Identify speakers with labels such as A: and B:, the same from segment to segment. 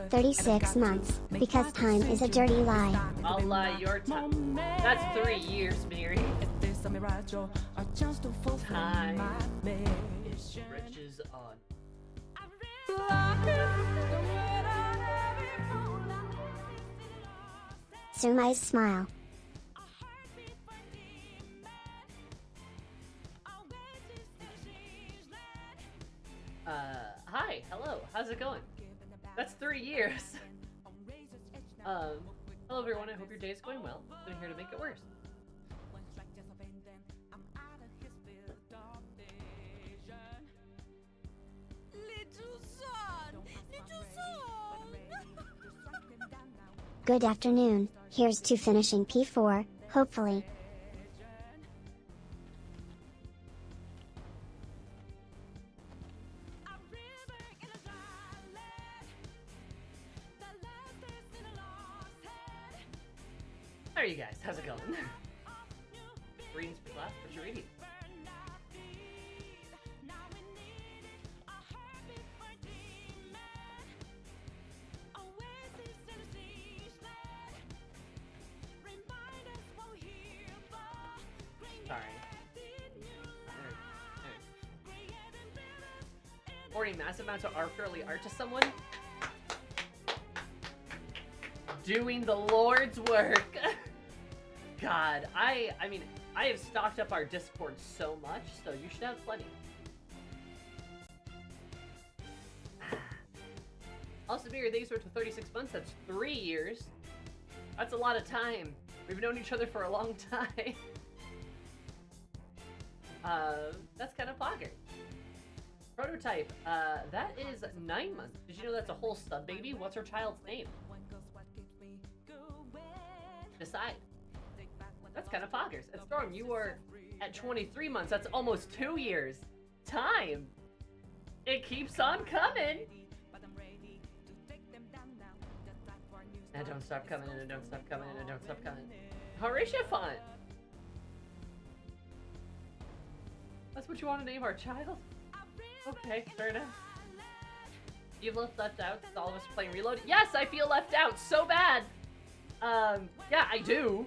A: 36 months, because time is a dirty lie.
B: I'll lie your time. That's 3 years, Miri. Time is riches on.
A: Surmise smile.
B: Hi, hello, how's it going? That's 3 years. Hello everyone, I hope your day is going well. I'm here to make it worse.
A: Good afternoon, here's to finishing P4, hopefully.
B: How are you guys? How's it going? Readings for class? What you reading? Sorry. Pouring massive amounts of arbitrary art to someone? Doing the Lord's work. God, I mean, I have stocked up our Discord so much, so you should have plenty. Also, Miri, thanks for 36 months. That's 3 years. That's a lot of time. We've known each other for a long time. That's kind of poggers. Prototype, that is 9 months. Did you know that's a whole sub baby? What's her child's name? Decide. That's kind of poggers. And Storm, you are at 23 months. That's almost 2 years. Time. It keeps on coming. And don't stop coming, and it don't stop coming, and it don't stop coming. Horatio font. That's what you want to name our child? Okay, fair enough. You've left out since all of us are playing Reload. Yes, I feel left out so bad. Yeah, I do.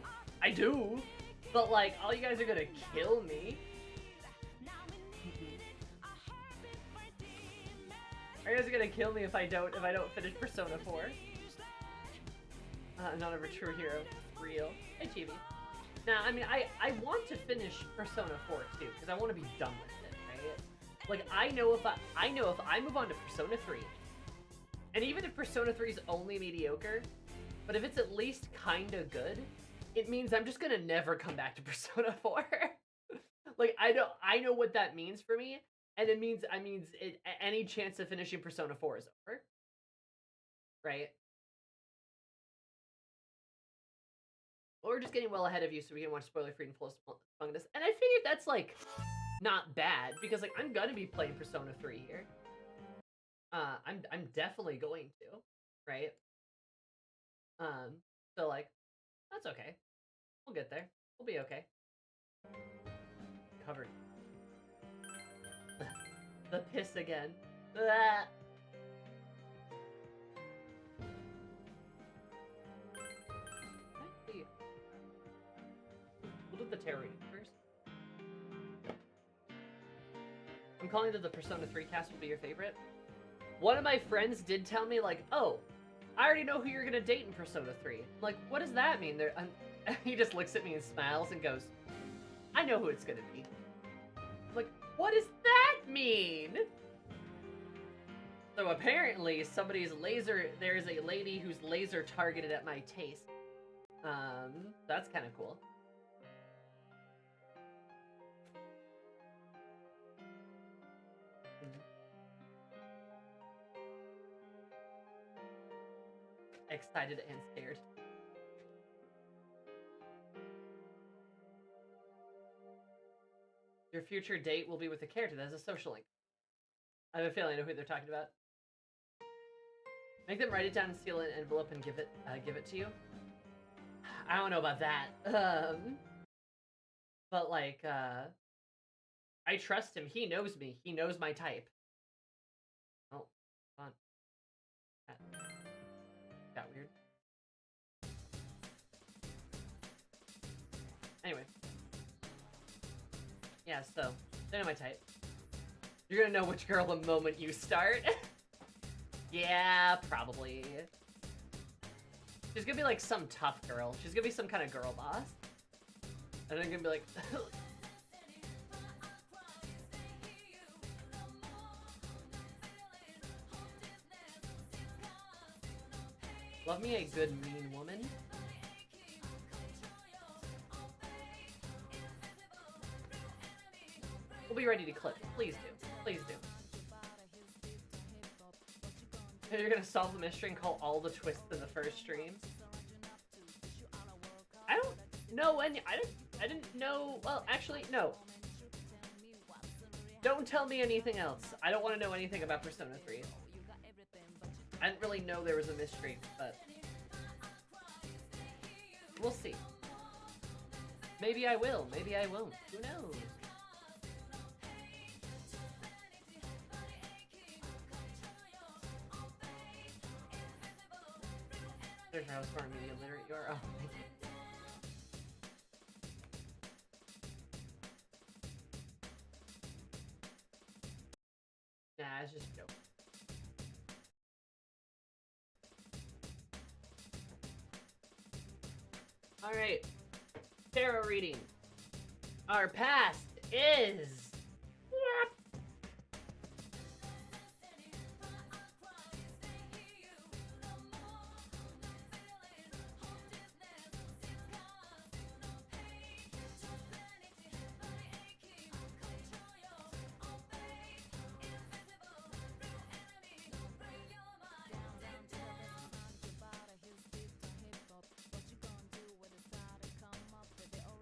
B: But like, all you guys are gonna kill me. You guys are gonna kill me if I don't finish Persona 4. Not a true hero. Real. Hey, Chibi. Now, I mean, I want to finish Persona 4 too, because I want to be done with it, right? Like, I know if I move on to Persona 3, and even if Persona 3 is only mediocre, but if it's at least kinda good, it means I'm just gonna never come back to Persona 4. Like, I know what that means for me, and it means any chance of finishing Persona 4 is over. Right? Well, we're just getting well ahead of you so we can watch spoiler-free and full Among Us. And I figured that's, like, not bad, because, like, I'm gonna be playing Persona 3 here. I'm definitely going to, right? So, like, that's okay. We'll get there. We'll be okay. Covered. The piss again. Ah. We'll do the tarot reading first. I'm calling that the Persona 3 cast will be your favorite. One of my friends did tell me, like, oh, I already know who you're gonna date in Persona 3. I'm like, what does that mean? He just looks at me and smiles and goes, I know who it's gonna be. I'm like, what does that mean? So apparently there's a lady who's laser targeted at my taste. That's kind of cool. Excited and scared. Your future date will be with a character that has a social link. I have a feeling I know who they're talking about. Make them write it down and seal it in an envelope and give it to you. I don't know about that. But like, I trust him. He knows me. He knows my type. Oh, fun. Got weird. Anyway. Yeah, so, Dynamite type. You're gonna know which girl the moment you start. Yeah, probably. She's gonna be like some tough girl. She's gonna be some kind of girl boss. And I'm gonna be like... Love me a good mean woman. We'll be ready to clip. Please do. Please do. You're gonna solve the mystery and call all the twists in the first stream. I don't know any. I didn't know. Well, actually, no. Don't tell me anything else. I don't want to know anything about Persona 3. I didn't really know there was a mystery, but we'll see. Maybe I will. Maybe I won't. Who knows? There's how far media literate you are. Oh, thank you. Nah, it's just a joke. Alright. Tarot reading. Our past is...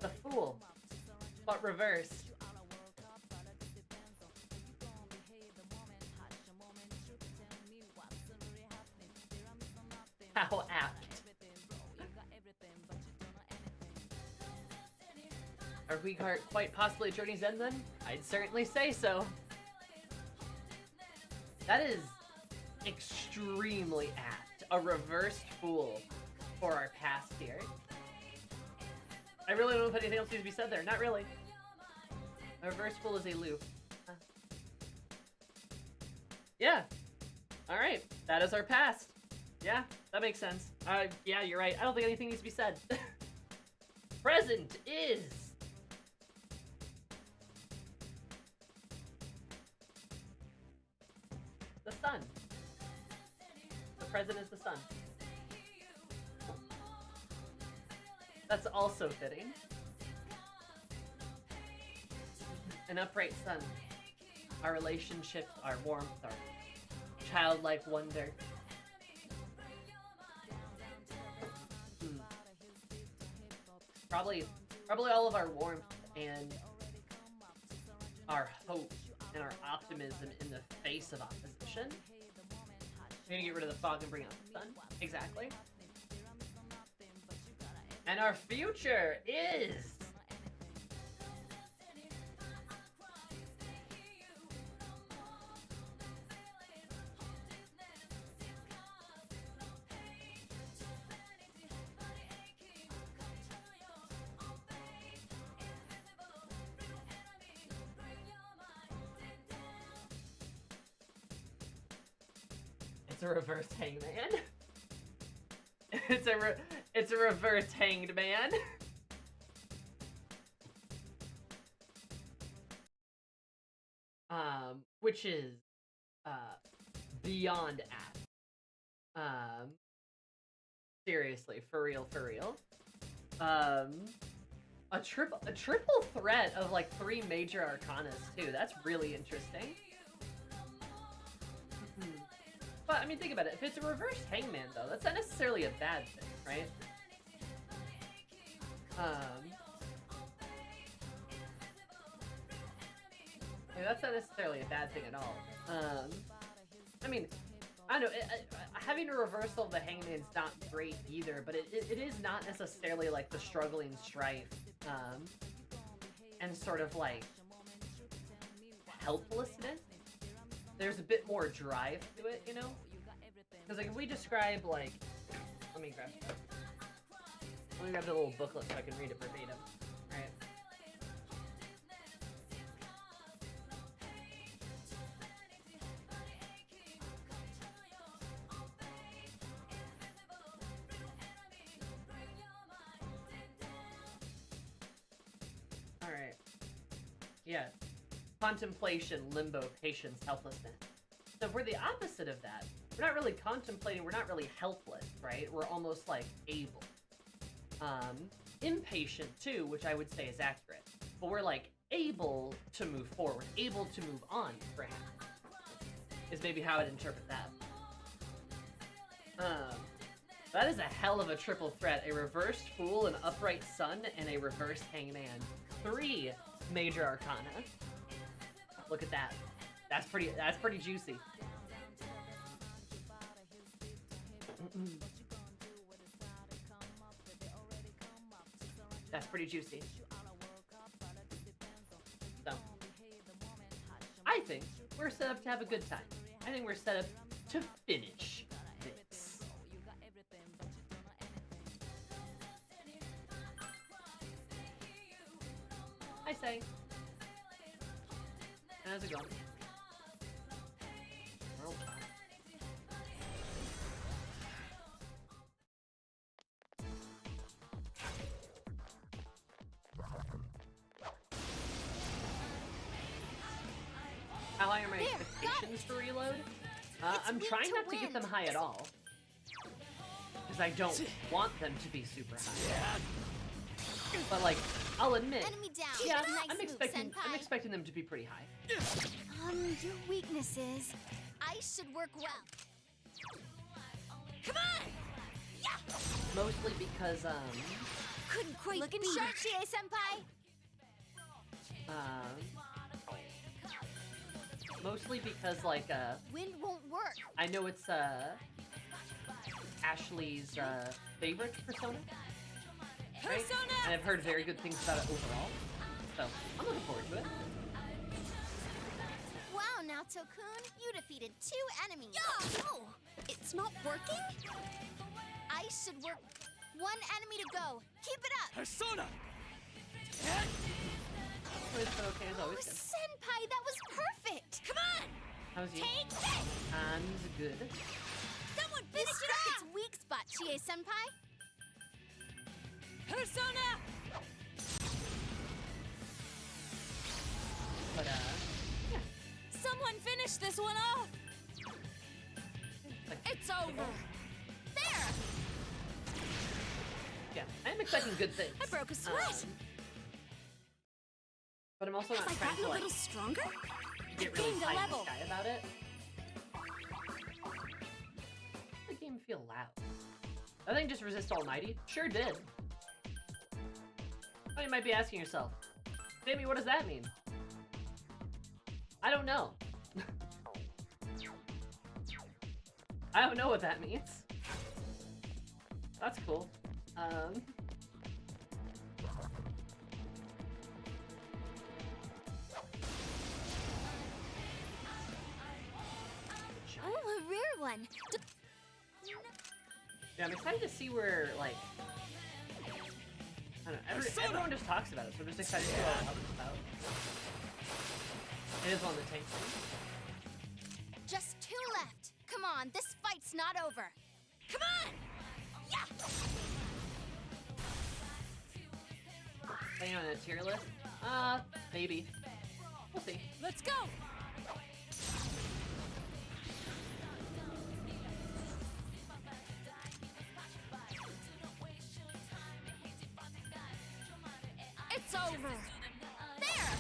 B: The Fool, but reversed. How apt. Are we quite possibly at Journey's End then? I'd certainly say so. That is extremely apt. A reversed Fool for our past here. I really don't know if anything else needs to be said there. Not really. A reverse Fool is a loop. Yeah. Alright. That is our past. Yeah, that makes sense. Yeah, you're right. I don't think anything needs to be said. Present is... the sun. The present is the sun. That's also fitting. An upright sun. Our relationship, our warmth, our childlike wonder. Probably all of our warmth and our hope and our optimism in the face of opposition. We're gonna get rid of the fog and bring out the sun. Exactly. And our future is... It's a reverse hangman. It's a reverse hanged man. Which is beyond apt. Seriously, for real. A triple threat of like 3 major arcanas too. That's really interesting. But I mean, think about it. If it's a reverse hangman, though, that's not necessarily a bad thing, right? Yeah, that's not necessarily a bad thing at all. I mean, I don't know. Having a reversal of the hangman's not great either, but it is not necessarily like the struggling strife, and sort of like helplessness. There's a bit more drive to it, you know? Because like if we describe like Let me grab the little booklet so I can read it verbatim. Alright. Alright. Yeah. Contemplation, limbo, patience, helplessness. So if we're the opposite of that, we're not really contemplating, we're not really helpless, right? We're almost like able. Impatient too, which I would say is accurate. But we're like able to move forward, able to move on, perhaps. Is maybe how I'd interpret that. That is a hell of a triple threat. A reversed Fool, an upright Sun, and a reversed Hangman. 3 major arcana. Look at that. That's pretty juicy. That's pretty juicy. So, I think we're set up to have a good time. I think we're set up to finish this. I say. How's it going? World time. How high are my expectations for reload? I'm trying not to get them high at all. Because I don't want them to be super high. But like, I'll admit, yeah,
C: Nice
B: I'm expecting them to be pretty high.
C: Your weaknesses. I should work well. Come on! Yeah!
B: Mostly because,
C: Couldn't quite looking sharp, Chie-senpai!
B: Mostly because, like,
C: Wind won't work.
B: I know it's, Ashley's, favorite persona. Right?
C: Persona!
B: And I've heard very good things about it overall. So, I'm looking forward to it.
C: Wow, Naoto-kun, you defeated 2 enemies. Oh, it's not working? I should work 1 enemy to go. Keep it up.
D: Persona!
B: It's been okay as
C: Oh,
B: always.
C: Senpai, that was perfect. Come on.
B: How's you?
C: Take this.
B: I'm good.
C: Someone finish it up. Its weak spot, Chie-senpai. Persona!
B: But, yeah.
C: Someone finish this one off.
B: Like,
C: It's over. There.
B: yeah, I am expecting good things.
C: I broke a sweat.
B: But I'm also not
C: Have I
B: trying
C: gotten
B: to,
C: a
B: like,
C: little stronger?
B: get really
C: gained a
B: high in the
C: level.
B: sky about it. The game feel loud. That thing just resist almighty? Sure did. Oh, you might be asking yourself, Jamie, what does that mean? I don't know. I don't know what that means. That's cool.
C: Oh, a rare one.
B: Yeah, I'm excited to see where, like, I don't know, everyone just talks about it, so I'm just excited to see what it's about. It is one of the tank things.
C: Just 2 left. Come on, this fight's not over. Come on! Yeah!
B: Playing on a tier list? Maybe. We'll see.
C: Let's go! It's over. There!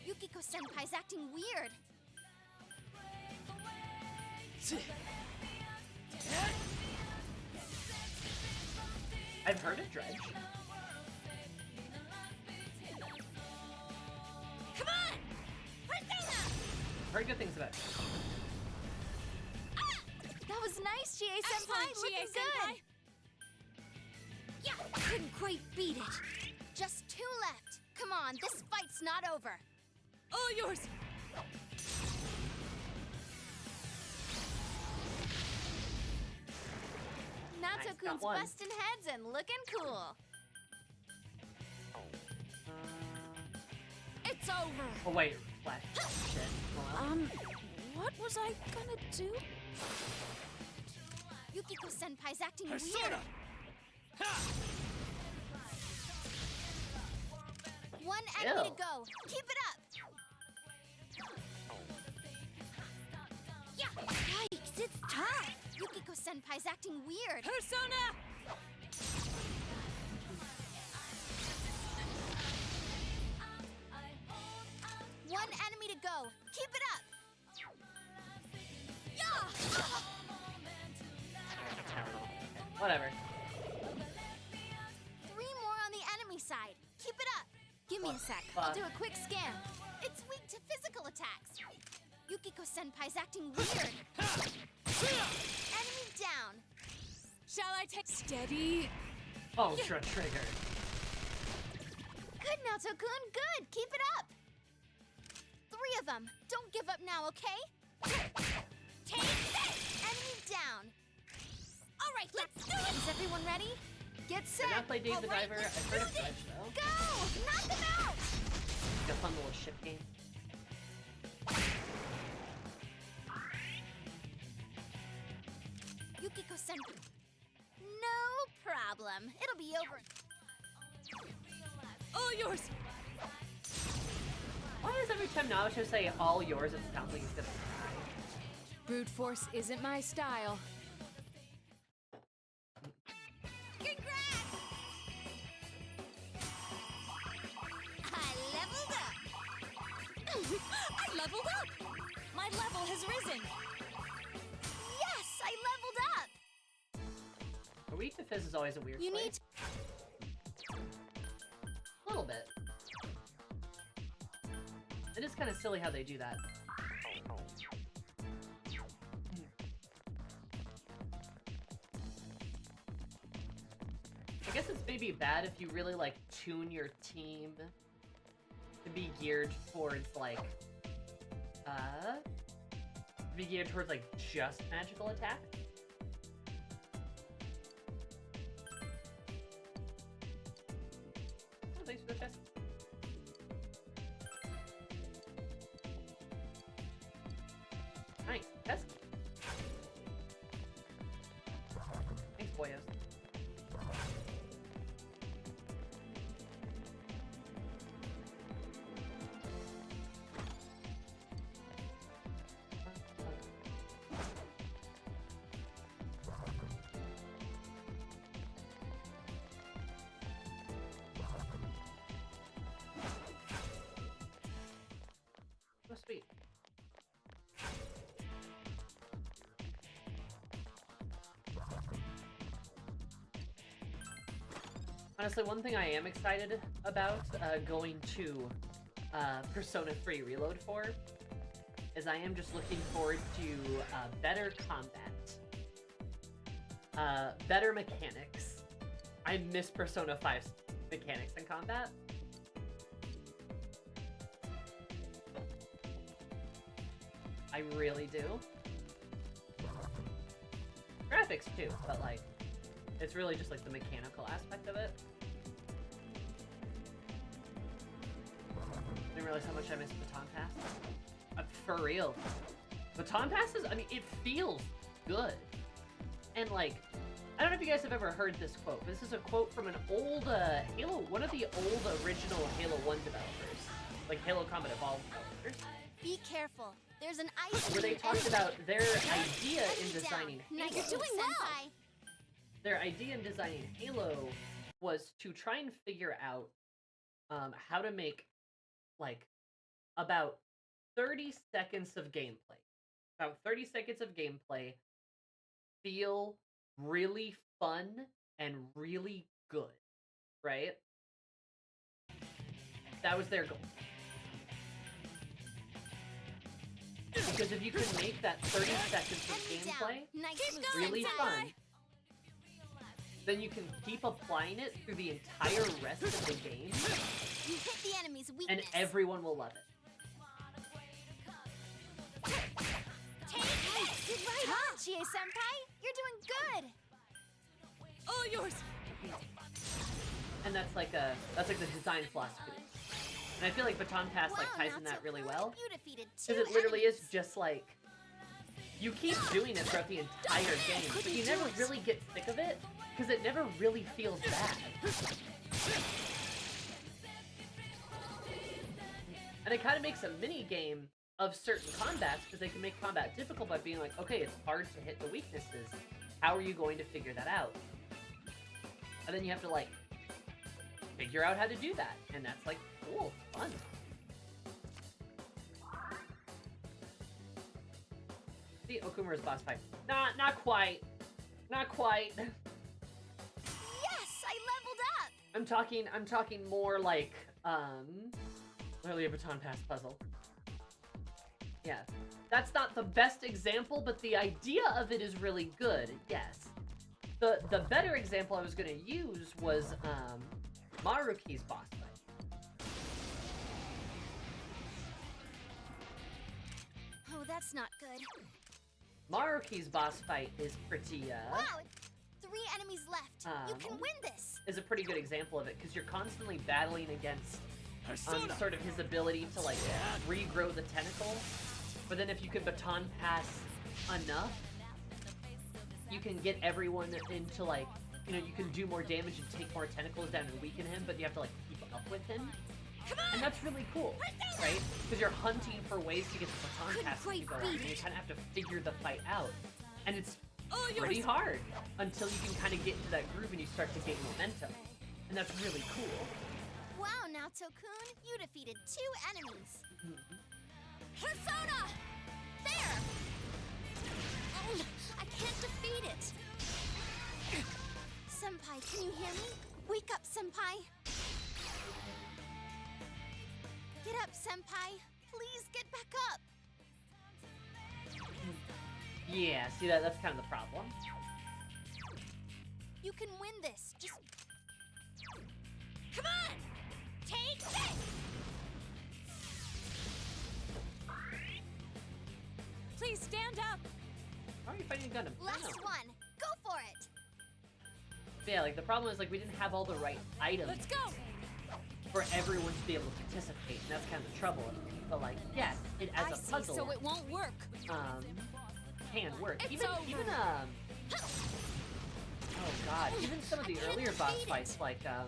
C: Yukiko-senpai's acting weird.
B: I've heard of Dredge.
C: Come on! Persona!
B: Heard good things about it.
C: That was nice, Chie-senpai. Looking good. Yeah, couldn't quite beat it. Just 2 left. Come on, this fight's not over. All yours. Naoto-kun's
B: got one.
C: busting heads and looking cool. It's over.
B: Oh wait, flash. Shit. Well,
C: What was I gonna do? Yukiko Senpai's acting weird. One enemy to
B: Ew.
C: go. Keep it up. Yeah. Yikes, it's tough. Yukiko Senpai's acting weird. Persona! One enemy to go. Keep it up. Yeah.
B: whatever.
C: 3 more on the enemy side. Keep it up. Give me a sec.
B: Fuck.
C: I'll do a quick scan. It's weak to physical attacks. Yukiko Senpai's acting weird. Enemy down.
D: Shall I take steady?
B: Ultra trigger.
C: Good, Naoto-kun. Good. Keep it up. 3 of them. Don't give up now, okay? Take this. Enemy down. All right, let's do it. Is everyone ready? Get set.
B: Did not play Dave
C: All
B: the
C: right,
B: Diver.
C: let's
B: I've heard of
C: do this.
B: Fudge though.
C: Go. Knock them out.
B: Like a fun little ship game.
C: Yukiko Senpai. No problem. It'll be over.
D: All yours.
B: Why does every time Naoto say all yours, it sounds like he's gonna die?
D: Brute force isn't my style.
C: Congrats! I leveled up.
D: I leveled up. My level has risen.
C: Yes, I leveled up.
B: A weak to Fizz is always a weird
C: You
B: play.
C: need to...
B: A little bit. It is kind of silly how they do that. I guess it's maybe bad if you really like tune your team to be geared towards like just magical attack. Oh, thanks for the chest. Nice. Chest. Thanks, boyos. Oh, sweet. Honestly, one thing I am excited about going to Persona 3 Reload for is I am just looking forward to better combat, better mechanics. I miss Persona 5's mechanics in combat. I really do. Graphics too, but like, it's really just like the mechanical aspect of it. Didn't realize how much I missed Baton Pass. For real. Baton Passes, I mean, it feels good. And like, I don't know if you guys have ever heard this quote. This is a quote from an old Halo, one of the old original Halo 1 developers. Like Halo Combat Evolved developers.
C: Be careful. There's an ice...
B: Where they talked about their idea in
C: Enemy
B: designing
C: down. Nice,
B: Halo.
C: you're doing well.
B: Their idea in designing Halo was to try and figure out how to make like about 30 seconds of gameplay. About 30 seconds of gameplay feel really fun and really good, right? That was their goal. Because if you can make that 30 seconds of
C: Enemy
B: gameplay
C: down. Nice
D: Keep
C: move,
D: going,
B: really
C: Senpai.
B: fun, then you can keep applying it through the entire rest of the game,
C: You hit the enemy's
B: and
C: weakness.
B: everyone will love it.
C: Take this! Right on, Chie-senpai! You're doing good!
D: All yours.
B: And that's like the design philosophy. And I feel like Baton Pass like ties in that really well.
C: You defeated 2
B: Because it literally is
C: enemies.
B: just like, you keep doing it throughout the entire game, but you never really get sick of it, because it never really feels bad. And it kind of makes a mini game of certain combats, because they can make combat difficult by being like, okay, it's hard to hit the weaknesses. How are you going to figure that out? And then you have to like figure out how to do that, and that's like cool, fun. See, Okumura's boss fight. Not quite. Not quite.
C: Yes, I leveled up.
B: I'm talking more like, literally a Baton Pass puzzle. Yeah. That's not the best example, but the idea of it is really good, yes. The better example I was gonna use was, Maruki's boss fight.
C: Oh, that's not good.
B: Maruki's boss fight is pretty,
C: Wow, 3 enemies left. You can win this.
B: is a pretty good example of it, because you're constantly battling against
D: Persona.
B: sort of his ability to like regrow the tentacle. But then if you can baton pass enough, you can get everyone into like, you know, you can do more damage and take more tentacles down and weaken him, but you have to like keep up with him. And that's really cool, right? Because you're hunting for ways to get the baton
C: Good
B: pass to
C: great
B: go on, and you kind of have to figure the fight out. And it's
D: All
B: pretty
D: yours.
B: hard until you can kind of get into that groove and you start to gain momentum. And that's really cool.
C: Wow, Naoto-kun, you defeated 2 enemies.
D: Persona.
C: There! Oh, I can't defeat it. Senpai, can you hear me? Wake up, Senpai. Get up, Senpai. Please get back up.
B: Yeah, see that's kind of the problem.
C: You can win this. Just
D: Come on. Take this. Please stand up.
B: How are you fighting Gundam? I
C: last
B: don't know.
C: one. Go for it.
B: Yeah, like the problem is like we didn't have all the right items
D: Let's go.
B: for everyone to be able to participate, and that's kind of the trouble. But like, yes, it as
D: I
B: a
D: see,
B: puzzle
D: so it won't work.
B: can work.
D: It's
B: Even
D: over.
B: oh god, even some of the earlier boss fights, like the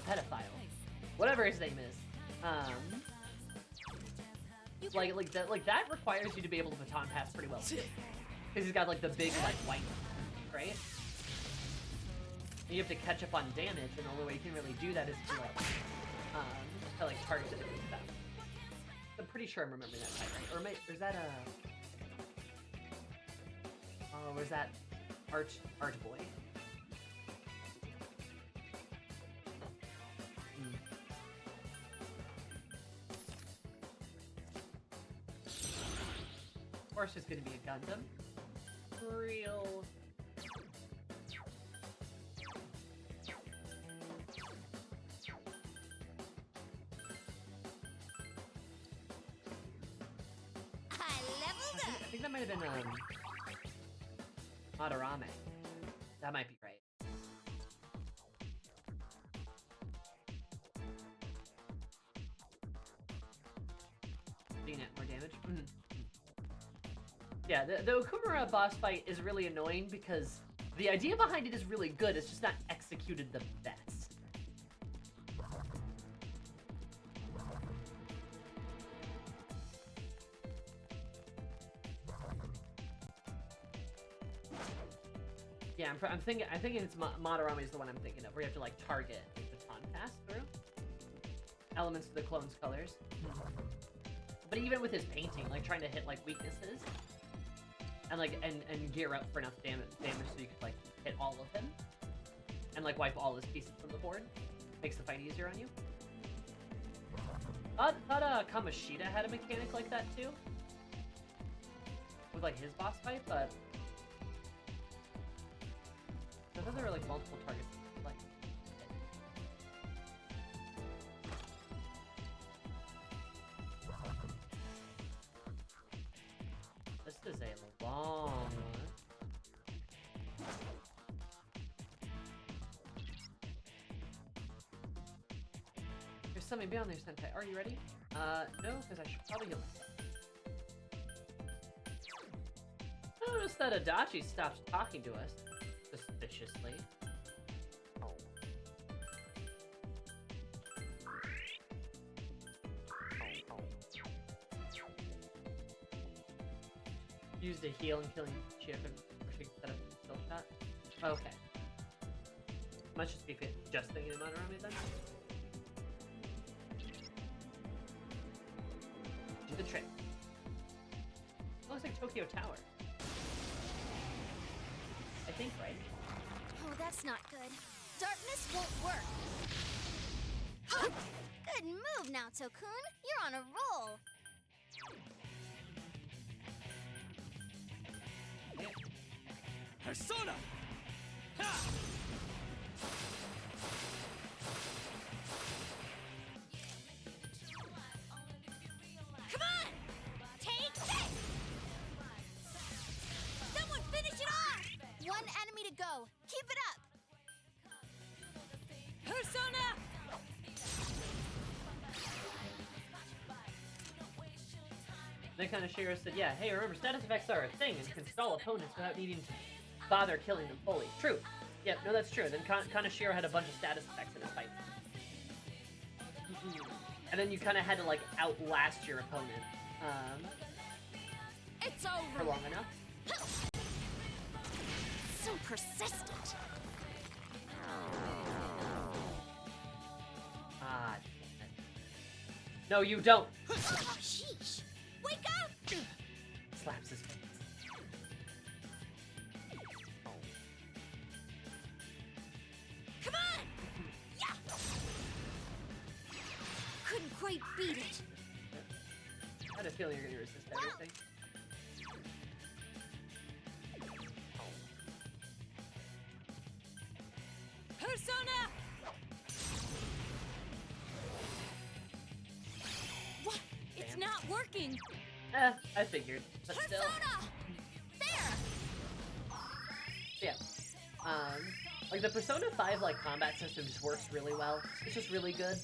B: pedophile, whatever his name is, like that requires you to be able to baton pass pretty well too, because he's got like the big like white, right? And you have to catch up on damage, and the only way you can really do that is to like target the different stuff. I'm pretty sure I'm remembering that fight right. Or is that oh, was that Arch Boy? Of course, there's gonna be a Gundam. Real.
C: I leveled up.
B: I think that might have been Madarame. That might be right. Doing it more damage. Yeah, the Okumura boss fight is really annoying because the idea behind it is really good. It's just not executed the best. Yeah, I'm thinking it's Madarame is the one I'm thinking of, where you have to like target the baton pass through elements of the clone's colors. But even with his painting, like trying to hit like weaknesses and like and gear up for enough damage so you could like hit all of him and like wipe all his pieces from the board, makes the fight easier on you. Thought Kamoshida had a mechanic like that too, with like his boss fight, but I thought there were like multiple targets. Like, this is a long one. something beyond there, Sentai. Are you ready? No, because I should probably heal myself. I noticed that Adachi stopped talking to us suspiciously. Used a heal and killing chip and set up a skill shot. Okay. Must just be adjusting the amount around me then. Do the trick. Looks like Tokyo Tower. I think, right?
C: Oh, that's not good. Darkness won't work. Huh. Good move, Naoto-kun. You're on a roll.
E: Persona! Ha!
C: Come on! Take this! Someone finish it off! One enemy to go. Keep it up!
D: Persona!
B: Then Kaneshiro said, yeah, hey, remember, status effects are a thing and can stall opponents without needing to bother killing them fully. True. Yeah, no, that's true. Then Kaneshiro had a bunch of status effects in his fight. And then you kind of had to, like, outlast your opponent.
D: It's
B: For
D: over.
B: long enough.
C: So persistent.
B: Ah, damn it. No, you don't!
C: Oh, sheesh. Wake up!
B: Slaps his face.
C: Come on! Yeah! Couldn't quite beat it.
B: I had a feeling you're gonna resist everything.
D: Persona! What? It's
B: Damn.
D: not working.
B: I figured. But still.
C: Persona! There!
B: Yeah. Like the Persona 5 like combat system just works really well. It's just really good.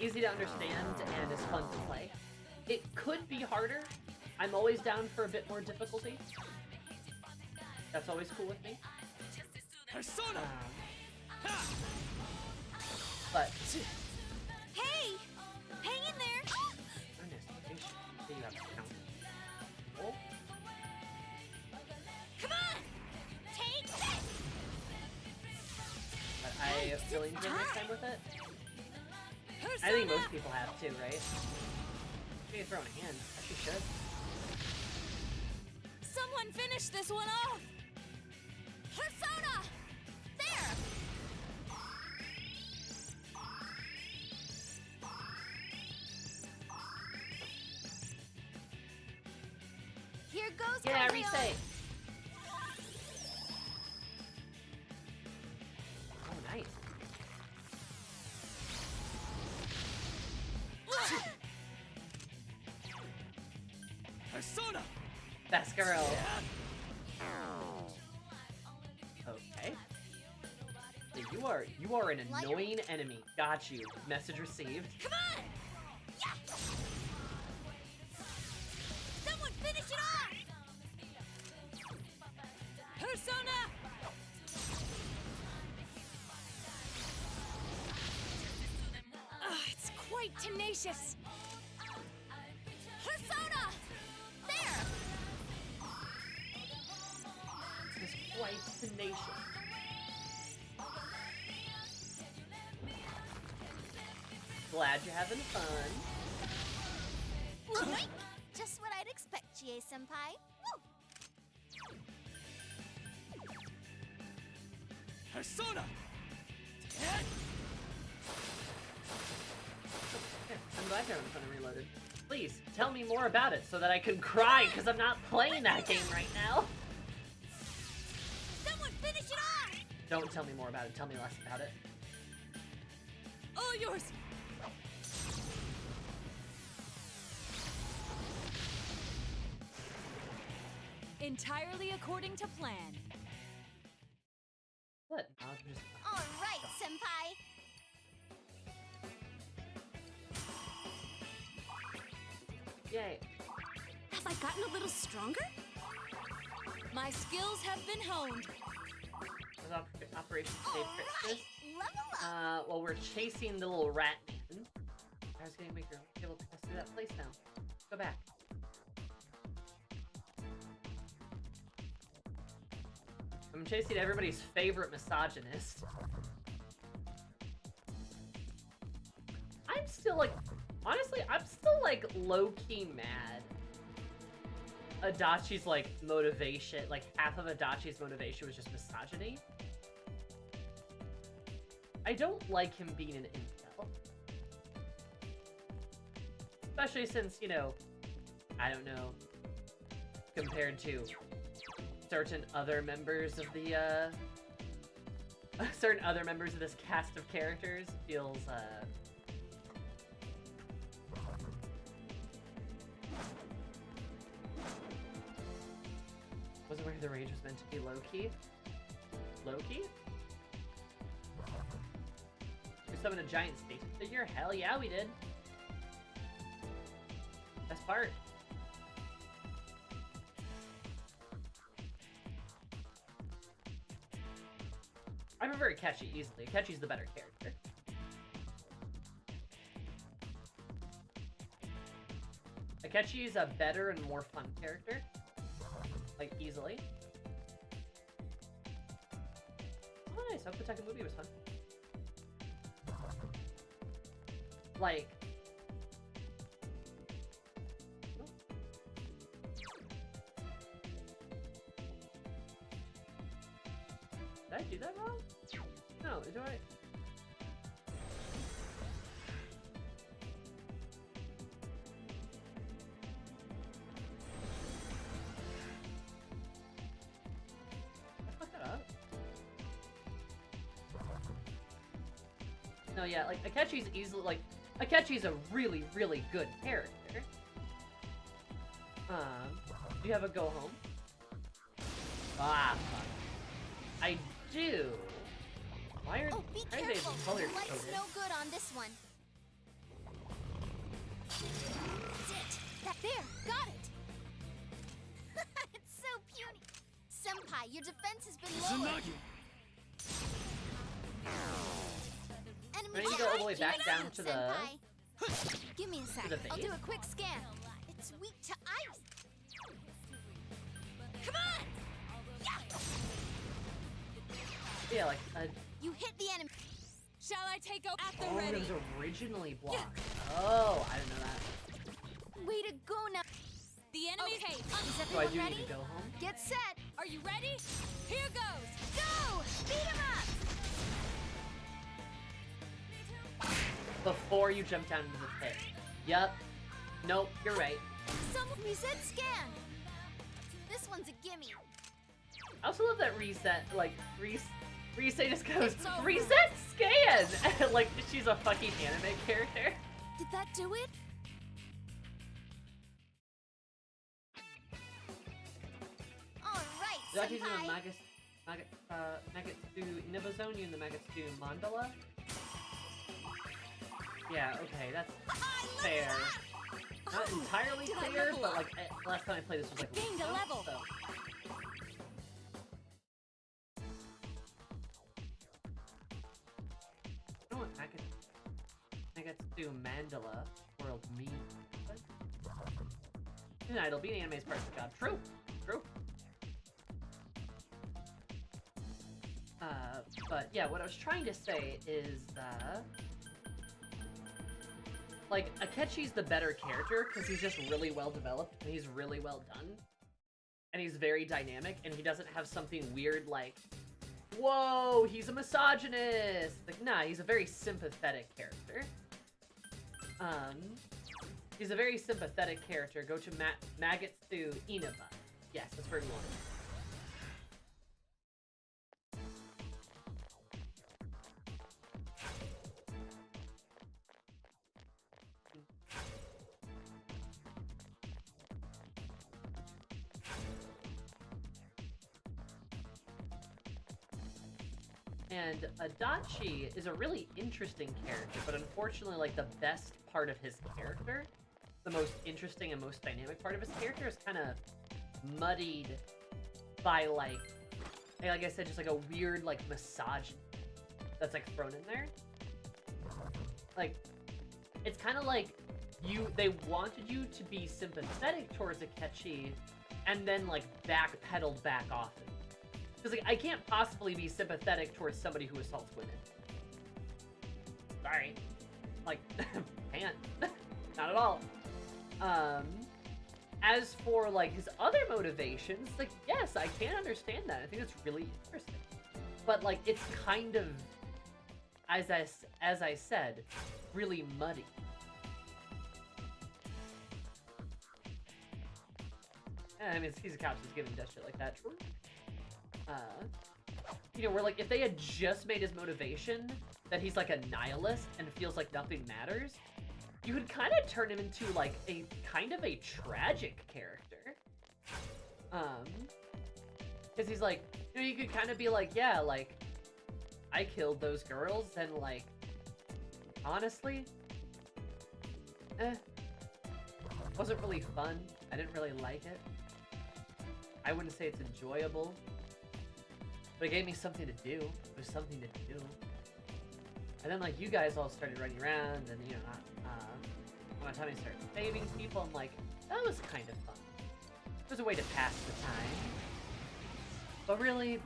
B: Easy to understand and is fun to play. It could be harder. I'm always down for a bit more difficulty. That's always cool with me.
E: Persona! Ha!
B: But
C: Hey! Hang in there!
B: goodness, I think you have to count. Oh,
C: Come on! Take this!
B: but I really enjoyed my time with it.
D: Persona!
B: I think most people have too, right? Maybe throwing a hand. Actually should.
D: Someone finish this one off.
C: Persona! There! Here goes
B: Yeah,
C: Kameo.
B: reset. Oh, nice.
E: Persona!
B: Best girl. Okay. Yeah, you are an annoying enemy. Got you. Message received.
C: Come on! Yeah! Someone finish it off!
D: Persona! It's quite tenacious.
C: Persona! There!
B: This is quite tenacious. Glad you're having fun.
C: Right? Just what I'd expect, Chie-senpai. Woo!
E: Persona!
B: Yeah, I'm glad you're having fun and reloaded. Please, tell me more about it so that I can cry because I'm not playing that game right now.
C: Someone finish it off!
B: Don't tell me more about it. Tell me less about it.
D: All yours. Entirely according to plan.
B: What? I'll just...
C: All right, senpai.
B: Yay.
D: Have I gotten a little stronger? My skills have been honed.
B: Was Operation Save Christmas?
C: Level up.
B: Well, we're chasing the little rat man. I was gonna make her able to pass through that place now. Go back. I'm chasing everybody's favorite misogynist. I'm still like, honestly, I'm still like low-key mad. Adachi's like motivation, like half of Adachi's motivation was just misogyny. I don't like him being an incel. Especially since, you know, I don't know, compared to certain other members of the, certain other members of this cast of characters, feels, wasn't where the rage was meant to be low-key? Low-key? We summoned a giant station figure? Hell yeah, we did. Best part. I prefer Akechi easily. Akechi's the better character. Akechi's a better and more fun character. Like, easily. Oh, nice. Hope the Tekken movie was fun. Like... Did I do that wrong? No, do I? I fucked that up. No, yeah, like, Akechi's easily, like, Akechi's a really, really good character. Do you have a go home? Ah, fuck. I do. Why are,
C: Oh, be
B: why are they
C: careful.
B: color
C: Light's
B: coded?
C: no good on this one. Sit. That there. Got it. It's so puny. Senpai, your defense has been lowered.
E: Izanagi.
C: Enemy
B: Why don't you go all the way
C: behind
B: back
C: you,
B: down to the...
C: Senpai. Give me a sec.
B: the
C: I'll do
B: base?
C: a quick scan. It's weak to ice.
D: Come on!
B: Yeah, like,
C: You hit the enemy.
D: Shall I take over at the
B: oh, it
D: ready?
B: was originally blocked. Oh, I didn't know that.
C: Way to go now.
D: The enemy. Okay,
C: Is
B: So I
C: everyone
B: do
C: ready?
B: need to go home?
C: Get set.
D: are you ready? Here goes.
C: Go! Beat him up.
B: Before you jump down into the pit. Yup. Nope, you're right.
C: Someone reset scan. This one's a gimme.
B: I also love that reset, like, Reset just goes,
D: It's over.
B: reset scan! Like, she's a fucking anime character.
C: Did that do it? All right,
B: Adachi's in
C: Senpai.
B: the Magatsu Inabazone in the Magatsu Mandala. Yeah, okay, that's fair. Not entirely
D: Did I
B: clear,
D: level
B: but
D: up?
B: like, last time I played this was like
D: Gained a
B: ago,
D: level.
B: So. I don't know what Magatsu Mandala world means. What? An idol, being anime is part of the job. True. True. But yeah, what I was trying to say is, like, Akechi's the better character because he's just really well developed and he's really well done. And he's very dynamic and he doesn't have something weird like, whoa, he's a misogynist! Like, nah, he's a very sympathetic character. He's a very sympathetic character. Go to Magatsu Inaba. Yes, that's where you want it. And Adachi is a really interesting character, but unfortunately, like, the best part of his character, the most interesting and most dynamic part of his character is kind of muddied by like I said, just like a weird like misogyny that's like thrown in there. Like, it's kind of like they wanted you to be sympathetic towards Akechi, and then like backpedaled back off it. Because like I can't possibly be sympathetic towards somebody who assaults women. Sorry, like can't, not at all. As for like his other motivations, like yes, I can understand that. I think it's really interesting, but like it's kind of, as I said, really muddy. I mean, Caesar Cops is giving that shit like that. True. You know, where like if they had just made his motivation that he's like a nihilist and feels like nothing matters, you could kind of turn him into like a kind of a tragic character. Because he's like, you know, you could kind of be like, yeah, like I killed those girls and like honestly, wasn't really fun. I didn't really like it. I wouldn't say it's enjoyable, but it gave me something to do. It was something to do. And then like you guys all started running around, and you know, when Tommy started saving people, I'm like, that was kind of fun. It was a way to pass the time. But really,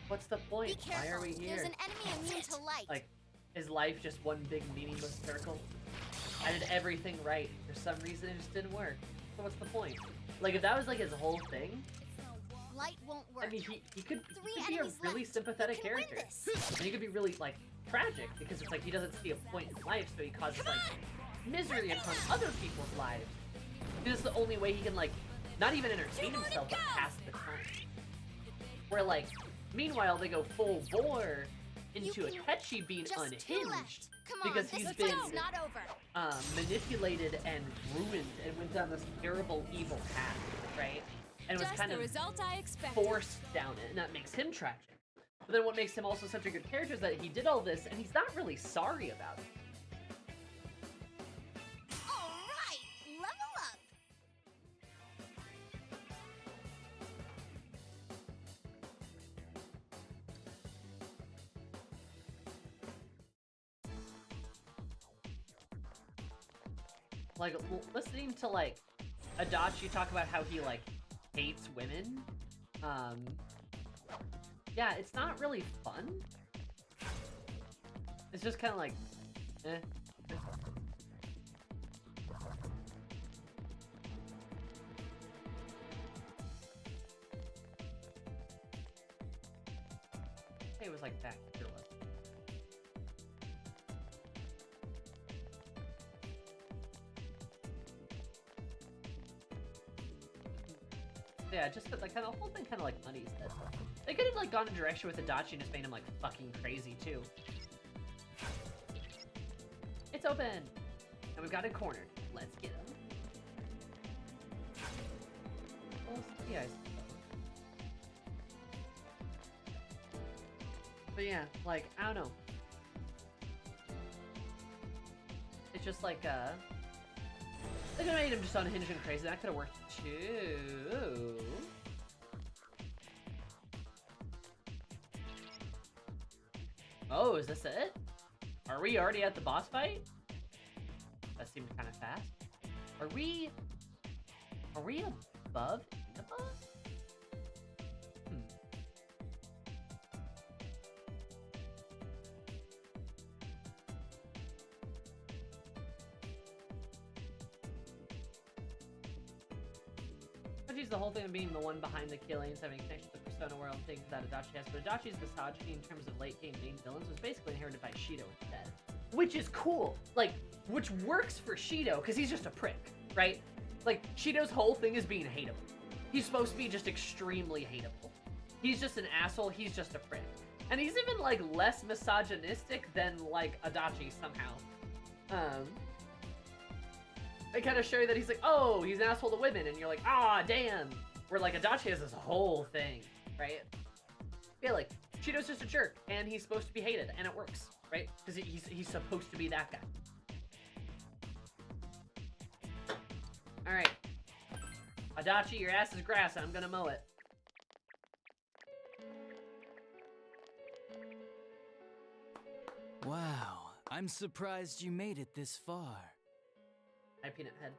B: what's the point?
C: Be careful.
B: Why are we here?
C: There's an enemy immune to light.
B: Like, is life just one big meaningless circle? I did everything right. For some reason, it just didn't work. So what's the point? Like, if that was like his whole thing,
C: Light won't work.
B: I mean, he could be a
C: enemies
B: really
C: left.
B: sympathetic
C: You can win
B: character.
C: this.
B: And he could be really, like, tragic, because it's like he doesn't see a point in life, so he causes, like, misery upon other people's lives. This is the only way he can, like, not even entertain himself, but pass the time. Where, like, meanwhile, they go full bore into Akechi being
C: Just two
B: unhinged.
C: left. Come on,
B: Because
C: this
B: he's
C: fight's
B: been
C: not over.
B: manipulated and ruined and went down this terrible evil path, right? And was
D: Just
B: kind
D: the
B: of
D: result I expected.
B: forced down it, and that makes him tragic. But then what makes him also such a good character is that he did all this and he's not really sorry about it.
C: All right, level up.
B: Like, listening to, like, Adachi talk about how he, like, hates women, yeah, it's not really fun. It's just kind of like, eh. It was like back here. Yeah, just like kind of the whole thing kind of like muddies this. They could have like gone a direction with Adachi and just made him like fucking crazy too. It's open, and we've got it cornered. Let's get him. Well, yeah. But yeah, like I don't know. It's just like they could have made him just unhinged and crazy. That could have worked too. Oh, is this it? Are we already at the boss fight? That seemed kind of fast. Are we above Inaba? Adachi's the whole thing of being the one behind the killings, having a connection to the Persona world, things that Adachi has, but Adachi's misogyny in terms of late game main villains was basically inherited by Shido instead. Which is cool. Like, which works for Shido, because he's just a prick, right? Like, Shido's whole thing is being hateable. He's supposed to be just extremely hateable. He's just an asshole, he's just a prick. And he's even, like, less misogynistic than, like, Adachi somehow. They kind of show you that he's like, oh, he's an asshole to women, and you're like, ah, damn. Where, like, Adachi has this whole thing, right? Yeah, like, Shido's just a jerk, and he's supposed to be hated, and it works, right? Because he's supposed to be that guy. Adachi, your ass is grass, and I'm gonna mow it.
E: Wow, I'm surprised you made it this far.
B: Hi, Peanut Head.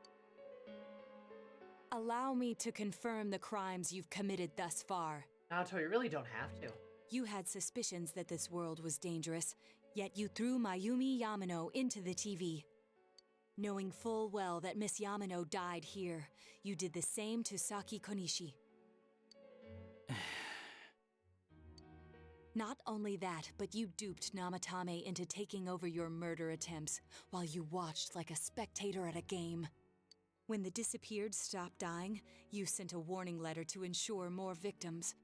D: Allow me to confirm the crimes you've committed thus far.
B: Naoto, you really don't have to.
D: You had suspicions that this world was dangerous, yet you threw Mayumi Yamano into the TV. Knowing full well that Miss Yamano died here, you did the same to Saki Konishi. Not only that, but you duped Namatame into taking over your murder attempts while you watched like a spectator at a game. When the disappeared stopped dying, you sent a warning letter to ensure more victims.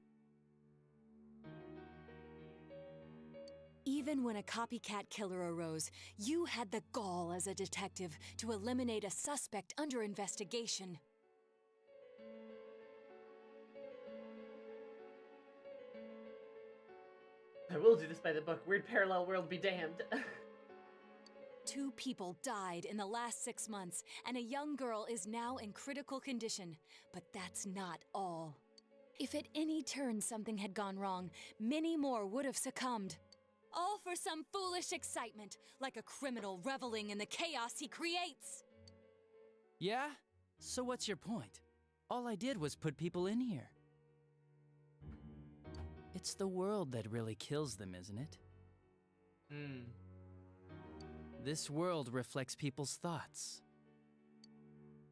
D: Even when a copycat killer arose, you had the gall as a detective to eliminate a suspect under investigation.
B: I will do this by the book. Weird parallel world be damned.
D: 2 people died in the last 6 months, and a young girl is now in critical condition. But that's not all. If at any turn something had gone wrong, many more would have succumbed. All for some foolish excitement, like a criminal reveling in the chaos he creates.
E: Yeah? So what's your point? All I did was put people in here. It's the world that really kills them, isn't it? This world reflects people's thoughts.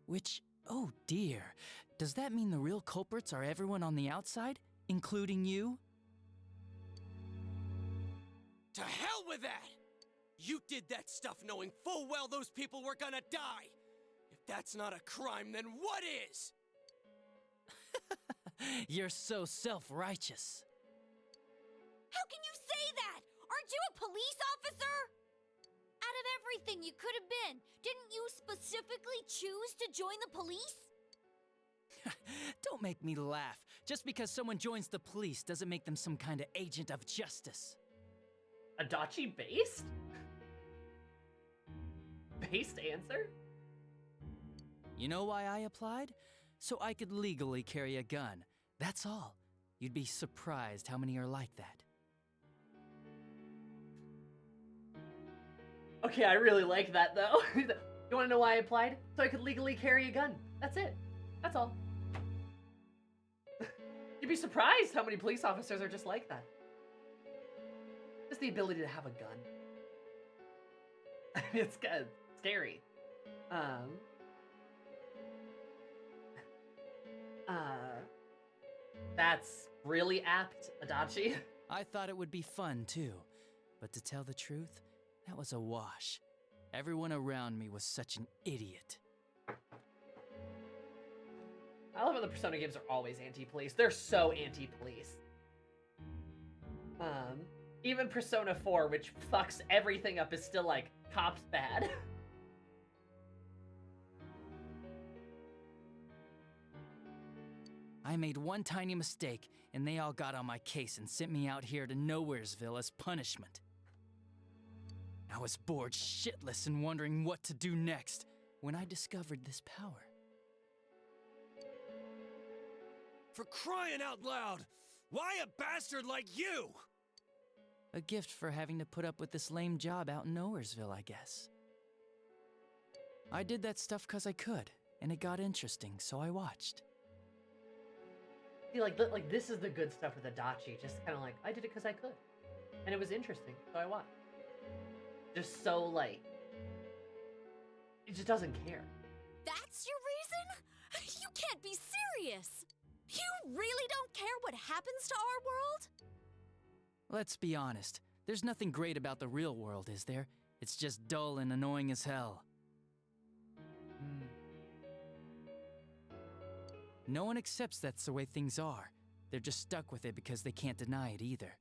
E: Which, oh dear, does that mean the real culprits are everyone on the outside, including you?
F: To hell with that! You did that stuff knowing full well those people were gonna die! If that's not a crime, then what is?
E: You're so self-righteous.
C: How can you say that? Aren't you a police officer? Out of everything you could have been, didn't you specifically choose to join the police?
E: Don't make me laugh. Just because someone joins the police doesn't make them some kind of agent of justice.
B: Adachi based? Based answer?
E: You know why I applied? So I could legally carry a gun. That's all. You'd be surprised how many are like that.
B: Okay, I really like that though. You wanna know why I applied? So I could legally carry a gun. That's it. That's all. You'd be surprised how many police officers are just like that. Just the ability to have a gun. It's good. Scary. That's really apt, Adachi.
E: I thought it would be fun too, but to tell the truth, that was a wash. Everyone around me was such an idiot.
B: I love how the Persona games are always anti-police. They're so anti-police. Even Persona 4, which fucks everything up, is still like, cops bad.
E: I made one tiny mistake, and they all got on my case and sent me out here to Nowheresville as punishment. I was bored shitless and wondering what to do next when I discovered this power.
F: For crying out loud! Why a bastard like you?
E: A gift for having to put up with this lame job out in Nowheresville, I guess. I did that stuff 'cause I could, and it got interesting, so I watched.
B: See, like this is the good stuff with Adachi. Just kind of like, I did it because I could. And it was interesting, so I watched. Just so, like, it just doesn't care.
D: That's your reason? You can't be serious! You really don't care what happens to our world?
E: Let's be honest, there's nothing great about the real world, is there? It's just dull and annoying as hell. No one accepts that's the way things are. They're just stuck with it because they can't deny it either.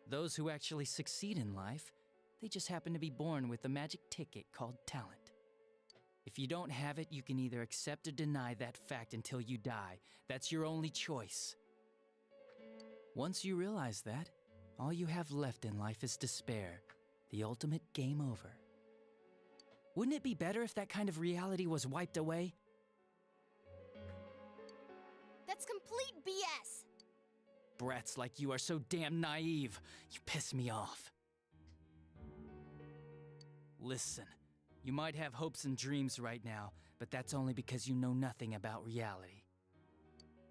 E: Those who actually succeed in life, they just happen to be born with a magic ticket called talent. If you don't have it, you can either accept or deny that fact until you die. That's your only choice. Once you realize that, all you have left in life is despair, the ultimate game over. Wouldn't it be better if that kind of reality was wiped away? Brats like you are so damn naive. You piss me off. Listen, you might have hopes and dreams right now, but that's only because you know nothing about reality.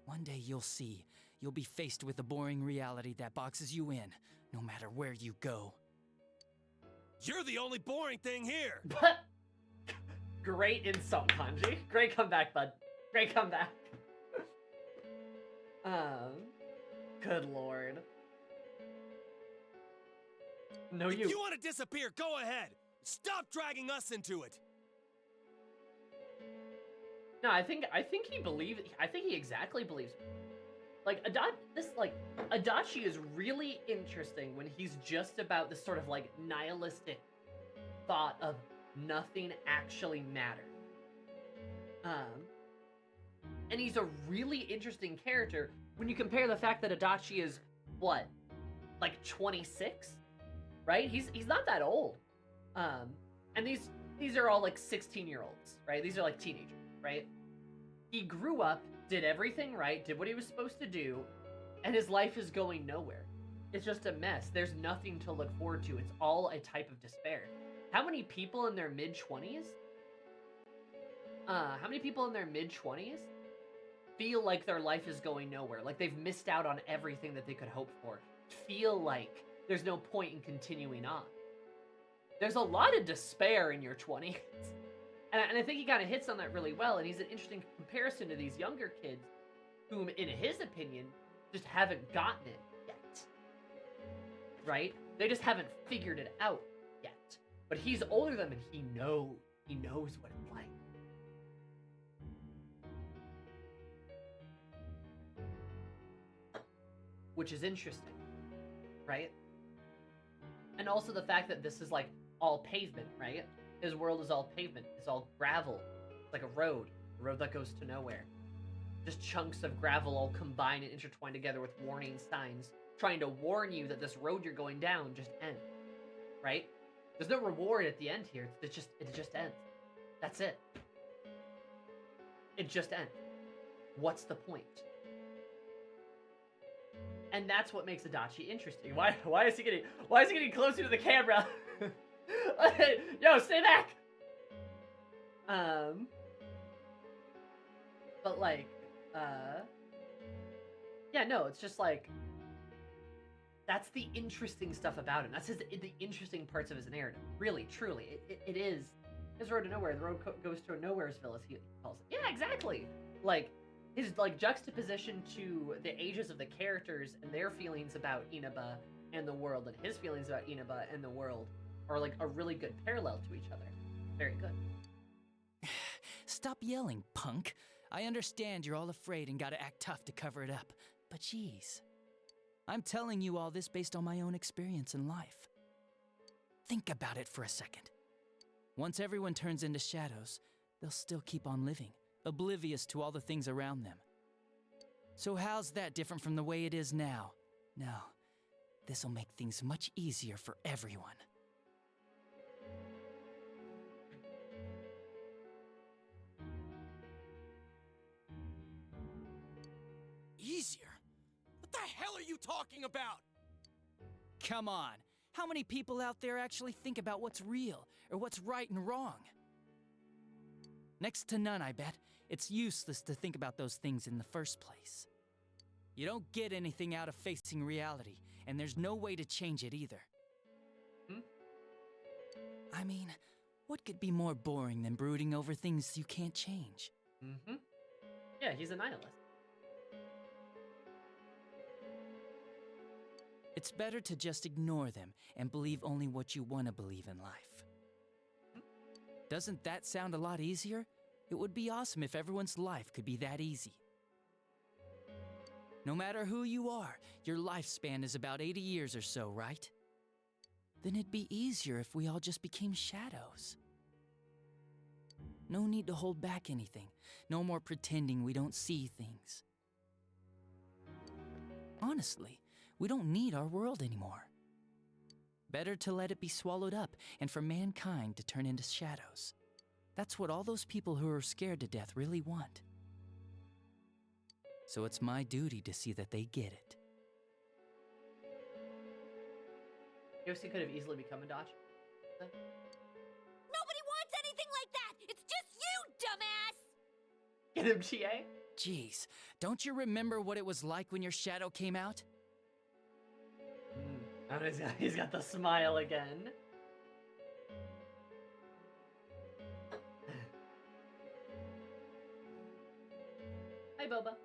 E: One day you'll see. You'll be faced with a boring reality that boxes you in, no matter where you go.
F: You're the only boring thing here!
B: Great insult, Kanji. Great comeback, bud. Great comeback. Good lord. No,
F: If you want to disappear, go ahead! Stop dragging us into it!
B: No, I think he believes. I think he exactly believes. Like Adachi is really interesting when he's just about this sort of like nihilistic thought of nothing actually matters. And he's a really interesting character when you compare the fact that Adachi is what, like 26, right? He's not that old. And these are all like 16-year-olds, right? These are like teenagers, right? He grew up, did everything right, did what he was supposed to do, and his life is going nowhere. It's just a mess. There's nothing to look forward to. It's all a type of despair. How many people in their mid-20s? How many people in their mid-20s feel like their life is going nowhere? Like they've missed out on everything that they could hope for. Feel like there's no point in continuing on. There's a lot of despair in your 20s. And I think he kind of hits on that really well, and he's an interesting comparison to these younger kids whom, in his opinion, just haven't gotten it yet. Right? They just haven't figured it out yet. But he's older than them, and he knows what it's like. Which is interesting, right? And also the fact that this is like all pavement, right? His world is all pavement. It's all gravel. It's like a road that goes to nowhere. Just chunks of gravel all combined and intertwined together with warning signs, trying to warn you that this road you're going down just ends, right? There's no reward at the end here. It just ends. That's it. It just ends. What's the point? And that's what makes Adachi interesting. Why is he getting closer to the camera? Yo, stay back. But like, yeah, no, it's just like, that's the interesting stuff about him. That's the interesting parts of his narrative. Really, truly, it is his road to nowhere. The road goes to a nowheresville, as he calls it. Yeah, exactly. Like his like juxtaposition to the ages of the characters and their feelings about Inaba and the world, and his feelings about Inaba and the world, are like a really good parallel to each other. Very good.
E: Stop yelling, punk. I understand you're all afraid and gotta act tough to cover it up, but geez. I'm telling you all this based on my own experience in life. Think about it for a second. Once everyone turns into shadows, they'll still keep on living, oblivious to all the things around them. So how's that different from the way it is now? No, this'll make things much easier for everyone.
F: Easier? What the hell are you talking about?
E: Come on, how many people out there actually think about what's real, or what's right and wrong? Next to none, I bet. It's useless to think about those things in the first place. You don't get anything out of facing reality, and there's no way to change it either. I mean, what could be more boring than brooding over things you can't change?
B: Yeah, he's a nihilist.
E: It's better to just ignore them and believe only what you want to believe in life. Doesn't that sound a lot easier? It would be awesome if everyone's life could be that easy. No matter who you are, your lifespan is about 80 years or so, right? Then it'd be easier if we all just became shadows. No need to hold back anything. No more pretending we don't see things. Honestly, we don't need our world anymore. Better to let it be swallowed up and for mankind to turn into shadows. That's what all those people who are scared to death really want. So it's my duty to see that they get it.
B: Yosuke could have easily become Adachi.
C: Nobody wants anything like that! It's just you, dumbass!
B: Get him, Chie?
E: Jeez, don't you remember what it was like when your shadow came out?
B: Oh, he's got the smile again. Hi, Boba.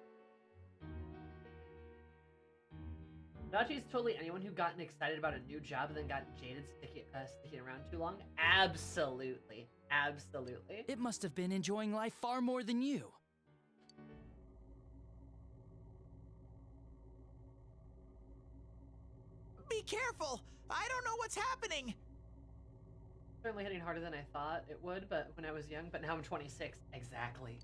B: Adachi's totally anyone who gotten excited about a new job and then got jaded sticking around too long. Absolutely. Absolutely.
E: It must have been enjoying life far more than you.
G: Be careful! I don't know what's happening!
B: Certainly hitting harder than I thought it would, but when I was young, but now I'm 26. Exactly.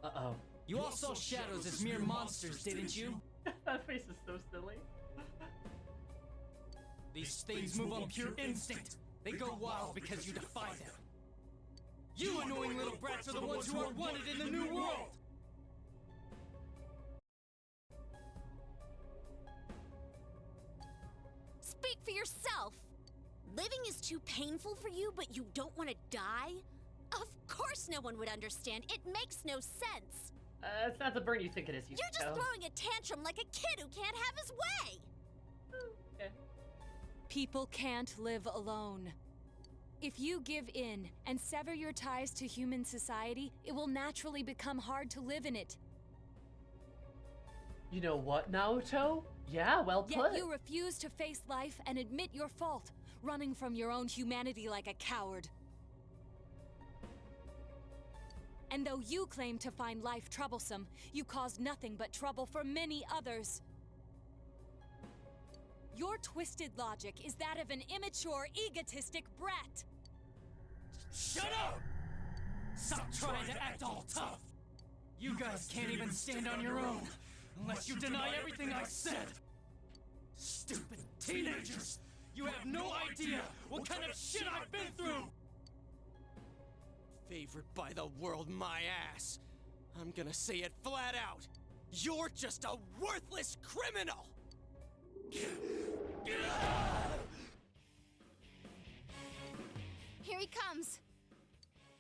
B: Uh-oh.
E: You all saw shadows as mere monsters, didn't you?
B: That face is so silly.
E: These things move on pure instinct. They go wild because you defy them. You annoying little brats are the ones who are wanted in the new world!
C: Speak for yourself! Living is too painful for you, but you don't want to die? Of course no one would understand. It makes no sense.
B: It's not the burn you think it is, Yukiko.
C: You're just throwing a tantrum like a kid who can't have his way!
B: Okay.
D: People can't live alone. If you give in and sever your ties to human society, it will naturally become hard to live in it.
B: You know what, Naoto? Yeah, well put.
D: Yet you refuse to face life and admit your fault, running from your own humanity like a coward. And though you claim to find life troublesome, you cause nothing but trouble for many others. Your twisted logic is that of an immature, egotistic brat.
E: Shut up! Stop trying to act all tough! You guys can't even stand on your own, unless you deny everything I said! Stupid teenagers! You have no idea what kind of shit I've been through!
F: Favored by the world, my ass. I'm gonna say it flat out. You're just a worthless criminal!
C: Here he comes.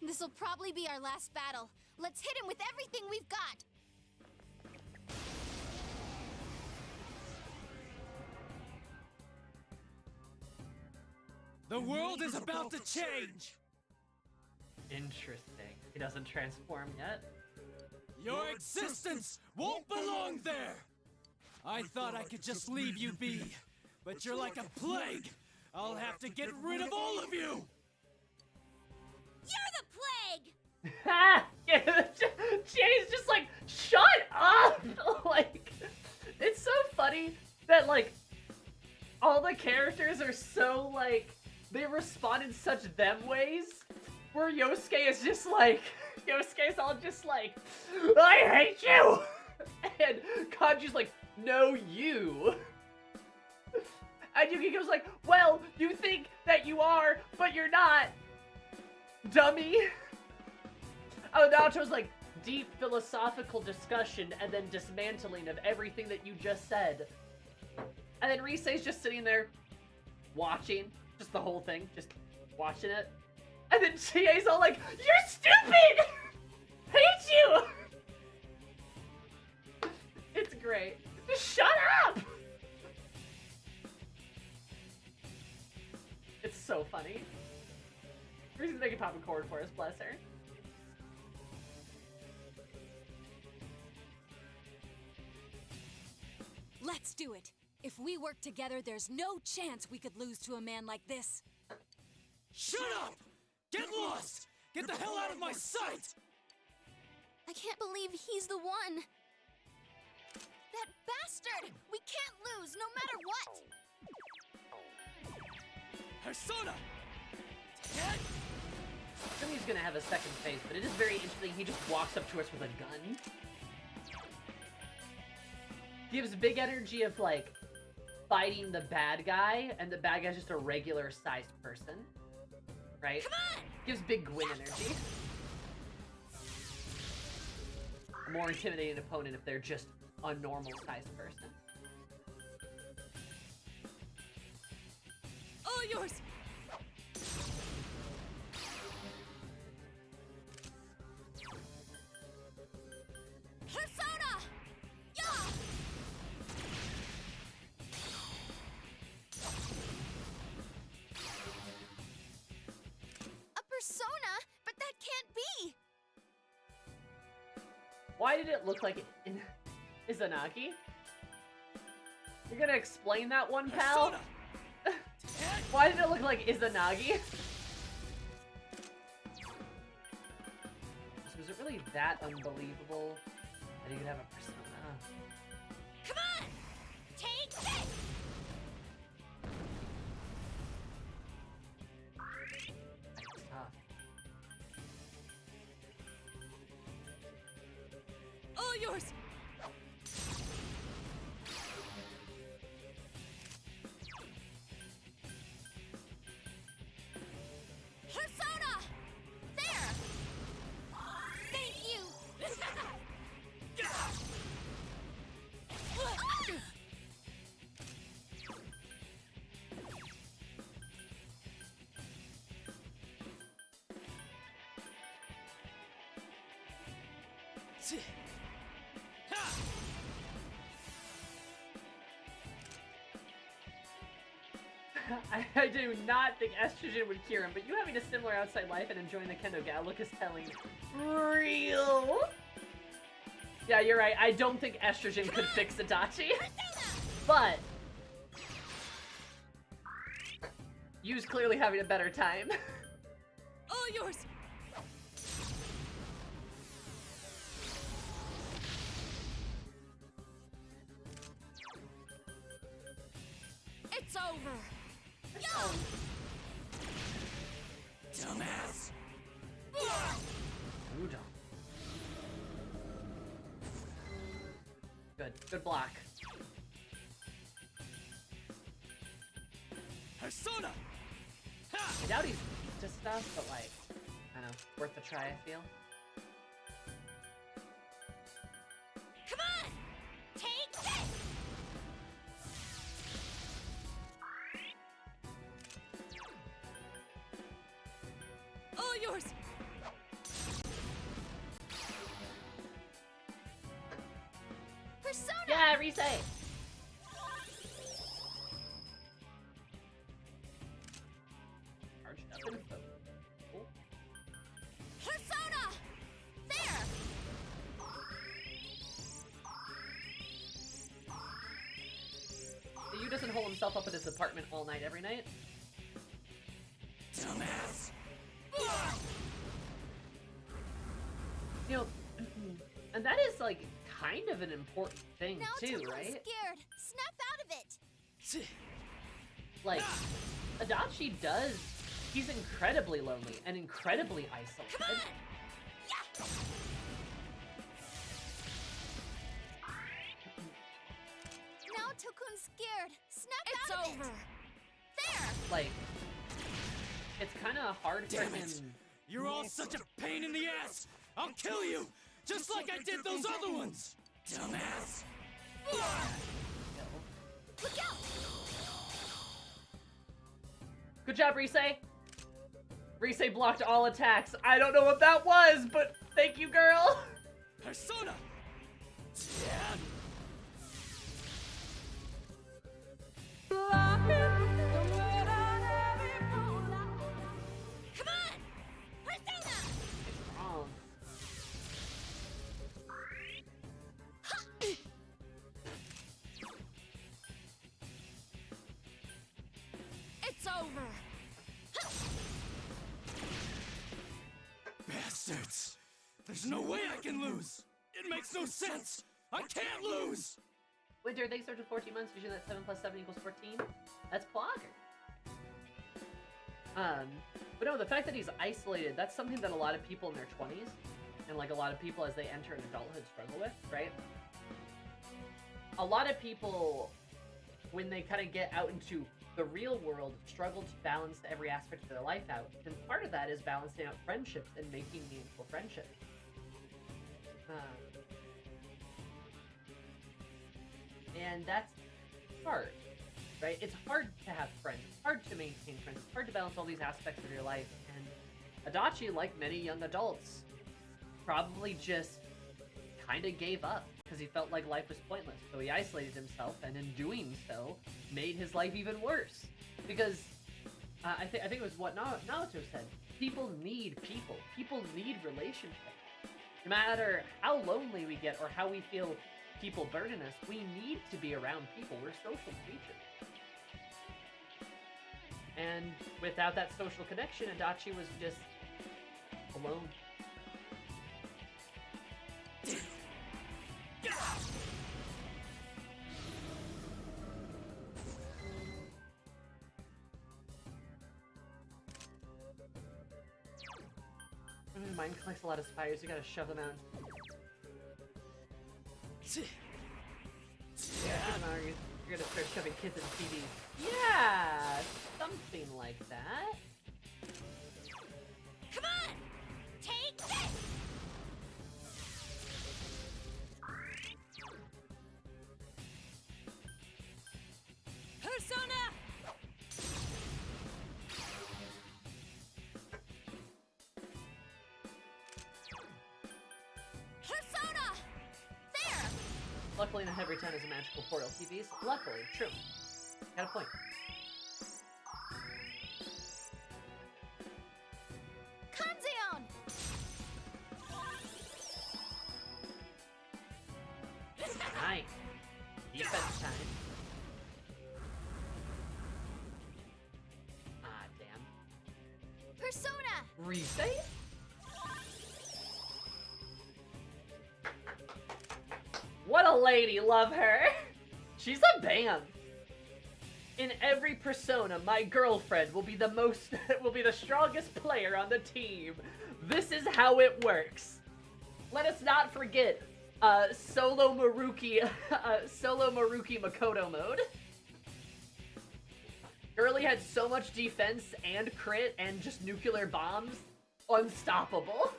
C: This'll probably be our last battle. Let's hit him with everything we've got.
E: The world is about to change!
B: Interesting. He doesn't transform yet.
E: Your existence won't belong there! I thought I could just leave you be, but you're like a plague! I'll have to get rid of all of you!
C: You're the plague!
B: Ha! Jay's just like, shut up! Like, it's so funny that, like, all the characters are so, like, they respond in such them ways, where Yosuke is just like, Yosuke's all just like, I hate you! And Kanji's like, no, you. And Yukiko's like, well, you think that you are, but you're not, dummy. Oh, Naoto's like, deep philosophical discussion and then dismantling of everything that you just said. And then Risei's just sitting there, watching, just the whole thing, just watching it. And then Chie's all like, you're stupid! Hate you! It's great. Just shut up! It's so funny. Risei's making popping cord for us, bless her.
D: Let's do it. If we work together, there's no chance we could lose to a man like this.
E: Shut up! Get lost! Get the hell out of my sight!
C: I can't believe he's the one. That bastard! We can't lose, no matter what!
F: Persona!
B: Assuming he's gonna have a second phase, but it is very interesting. He just walks up to us with a gun. Gives big energy of, like, fighting the bad guy, and the bad guy's just a regular-sized person. Right?
C: Come on!
B: Gives big Gwyn energy. A more intimidating opponent if they're just a normal-sized person.
D: All yours!
C: Persona! Yeah! A persona? But that can't be!
B: Why did it look like Izanagi? You're gonna explain that one, pal?
F: Persona!
B: Why did it look like Izanagi? So was it really that unbelievable that he could have a persona?
C: Come on! Take this!
B: That's tough.
D: All yours!
C: Persona! There! Thank you!
B: I do not think estrogen would cure him, but you having a similar outside life and enjoying the Kendo Gal look is telling. Real? Yeah, you're right. I don't think estrogen could fix Adachi. But Yu's clearly having a better time.
D: All yours! It's over!
C: Yo!
F: Dumbass!
B: Udon. Good. Good block.
F: Persona! Ha!
B: I doubt he's weak to stuff, but like, I don't know, worth a try, I feel.
C: Come on! Take this!
D: All yours!
C: Persona!
B: Yeah, Risei! Charged up and focused. Cool.
C: Persona! There!
B: Yu doesn't hold himself up at his apartment all night every night.
F: Dumbass!
B: You know, and that is like kind of an important thing
C: Now
B: too,
C: Tokon's
B: right?
C: scared. Snap out of it!
B: Like, Adachi does. He's incredibly lonely and incredibly isolated.
C: Come on! Yeah! Now Tokon's scared. Snap
D: It's
C: out of
D: over!
C: it! There!
B: Like, it's kind of hard for
F: Damn
B: him.
F: it! You're all such a pain in the ass! I'll kill you! Just like I did those other ones! Dumbass!
C: Look out!
B: Good job, Risei. Risei blocked all attacks. I don't know what that was, but thank you, girl.
F: Persona! Damn!
C: Come on! Persona!
B: Wrong.
D: It's over!
F: Bastards! There's no way I can lose! It makes no sense! I can't lose!
B: Winter, thanks for 14 months. Usually that 7 plus 7 equals 14. That's Plogger. But no, the fact that he's isolated, that's something that a lot of people in their 20s, and like a lot of people as they enter in adulthood struggle with, right? A lot of people, when they kind of get out into the real world, struggle to balance every aspect of their life out. And part of that is balancing out friendships and making meaningful friendships. And that's hard. right? It's hard to have friends. It's hard to maintain friends. It's hard to balance all these aspects of your life. And Adachi, like many young adults, probably just kind of gave up because he felt like life was pointless. So he isolated himself, and in doing so, made his life even worse. Because I think it was what Naoto said. People need people. People need relationships. No matter how lonely we get or how we feel people burden us, we need to be around people. We're social creatures. And without that social connection, Adachi was just alone. Mine collects a lot of spiders, you gotta shove them out. Yeah, Mario, you're gonna start shoving kids in TVs. Yeah, something like that.
C: Come on! Take this!
D: Persona!
C: Persona! There!
B: Luckily, not every town has a magical portal TVs. Luckily, true. Got a point.
C: Kanzeon!
B: Nice. Defense time. Ah, damn.
C: Persona!
B: Rise? What a lady, love her. She's a bam. In every persona, my girlfriend will be the strongest player on the team. This is how it works. Let us not forget solo Maruki Makoto mode. Girlie had so much defense and crit and just nuclear bombs. Unstoppable.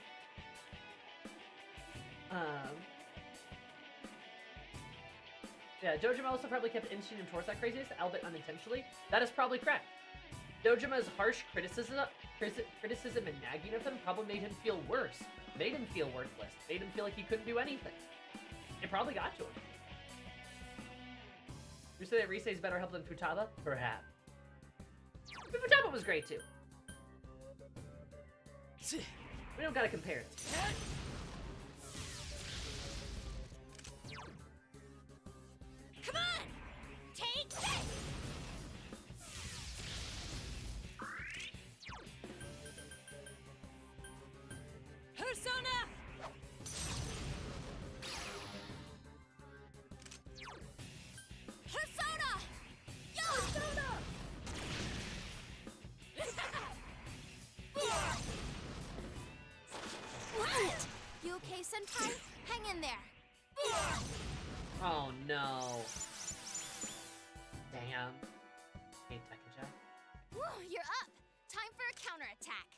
B: Yeah, Dojima also probably kept inching him towards that craziness, albeit unintentionally. That is probably correct. Dojima's harsh criticism and nagging of him probably made him feel worse, made him feel worthless, made him feel like he couldn't do anything. It probably got to him. You say that Risei's better help than Futaba? Perhaps. But Futaba was great too. We don't gotta compare it.
C: Come on! Take this!
D: Persona!
C: Persona! Yo! Persona! What? You okay, Senpai? Hang in there.
B: Oh no. Damn. Hey, Takeja.
C: Woo, you're up. Time for a counterattack.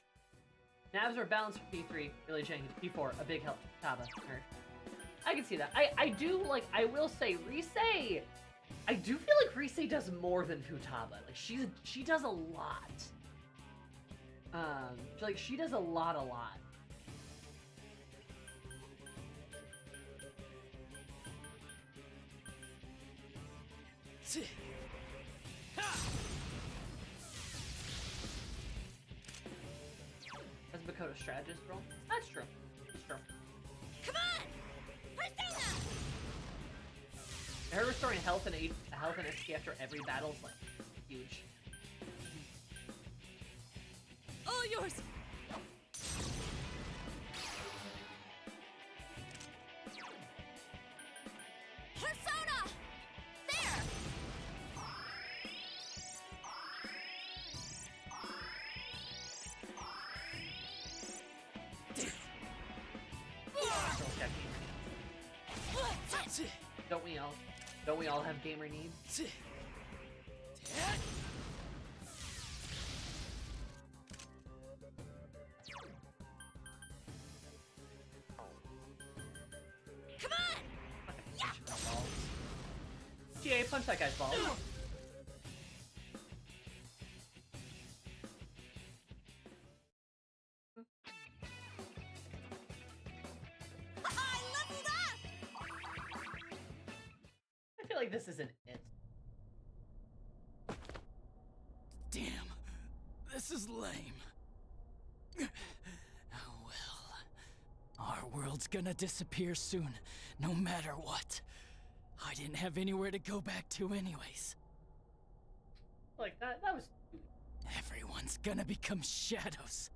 B: Navs are balanced for P3, really janky. P4, a big help to Futaba. Nerd. I can see that. I do, like, I will say, Risei, I do feel like Risei does more than Futaba. Like, she does a lot. She does a lot. That's Makoto's strategist role. That's true. That's true.
C: Come on! Persona!
B: Her restoring health and XP after every battle is like huge.
D: All yours!
C: Persona! There!
B: Don't we all have gamer needs?
C: Come on!
B: GA, punch that guy's balls. like this isn't it.
E: Damn, this is lame. Oh well. Our world's gonna disappear soon, no matter what. I didn't have anywhere to go back to anyways.
B: Like, that was...
E: Everyone's gonna become shadows.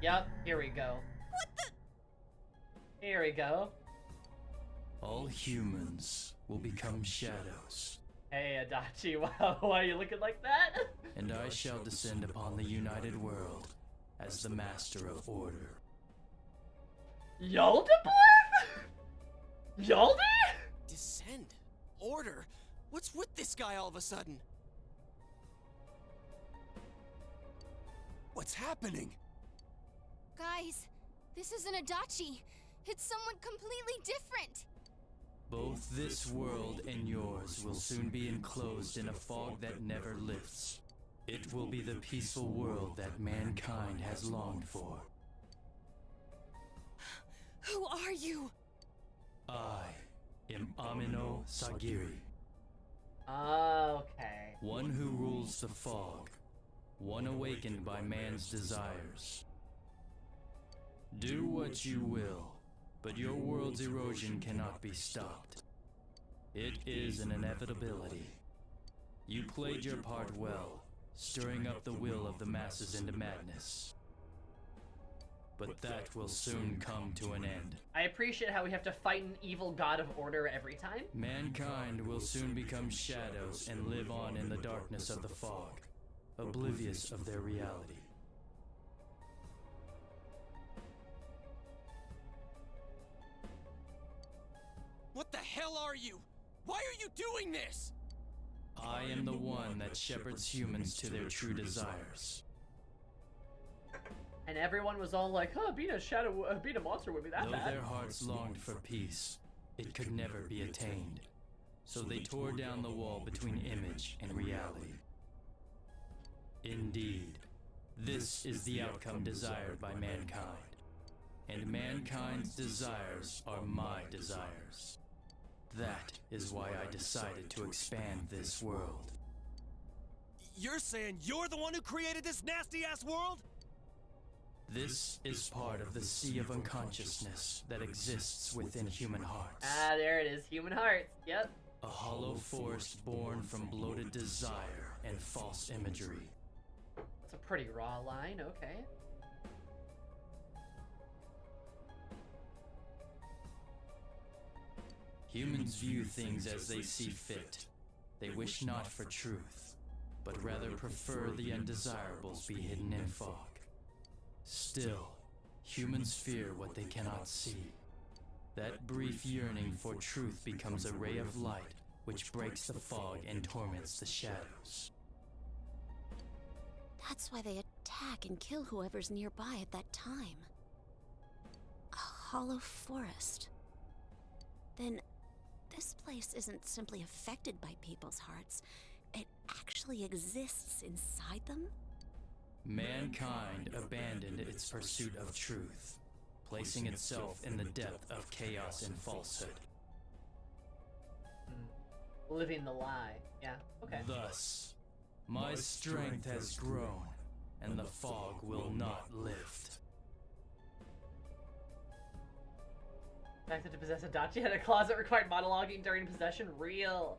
B: Yep, here we go.
C: What the?
B: Here we go.
E: All humans will become shadows,
B: Hey, Adachi, wow, why are you looking like that?
E: and I shall descend upon the united world as the master of order.
B: Yaldabaoth? Yaldi?
F: Descend? Order? What's with this guy all of a sudden? What's happening?
C: Guys, this isn't Adachi. It's someone completely different.
E: Both this world and yours will soon be enclosed in a fog that never lifts. It will be the peaceful world that mankind has longed for.
D: Who are you?
E: I am Amino Sagiri,
B: Okay.
E: one who rules the fog, one awakened by man's desires. Do what you will, but your world's erosion cannot be stopped. It is an inevitability. You played your part well, stirring up the will of the masses into madness. But that will soon come to an end.
B: I appreciate how we have to fight an evil god of order every time.
E: Mankind will soon become shadows and live on in the darkness of the fog, oblivious of their reality.
F: What the hell are you? Why are you doing this?
E: I am the one that shepherds humans to their true desires.
B: And everyone was all like, huh, being a monster would be that
E: Though
B: bad.
E: their hearts longed for peace, it could never be attained. So they tore down the wall between image and reality. Indeed, this is the outcome desired by mankind. And mankind's desires are my desires. That is why I decided to expand this world.
F: You're saying you're the one who created this nasty-ass world?
E: This is part of the sea of unconsciousness that exists within human hearts.
B: Ah, there it is, human hearts. Yep.
E: A hollow forest born from bloated desire and false imagery.
B: That's a pretty raw line, okay.
E: Humans view things as they see fit. They wish not for truth, but rather prefer the undesirables be hidden in fog. Still, humans fear what they cannot see. That brief yearning for truth becomes a ray of light which breaks the fog and torments the shadows.
H: That's why they attack and kill whoever's nearby at that time. A hollow forest. Then, this place isn't simply affected by people's hearts. It actually exists inside them?
E: Mankind abandoned its pursuit of truth, placing itself in the depth of chaos and falsehood.
B: Living the lie. Yeah, okay.
E: Thus, my strength has grown, and the fog will not lift.
B: The fact that to possess Adachi had a closet required monologuing during possession, real.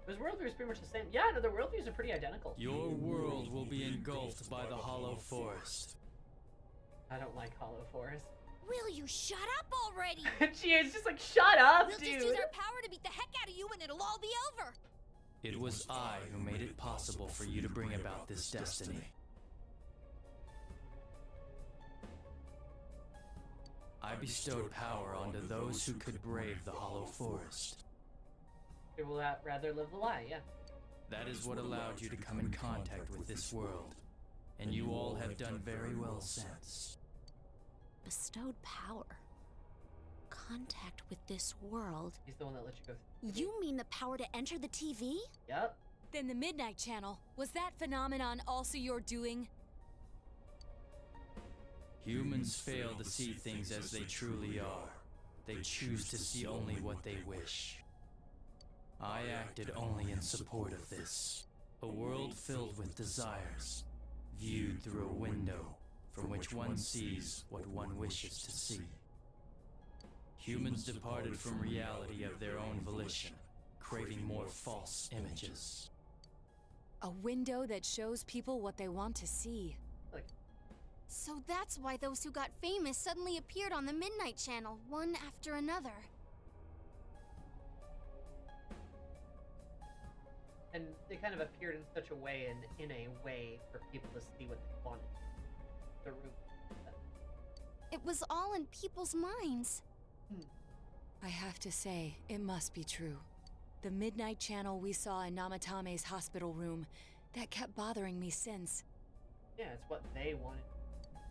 B: Those worldviews are pretty much the same. Yeah, no, the worldviews are pretty identical.
E: Your world will be engulfed by the hollow forest.
B: I don't like Hollow Forest.
C: Will you shut up already?
B: She is just like, shut up,
C: We'll
B: dude.
C: just use our power to beat the heck out of you and it'll all be over.
E: It was I who made it possible for you to bring about this destiny. I bestowed power onto those who could brave the hollow forest.
B: People that rather live the lie, yeah.
E: That is what allowed you to come in contact with this world, and you all have done very well since.
H: Bestowed power. Contact with this world.
B: He's the one that let you go.
H: You mean the power to enter the TV?
B: Yep.
D: Then the Midnight Channel, was that phenomenon also your doing?
E: Humans fail to see things as they truly are. They choose to see only what they wish. I acted only in support of this. A world filled with desires, viewed through a window from which one sees what one wishes to see. Humans departed from reality of their own volition, craving more false images.
D: A window that shows people what they want to see.
C: So that's why those who got famous suddenly appeared on the Midnight Channel, one after another.
B: And they kind of appeared in such a way and in a way for people to see what they wanted. The room.
C: It was all in people's minds.
D: I have to say, it must be true. The Midnight Channel we saw in Namatame's hospital room, that kept bothering me since.
B: Yeah, it's what they wanted.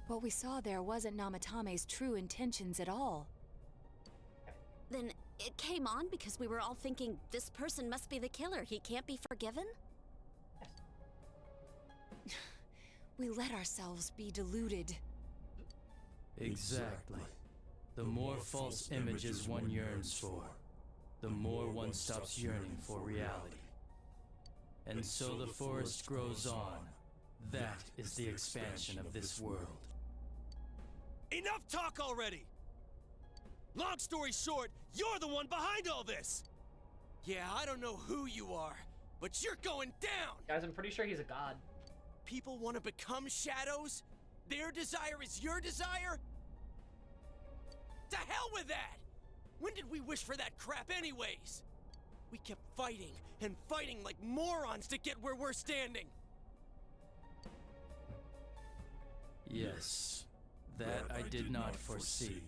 D: What we saw there wasn't Namatame's true intentions at all.
H: Then it came on because we were all thinking this person must be the killer. He can't be forgiven?
D: We let ourselves be deluded.
E: Exactly. The more false images one yearns for, the more one stops yearning for reality. And so the forest grows on. That is the expansion of this world.
F: Enough talk already! Long story short, you're the one behind all this! Yeah, I don't know who you are, but you're going down!
B: Guys, I'm pretty sure he's a god.
F: People want to become shadows? Their desire is your desire? To hell with that! When did we wish for that crap anyways? We kept fighting and fighting like morons to get where we're standing.
E: Yes, that I did not foresee.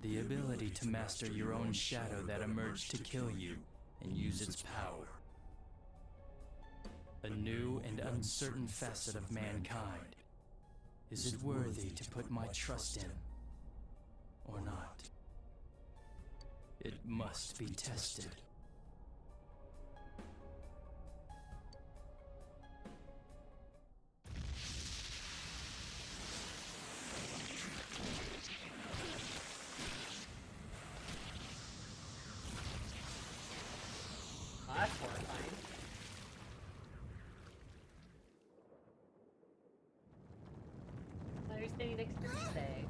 E: The ability to master your own shadow that emerged to kill you and use its power. A new and uncertain facet of mankind. Is it worthy to put my trust in, or not? It must be tested.
B: Oh, that's horrifying. Oh, you're standing next to me today.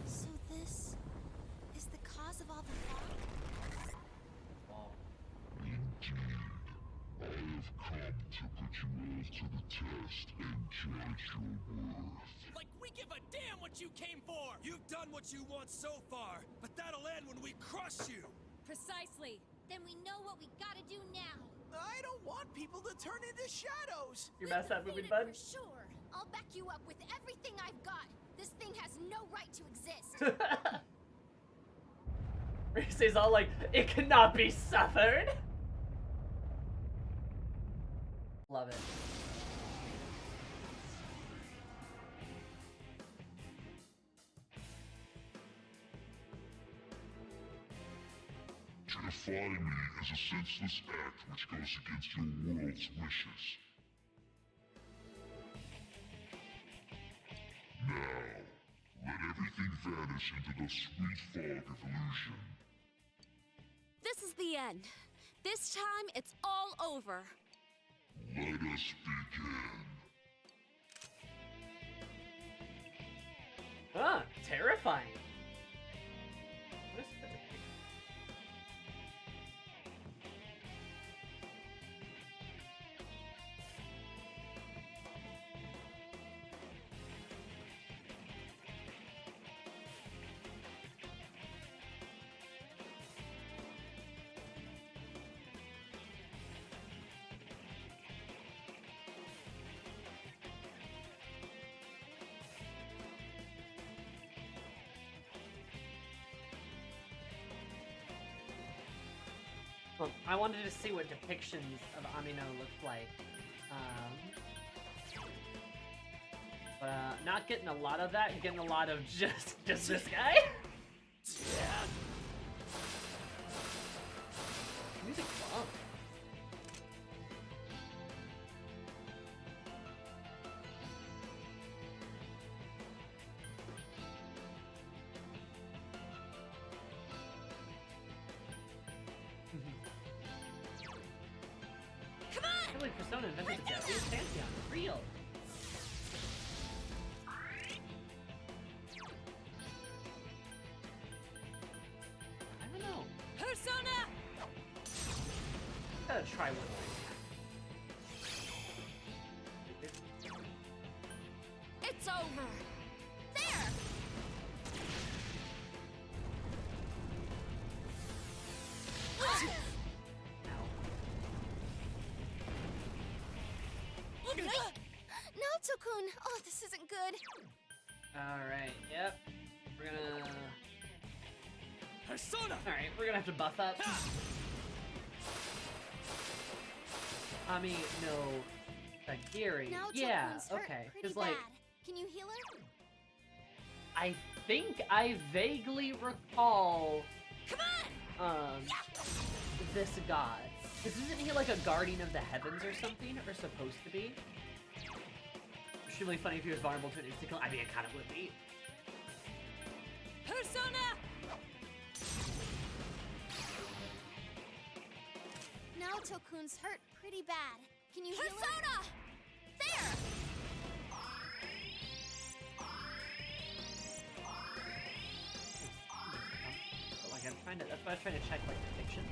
C: So this is the cause of all the fog?
I: I have come to put you all to the test and judge your worth.
F: Like we give a damn what you came for! You've done what you want so far, but that'll end when we crush you!
D: Precisely.
C: Then we know what we gotta do now.
G: I don't want people to turn into shadows.
B: Your best at moving,
C: Defeat it
B: bud?
C: for sure. I'll back you up with everything I've got. This thing has no right to exist.
B: Ray's all like, it cannot be suffered. Love it.
I: To defy me is a senseless act which goes against your world's wishes. Now, let everything vanish into the sweet fog of illusion.
H: This is the end. This time, it's all over.
I: Let us begin.
B: Ah, terrifying. What is such a big... I wanted to see what depictions of Amino looked like Not getting a lot of that, getting a lot of just this guy. Music bump.
C: Come on!
B: I feel like Persona invented the Japanese pantheon. Real. I don't know.
D: Persona!
B: Gotta try one more.
C: It's over. There. Naoto-kun! Oh, this isn't good.
B: Alright, yep. We're gonna...
F: Persona!
B: Alright, we're gonna have to buff up. I mean, no... Sagiri. Yeah,
C: Naoto-kun's hurt
B: okay.
C: pretty
B: Because, like,
C: bad. Can you heal her?
B: I think I vaguely recall...
C: Come on!
B: This god. Because isn't he like a guardian of the heavens or something? Or supposed to be? It's really funny if he was vulnerable to an instant kill. I mean, it kind of would be.
D: Persona!
C: Naoto-kun's hurt pretty bad. Can you heal her? Persona! There!
B: But like, I'm trying to. That's why I was trying to check like the fiction.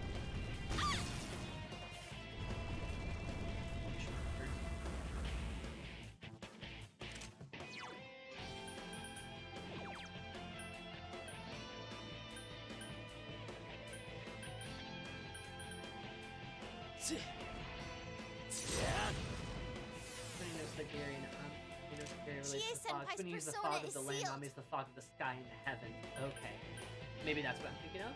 C: Chie-senpai's
B: Queen is the
C: persona
B: fog of
C: is
B: the land,
C: sealed.
B: Nami is the fog of the sky and the heaven. Okay. Maybe that's what I'm thinking of?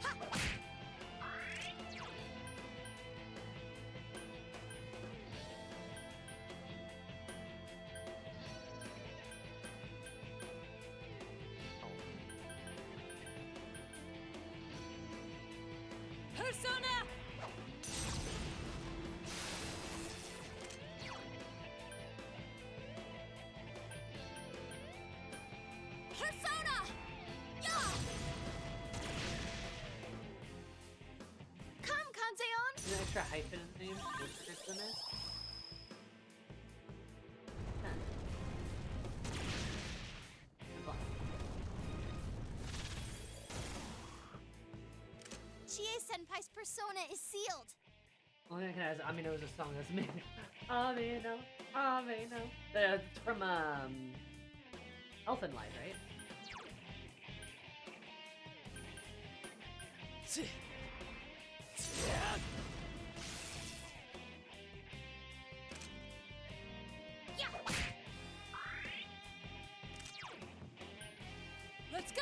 D: Persona!
C: Persona! Yeah! Come, Kanzeon!
B: Is there an extra hyphen in the name? What's in there?
C: Chie-senpai's persona is sealed.
B: Only thing I can add is Amino is a song that's made. Amino, Amino. It's from Elfen Lied, right?
D: Let's go!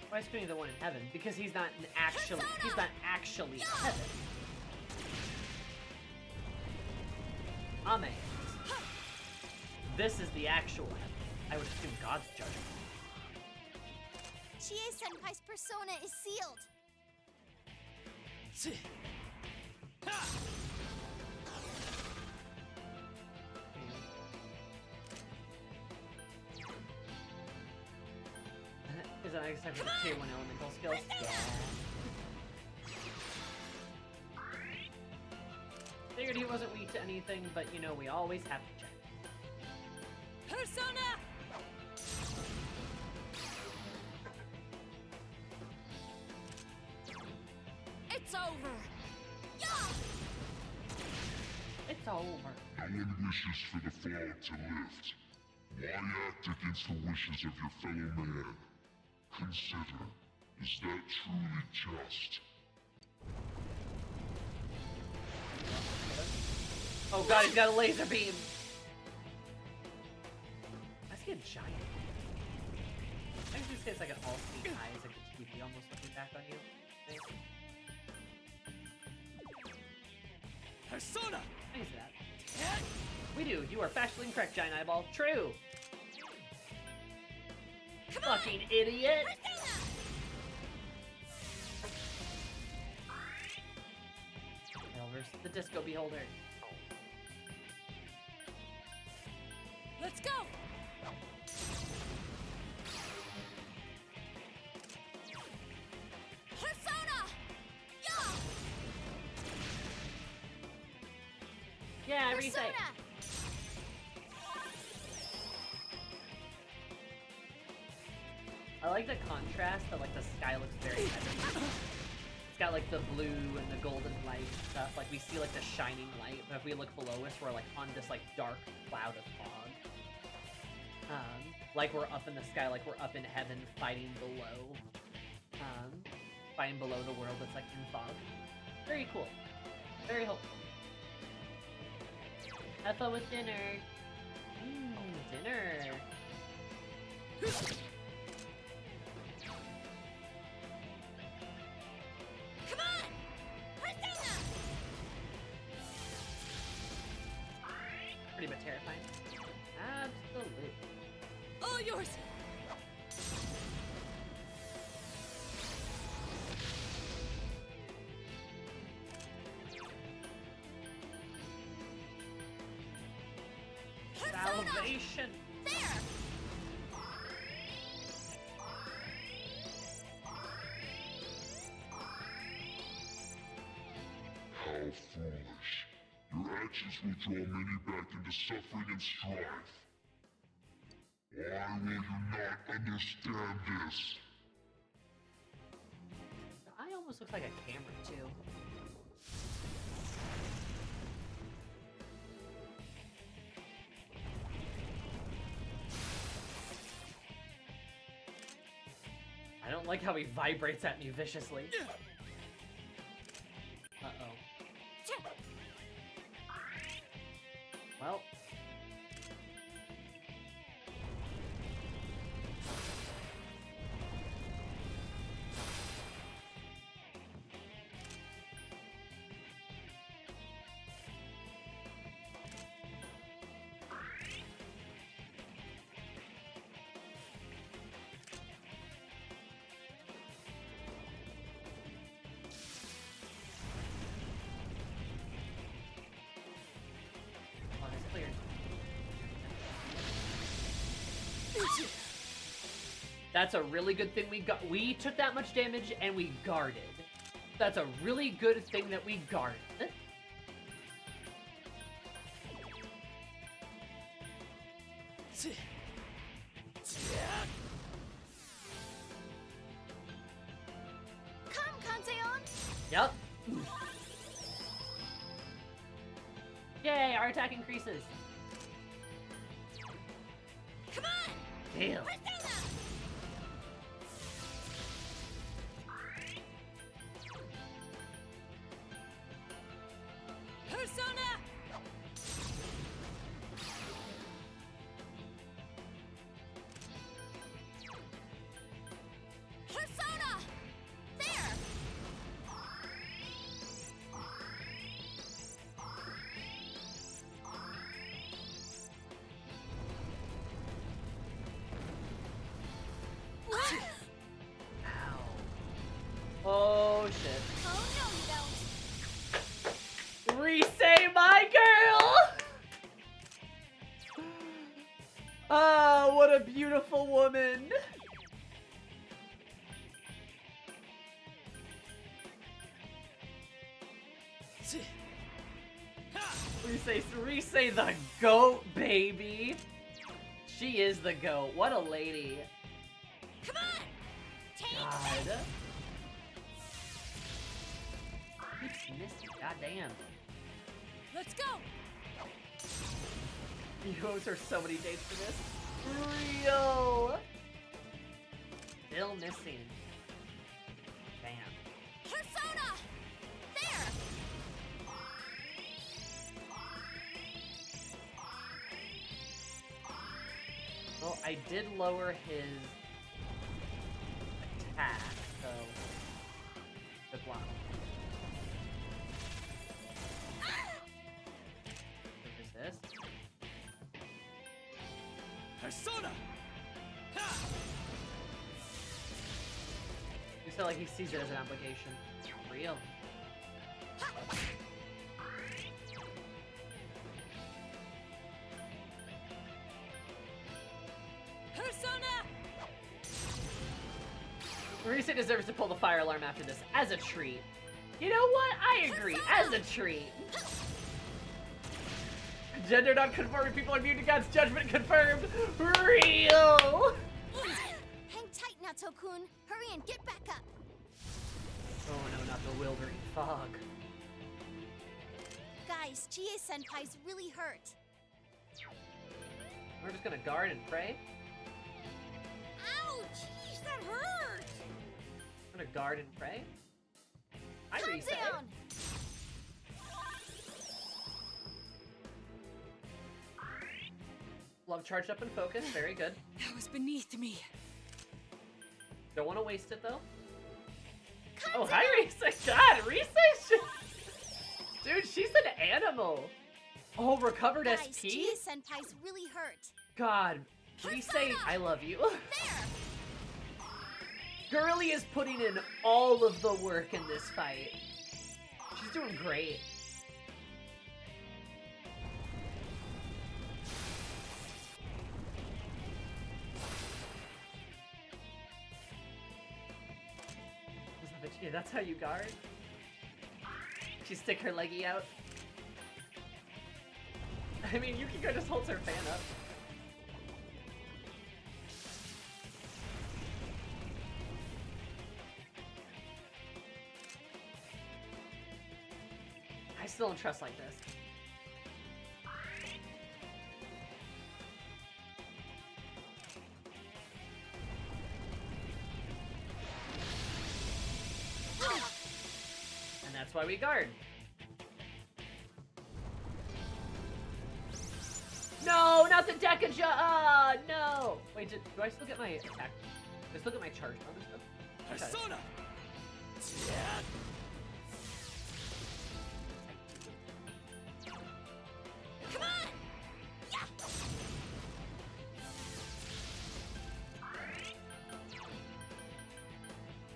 B: Why is Queen the one in heaven? Because he's not actually in heaven. Ame. This is the actual heaven. I would assume God's judgment.
C: Chie-senpai's persona is sealed.
B: Is that except for the tier 1 elemental skills? Yeah. Figured he wasn't weak to anything, but you know, we always have to check.
D: Persona!
C: It's over. Yeah!
B: It's over.
I: No one wishes for the fog to lift. Why act against the wishes of your fellow man? Consider, is that truly just?
B: Oh god, he's got a laser beam. I see a giant. I think this guy's like an all-seeing eye, it's like the TV almost looking back on you.
F: Persona!
B: I can see that. We do. You are factually incorrect, Giant Eyeball. True. Fucking idiot. Versus the Disco Beholder.
D: Let's go!
C: Persona!
B: Yeah, reset.
C: Persona!
B: I like the contrast that like the sky looks very heavy. It's got like the blue and the golden light and stuff. Like we see like the shining light, but if we look below us, we're like on this like dark cloud of fog. Like we're up in the sky, like we're up in heaven fighting below. Fighting below the world that's like in fog. Very cool. Very hopeful. Have fun with dinner. Dinner.
C: Come on! Persona!
B: Pretty but terrifying. Absolutely.
D: All yours!
B: Salvation.
C: There!
I: How foolish. Your actions will draw many back into suffering and strife. Why will you not understand this?
B: The eye almost looks like a camera too. I don't like how he vibrates at me viciously. Uh-oh. Well. One is cleared. That's a really good thing we got. We took that much damage and we guarded. That's a really good thing that we guarded.
C: Come, Kanzeon!
B: Yep. Yay, our attack increases.
C: Come on!
B: Damn.
C: Persona!
D: Persona!
C: Persona! There!
B: Ow. Oh shit.
C: Oh no, you don't!
B: Resay my girl! Oh, what a beautiful woman. Resay the goat, baby. She is the goat. What a lady.
C: Come on! Take
B: God.
C: this!
B: Keeps missing. Goddamn.
D: Let's go!
B: He owes her so many dates for this. Real. Still missing. Damn.
C: Persona! There!
B: Well, I did lower his attack, so good block. Resist.
F: Persona! Ha!
B: You feel like he sees it as an obligation. It's real.
D: Persona!
B: Marisa deserves to pull the fire alarm after this, as a treat. You know what? I agree, as a treat. Gender non-conforming people are immune to God's judgment confirmed. Real!
C: Hang tight, Nato-kun. Hurry and get back up.
B: Oh no, not the wildering fog.
C: Guys, Chie-senpai's really hurt.
B: We're just gonna guard and pray.
C: Ouch! Jeez, that hurt!
B: We're gonna guard and pray. I
C: Calm
B: reset.
C: down!
B: Love charged up and focused. Very good.
D: That was beneath me.
B: Don't want to waste it though.
C: Calm
B: Oh,
C: down.
B: hi, Risa. God, Risa. Dude, she's an animal. Oh, recovered
C: Guys,
B: SP?
C: Chie-senpai's really hurt.
B: God, Risa, I love you.
C: There!
B: Girly is putting in all of the work in this fight. She's doing great. Yeah, that's how you guard? She stick her leggy out? I mean, Yukiko just holds her fan up. I still don't trust like this. And that's why we guard. No, not the Dekaja! Ah, no! Wait, do I still get my attack? Do I still get my charge bonus stuff? Okay.
F: Persona!
C: Come on! Yeah!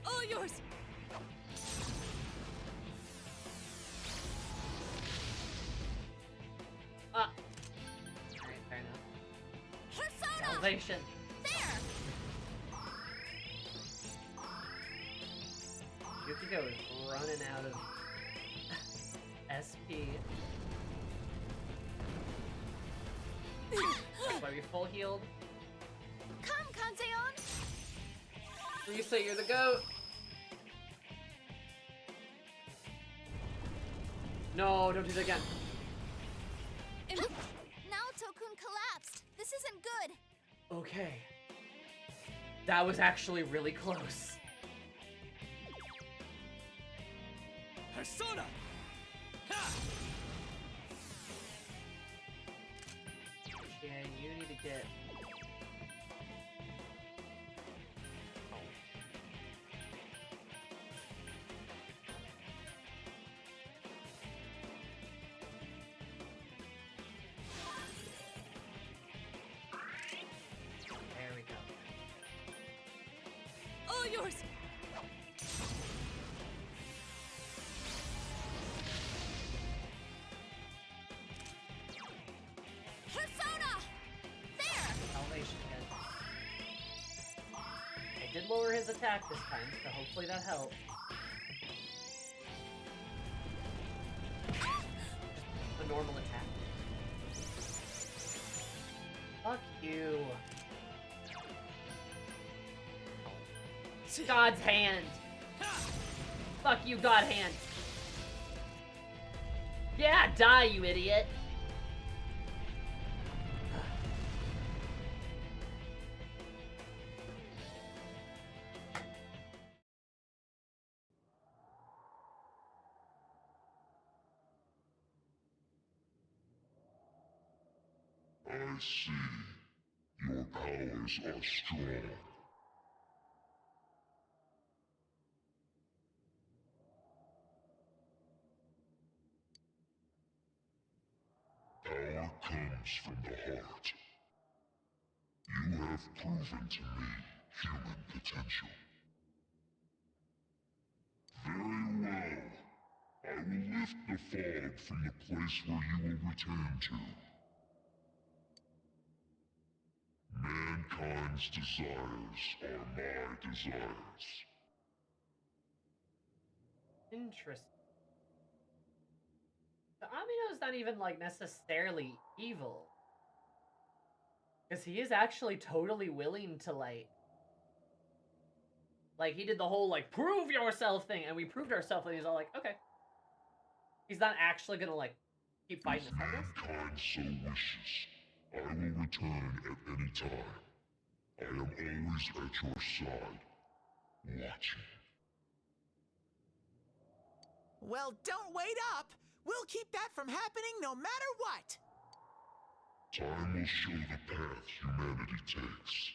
D: All yours!
B: Ah! Alright, fair enough.
C: Persona!
B: Salvation.
C: There!
B: Yukiko is running out of SP. That's why we full healed.
C: Come, Kanzeon!
B: Risa, you're the goat! No, don't do that again.
C: Naoto-kun collapsed. This isn't good.
B: Okay. That was actually really close.
F: Persona! Ha!
B: Yeah, you need to get... There we go.
D: All yours!
C: Persona! There!
B: Salvation again. I did lower his attack this time, so hopefully that helped. A normal attack. Fuck you. God's hand. Fuck you, God hand. Yeah, die, you idiot.
I: I see. Your powers are strong. Power comes from the heart. You have proven to me human potential. Very well. I will lift the fog from the place where you will return to. Mankind's desires are my desires.
B: Interesting. So Amino's not even, like, necessarily evil. Because he is actually totally willing to, like, he did the whole, like, prove yourself thing, and we proved ourselves, and he's all like, okay. He's not actually gonna, like, keep fighting
I: If
B: us, I guess.
I: mankind so wishes, I will return at any time. I am always at your side, watching.
G: Well, don't wait up! We'll keep that from happening no matter what!
I: Time will show the path humanity takes.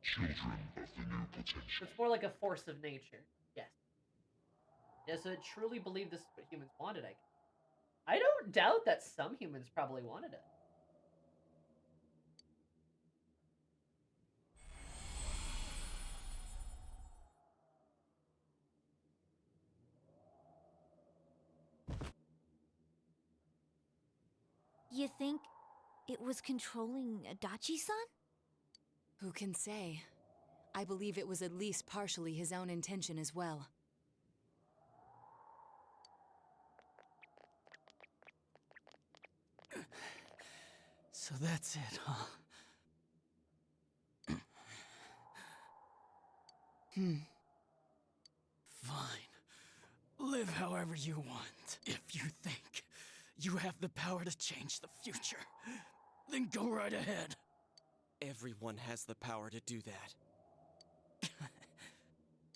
I: Children of the new potential.
B: It's more like a force of nature. Yes. Yeah, so I truly believe this is what humans wanted, I guess. I don't doubt that some humans probably wanted it.
C: You think it was controlling Adachi-san?
D: Who can say? I believe it was at least partially his own intention as well.
E: So that's it, huh? Fine. Live however you want. If you think you have the power to change the future, then go right ahead.
F: Everyone has the power to do that.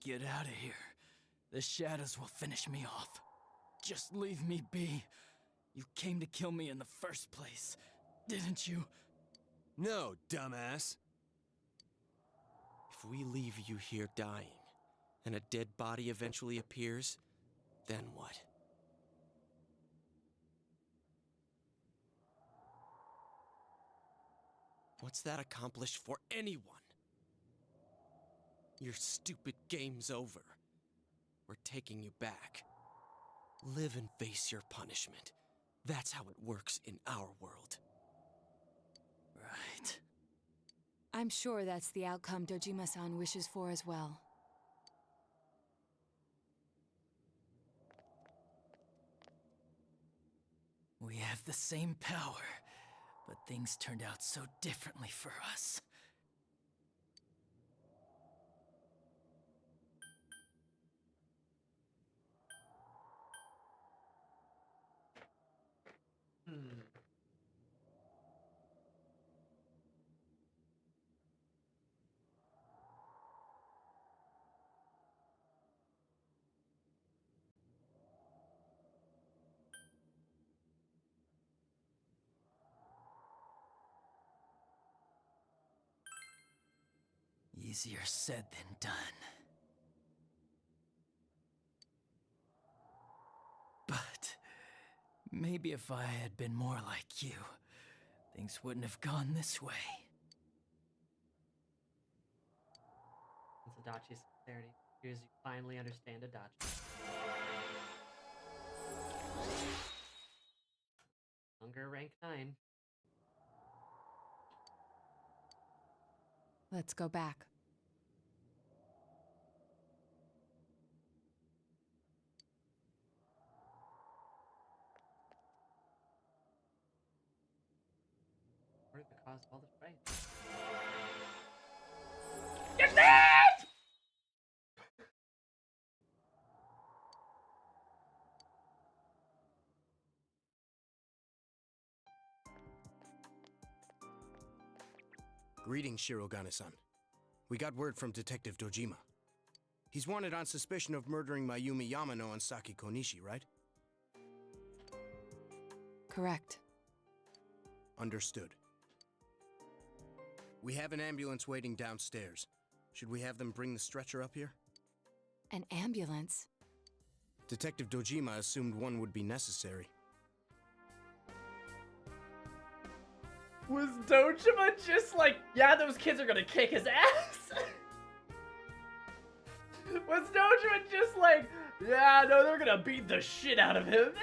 E: Get out of here. The shadows will finish me off. Just leave me be. You came to kill me in the first place, didn't you?
F: No, dumbass. If we leave you here dying, and a dead body eventually appears, then what? What's that accomplish for anyone? Your stupid game's over. We're taking you back. Live and face your punishment. That's how it works in our world.
E: Right.
D: I'm sure that's the outcome Dojima-san wishes for as well.
E: We have the same power, but things turned out so differently for us. Easier said than done. But maybe if I had been more like you, things wouldn't have gone this way.
B: It's Adachi's sincerity. Because you finally understand Adachi. Hunger rank 9.
D: Let's go back.
B: What is the cause of all this fight? Get that!
J: Greetings, Shirogane-san. We got word from Detective Dojima. He's wanted on suspicion of murdering Mayumi Yamano and Saki Konishi, right?
D: Correct.
J: Understood. We have an ambulance waiting downstairs. Should we have them bring the stretcher up here?
D: An ambulance?
J: Detective Dojima assumed one would be necessary.
B: Was Dojima just like, yeah, those kids are gonna kick his ass? Was Dojima just like, yeah, no, they're gonna beat the shit out of him?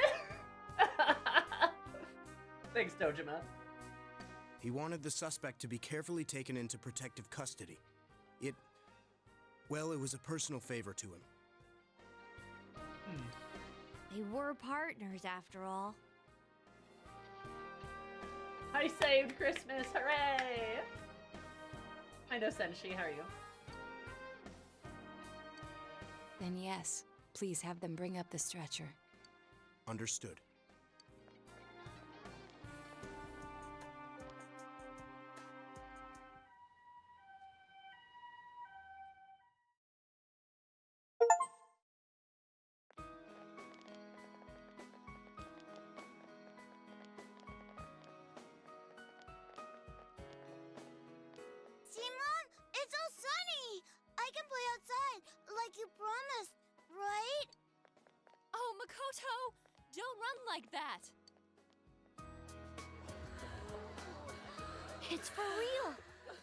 B: Thanks, Dojima.
J: He wanted the suspect to be carefully taken into protective custody. Well, it was a personal favor to him.
C: They were partners after all.
B: I saved Christmas, hooray! I know Senshi, how are you?
D: Then yes, please have them bring up the stretcher.
J: Understood.
C: Simon, it's all sunny! I can play outside, like you promised, right?
D: Oh, Makoto! Don't run like that!
C: It's for real!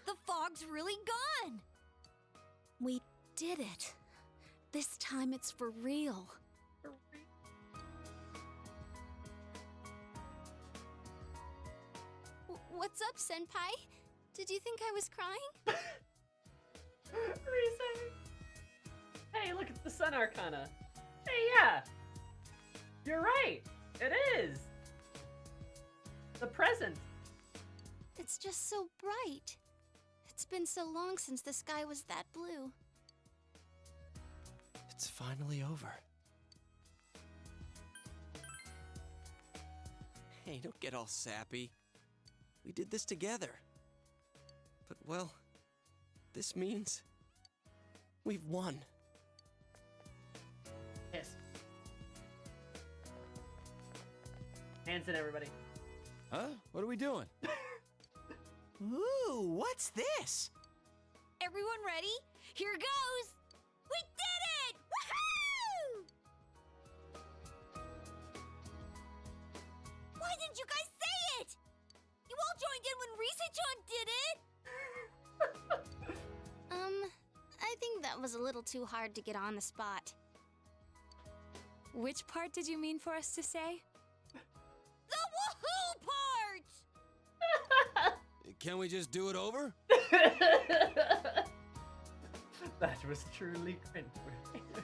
C: The fog's really gone!
H: We did it. This time it's for real.
C: What's up, Senpai? Did you think I was crying?
B: Rise. Hey, look, it's the Sun Arcana. Hey, yeah. You're right. It is. The present.
C: It's just so bright. It's been so long since the sky was that blue.
F: It's finally over. Hey, don't get all sappy. We did this together. But, well, this means we've won.
B: Yes. Hands in, everybody.
K: Huh? What are we doing?
G: Ooh, what's this?
C: Everyone ready? Here goes! We did it! Woohoo! Why didn't you guys say it? You all joined in when Risa-chan did it! I think that was a little too hard to get on the spot.
D: Which part did you mean for us to say?
C: The woohoo part!
K: Can we just do it over?
B: That was truly cringe.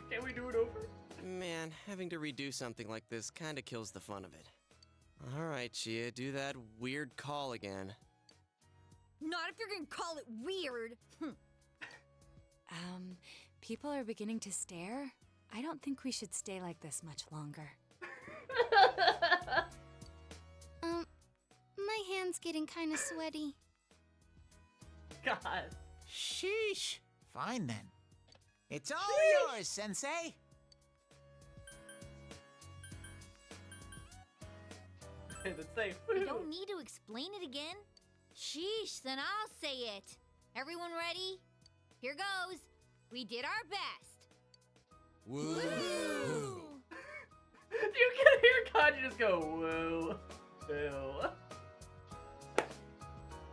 B: Can we do it over?
F: Man, having to redo something like this kinda kills the fun of it. Alright, Chia, do that weird call again.
C: Not if you're gonna call it weird.
D: People are beginning to stare. I don't think we should stay like this much longer.
C: My hand's getting kind of sweaty.
B: God.
G: Sheesh. Fine then. It's all yours, Sensei.
B: It's safe.
C: You don't need to explain it again. Sheesh, then I'll say it. Everyone ready? Here goes. We did our best.
K: Woo!
B: You can hear Kanji just go, woo. Woo.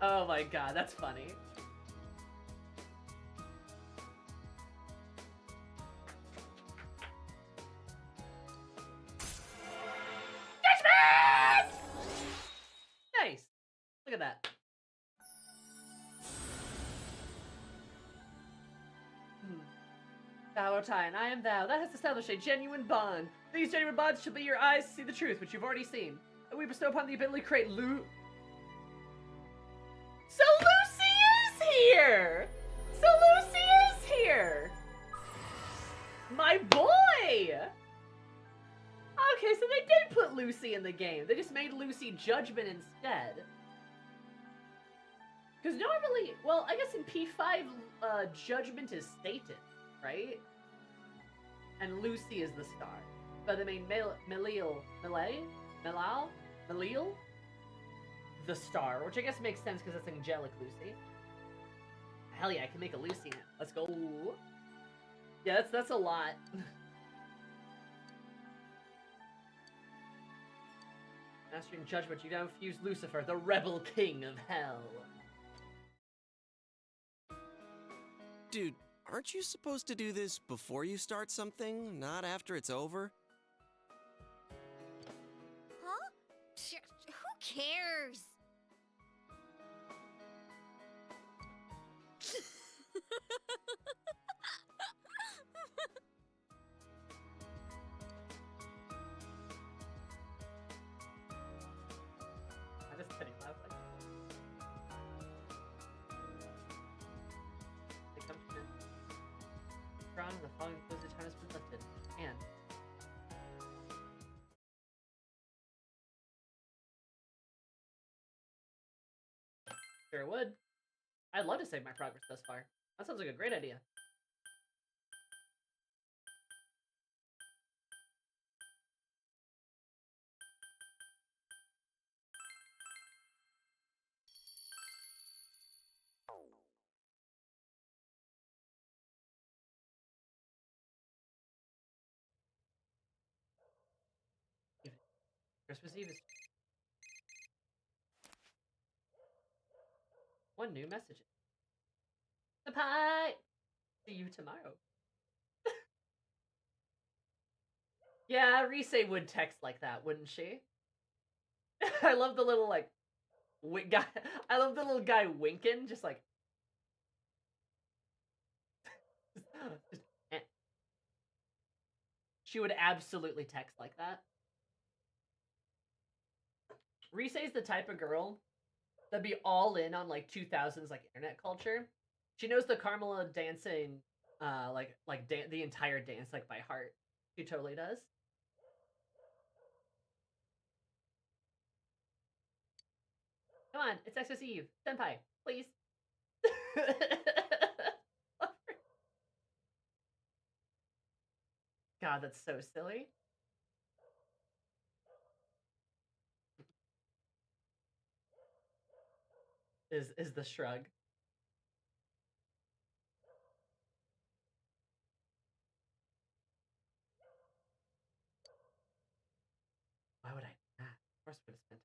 B: Oh my god, that's funny. Judgment! Nice. Look at that. Thou art I, and I am thou. That has established a genuine bond. These genuine bonds shall be your eyes to see the truth, which you've already seen. And we bestow upon the ability to create So Lucy is here! So Lucy is here! My boy! Okay, so they did put Lucy in the game. They just made Lucy Judgment instead. Because normally, well, I guess in P5, Judgment is Satan, right? And Lucy is the star. But they made Melil, the star, which I guess makes sense because it's angelic Lucy. Hell yeah, I can make a Lucy now. Let's go. Yeah, that's a lot. Mastering Judgment, you now fuse Lucifer, the rebel king of hell.
F: Dude, aren't you supposed to do this before you start something, not after it's over?
C: Huh? Who cares?
B: I just kidding. I was like, they come to the ground, the fog and closed time has been lifted. And sure would. I'd love to save my progress thus far. That sounds like a great idea. Christmas Eve is... One new message. Bye. See you tomorrow. Yeah, Rise would text like that, wouldn't she? I love the little like guy. I love the little guy winking, just like. She would absolutely text like that. Rise is the type of girl that'd be all in on like 2000s like internet culture. She knows the Carmela dancing, the entire dance like by heart. She totally does. Come on, it's Xmas Eve, Senpai, please. God, that's so silly. Is the shrug. Why would I? Of course, I would have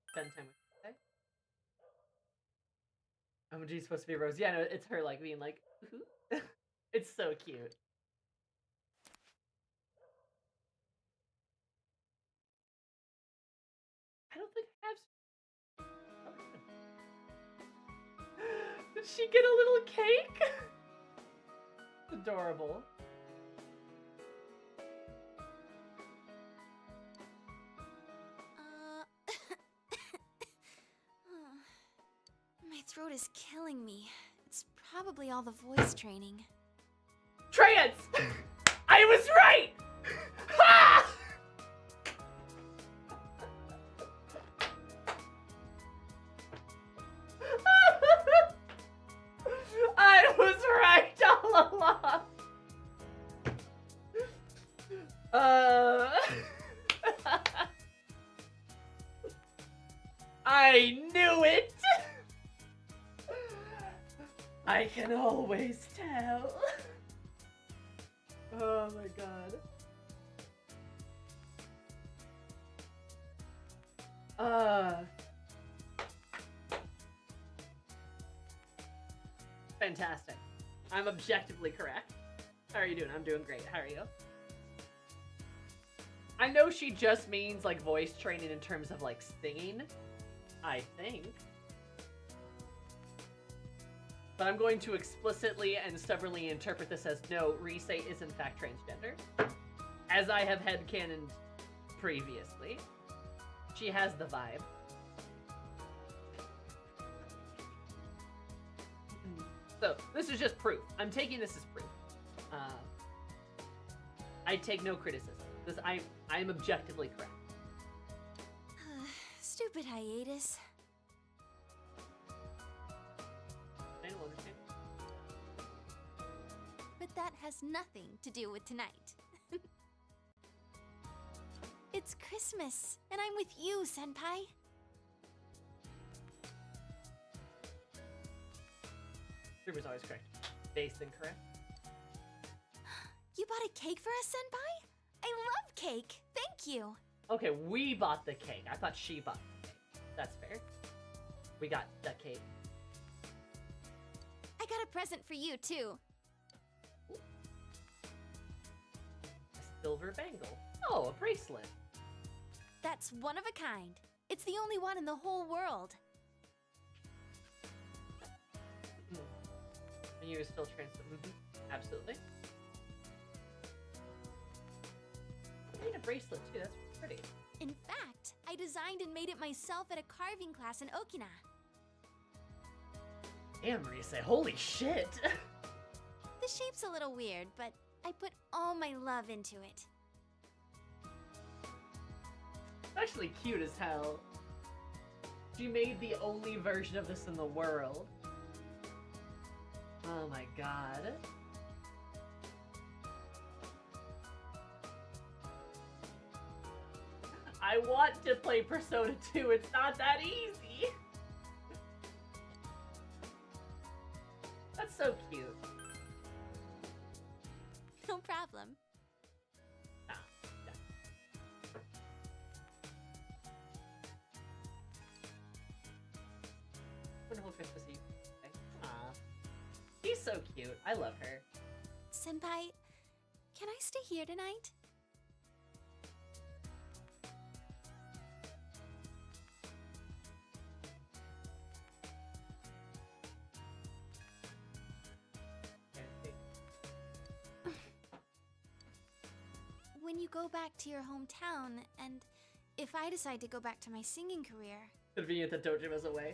B: spend time with her. OMG's supposed to be Rose. Yeah, no, it's her like being like, ooh. It's so cute. I don't think I have. Did she get a little cake? Adorable.
C: My throat is killing me. It's probably all the voice training.
B: Trance! I was right! Ha! I was right all along. I knew it. I can always tell. Oh my god. Fantastic. I'm objectively correct. How are you doing? I'm doing great. How are you? I know she just means like voice training in terms of like singing, I think. But I'm going to explicitly and stubbornly interpret this as no, Rise is in fact transgender. As I have headcanoned previously. She has the vibe. So, this is just proof. I'm taking this as proof. I take no criticism. I'm objectively correct.
C: Stupid hiatus.
B: I don't understand.
C: But that has nothing to do with tonight. It's Christmas, and I'm with you, Senpai.
B: Ruben's always correct. Based incorrect.
C: You bought a cake for us, Senpai? I love cake. Thank you.
B: Okay, we bought the cake. I thought she bought the cake. That's fair. We got the cake.
C: I got a present for you, too.
B: A silver bangle. Oh, a bracelet.
C: That's one of a kind. It's the only one in the whole world.
B: And you still transfer. Absolutely. I need a bracelet too. That's pretty.
C: In fact, I designed and made it myself at a carving class in Okina.
B: Damn, Rise, holy shit!
C: The shape's a little weird, but I put all my love into it.
B: It's actually cute as hell. She made the only version of this in the world. Oh my god. I want to play Persona 2, it's not that easy! That's so cute.
C: No problem.
B: Ah, yeah. Wonderful Christmas Eve. Aw. She's so cute. I love her.
C: Senpai, can I stay here tonight? When you go back to your hometown, and if I decide to go back to my singing career,
B: Convenient that Dojima's away.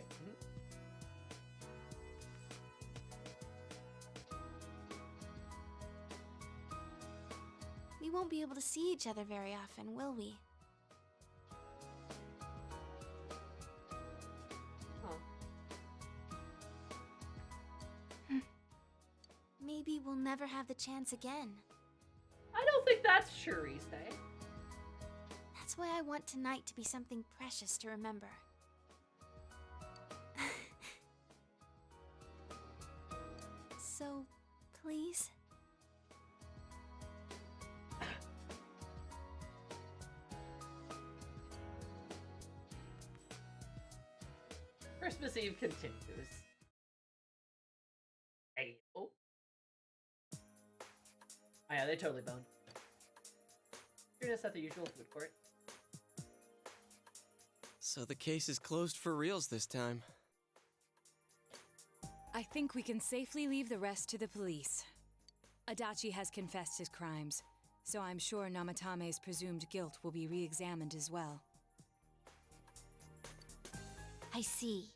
C: we won't be able to see each other very often, will we?
B: Oh.
C: Maybe we'll never have the chance again.
B: I don't think that's true, Rise.
C: That's why I want tonight to be something precious to remember. So, please?
B: Christmas Eve continues. Hey. Oh. Oh yeah, they totally boned. You're just at the usual food court.
K: So the case is closed for reals this time.
D: I think we can safely leave the rest to the police. Adachi has confessed his crimes, so I'm sure Namatame's presumed guilt will be re-examined as well.
C: I see.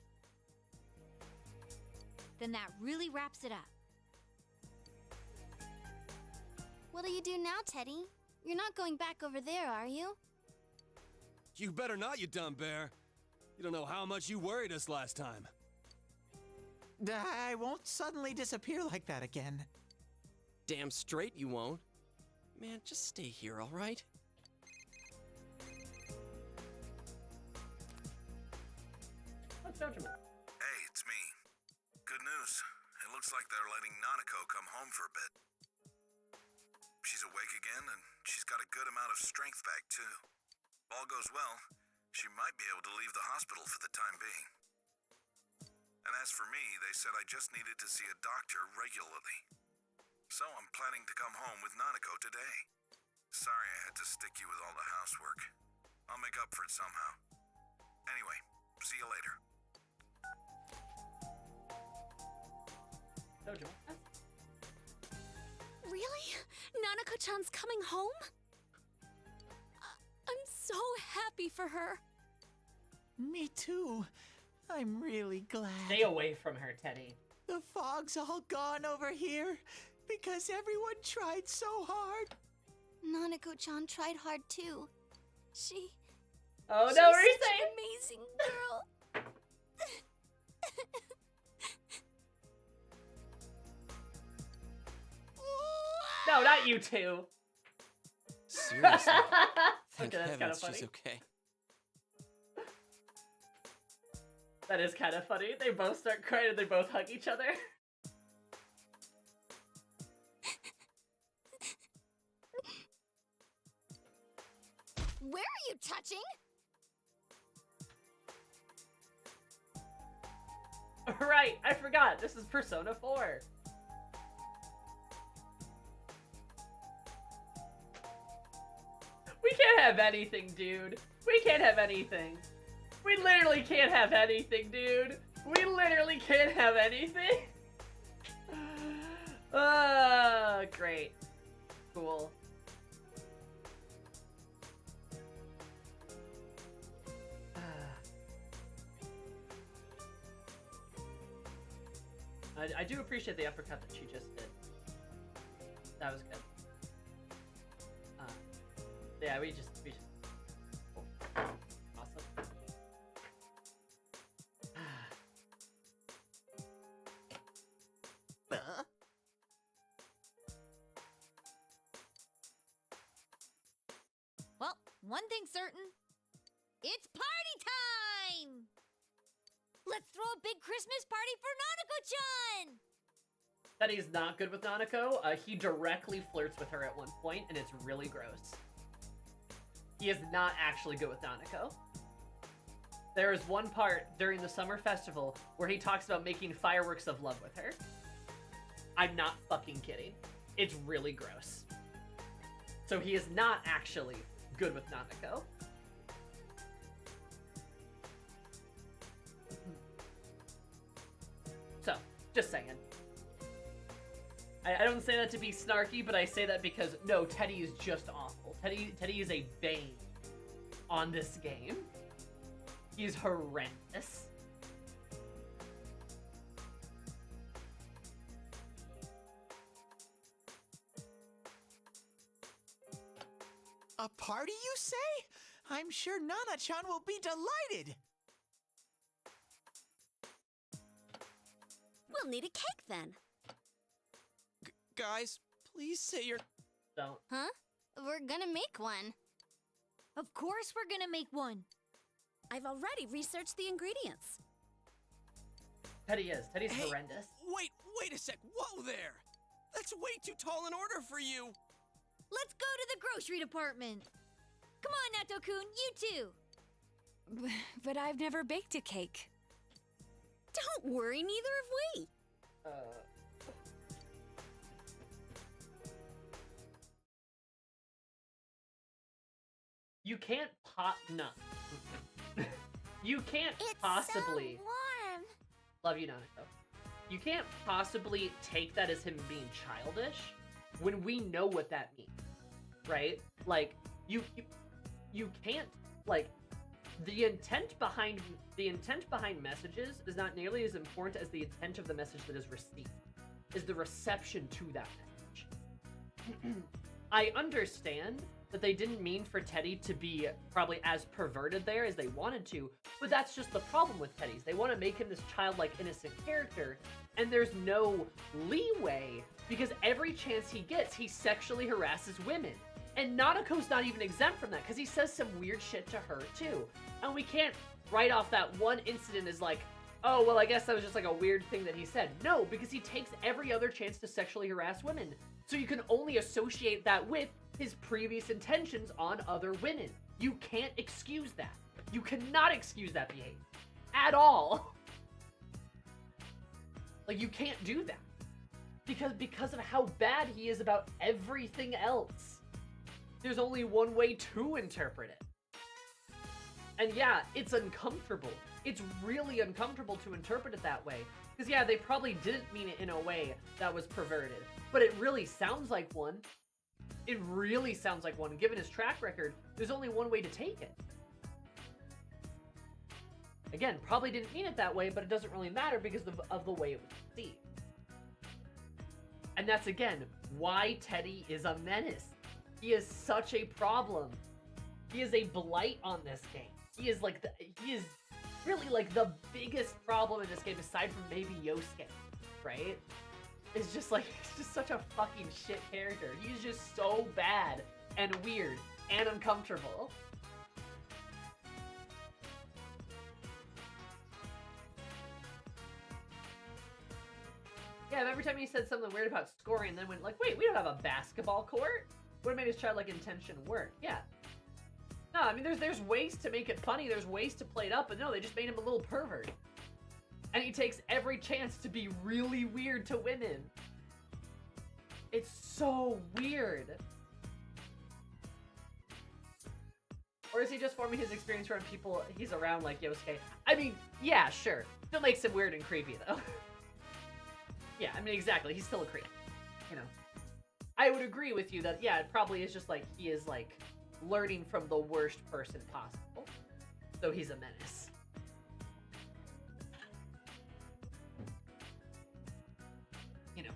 C: Then that really wraps it up. What'll you do now, Teddy? You're not going back over there, are you?
K: You better not, you dumb bear. You don't know how much you worried us last time.
G: I won't suddenly disappear like that again.
F: Damn straight you won't. Man, just stay here, alright?
B: What's Dojima?
L: Hey, it's me. Good news. It looks like they're letting Nanako come home for a bit. She's awake again, and she's got a good amount of strength back, too. If all goes well, she might be able to leave the hospital for the time being. And as for me, they said I just needed to see a doctor regularly. So I'm planning to come home with Nanako today. Sorry I had to stick you with all the housework. I'll make up for it somehow. Anyway, see you later.
B: Dojima.
H: Really? Nanako-chan's coming home? I'm so happy for her.
G: Me too. I'm really glad.
B: Stay away from her, Teddy.
G: The fog's all gone over here because everyone tried so hard.
C: Nanako-chan tried hard too. She's
B: Oh no,
C: such an
B: Rise!
C: amazing girl.
B: No, not you two.
F: Seriously.
B: Okay,
F: Thank
B: that's kind of
F: heavens
B: funny.
F: she's okay.
B: That is kind of funny. They both start crying and they both hug each other.
C: you touching!
B: Right, I forgot. This is Persona 4. We can't have anything, dude. We can't have anything. We literally can't have anything, dude. We literally can't have anything. Great. Cool. I do appreciate the uppercut that she just did. That was good. Yeah, we just cool. Awesome.
M: Well, one thing's certain. It's party time! Let's throw a big Christmas party for Nanako-chan!
B: That he's not good with Nanako. He directly flirts with her at one point, and it's really gross. He is not actually good with Nanako. There is one part during the summer festival where he talks about making fireworks of love with her. I'm not fucking kidding. It's really gross. So he is not actually good with Nanako. So, just saying. I don't say that to be snarky, but I say that because, no, Teddy is just awful. Teddy is a bane on this game. He's horrendous.
G: A party, you say? I'm sure Nana-chan will be delighted.
H: We'll need a cake then.
F: Guys, please say your...
B: Don't.
C: Huh? We're gonna make one.
M: Of course we're gonna make one.
H: I've already researched the ingredients.
B: Teddy's
F: Hey,
B: horrendous.
F: Wait a sec. Whoa there! That's way too tall an order for you.
M: Let's go to the grocery department. Come on, Nato-kun, you too.
D: But I've never baked a cake.
H: Don't worry, neither have we.
B: You can't no. You can't possibly...
C: So warm.
B: Love you, Nanako. You can't possibly take that as him being childish when we know what that means, right? Like, you can't, like, the intent behind messages is not nearly as important as the intent of the message that is received, is the reception to that message. I understand that they didn't mean for Teddy to be probably as perverted there as they wanted to, but that's just the problem with Teddy's. They want to make him this childlike, innocent character, and there's no leeway because every chance he gets, he sexually harasses women. And Nanako's not even exempt from that because he says some weird shit to her too. And we can't write off that one incident as like, oh, well, I guess that was just like a weird thing that he said. No, because he takes every other chance to sexually harass women. So you can only associate that with his previous intentions on other women. You can't excuse that. You cannot excuse that behavior. At all. Like, you can't do that. Because of how bad he is about everything else. There's only one way to interpret it. And yeah, it's uncomfortable. It's really uncomfortable to interpret it that way. Because yeah, they probably didn't mean it in a way that was perverted. But it really sounds like one. It really sounds like one. Given his track record, there's only one way to take it. Again, probably didn't mean it that way, but it doesn't really matter because of the way it was perceived. And that's, again, why Teddy is a menace. He is such a problem. He is a blight on this game. He is really like the biggest problem in this game aside from maybe Yosuke, right? It's just like, he's just such a fucking shit character. He's just so bad and weird and uncomfortable. Yeah, every time he said something weird about scoring and then went like, wait, we don't have a basketball court? Would have made his childlike intention work. Yeah. No, I mean, there's ways to make it funny. There's ways to play it up, but no, they just made him a little pervert. And he takes every chance to be really weird to women. It's so weird. Or is he just forming his experience around people he's around like Yosuke? I mean, yeah, sure. Still makes him weird and creepy, though. Yeah, I mean, exactly. He's still a creep. You know. I would agree with you that, yeah, it probably is just like, he is like learning from the worst person possible. So he's a menace. You know.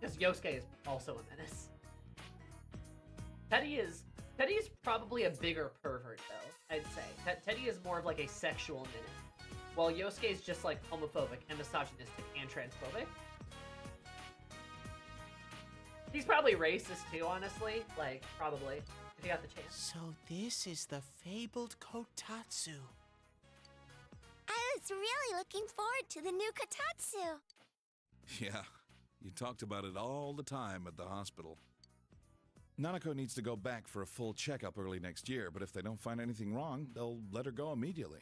B: Because Yosuke is also a menace. Teddy is probably a bigger pervert, though, I'd say. Teddy is more of like a sexual menace, while Yosuke is just like homophobic and misogynistic and transphobic. He's probably racist too, honestly. Like, probably, if he got the chance.
G: So this is the fabled Kotatsu.
C: I was really looking forward to the new Kotatsu.
L: Yeah, you talked about it all the time at the hospital. Nanako needs to go back for a full checkup early next year, but if they don't find anything wrong, they'll let her go immediately.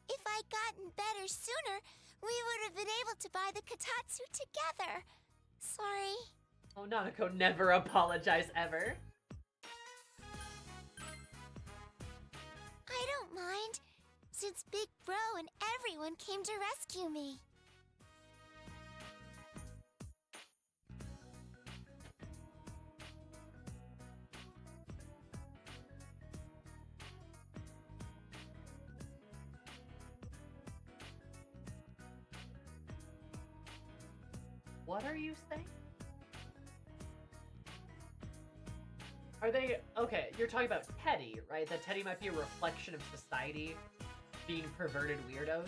C: If I'd gotten better sooner, we would have been able to buy the Kotatsu together. Sorry.
B: Oh, Nanako never apologize ever.
C: I don't mind, since Big Bro and everyone came to rescue me.
B: What are you saying? Are they... Okay, you're talking about Teddy, right? That Teddy might be a reflection of society being perverted weirdos?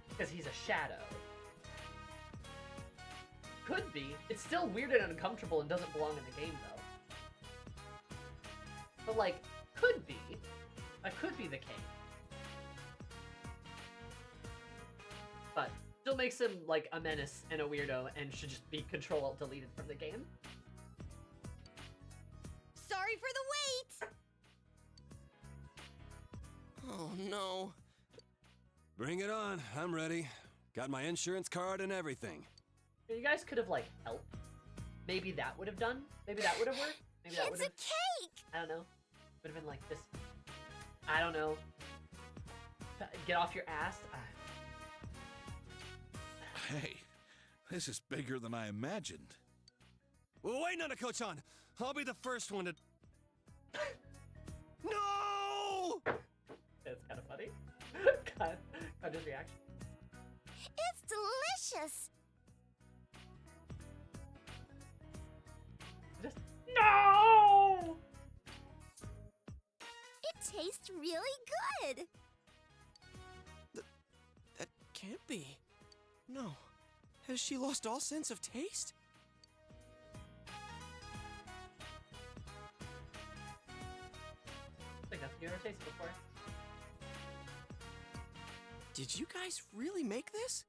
B: Because he's a shadow. Could be. It's still weird and uncomfortable and doesn't belong in the game, though. But, like, could be. That could be the case. But still makes him, like, a menace and a weirdo and should just be Control-Alt-Deleted from the game.
M: Sorry for the wait!
F: Oh, no.
K: Bring it on. I'm ready. Got my insurance card and everything.
B: You guys could have, like, helped. Maybe that would have done. Maybe that would have worked. Maybe that would have...
C: It's a cake!
B: I don't know. Would have been like this. I don't know. Get off your ass.
L: Hey, this is bigger than I imagined.
K: Well, wait, Nanako-chan! I'll be the first one to... No!
B: That's kind of funny. God, his reaction.
C: It's delicious!
B: Just... No!
C: It tastes really good!
F: That can't be. No. Has she lost all sense of taste?
B: I think that's you ever tasted before.
F: Did you guys really make this?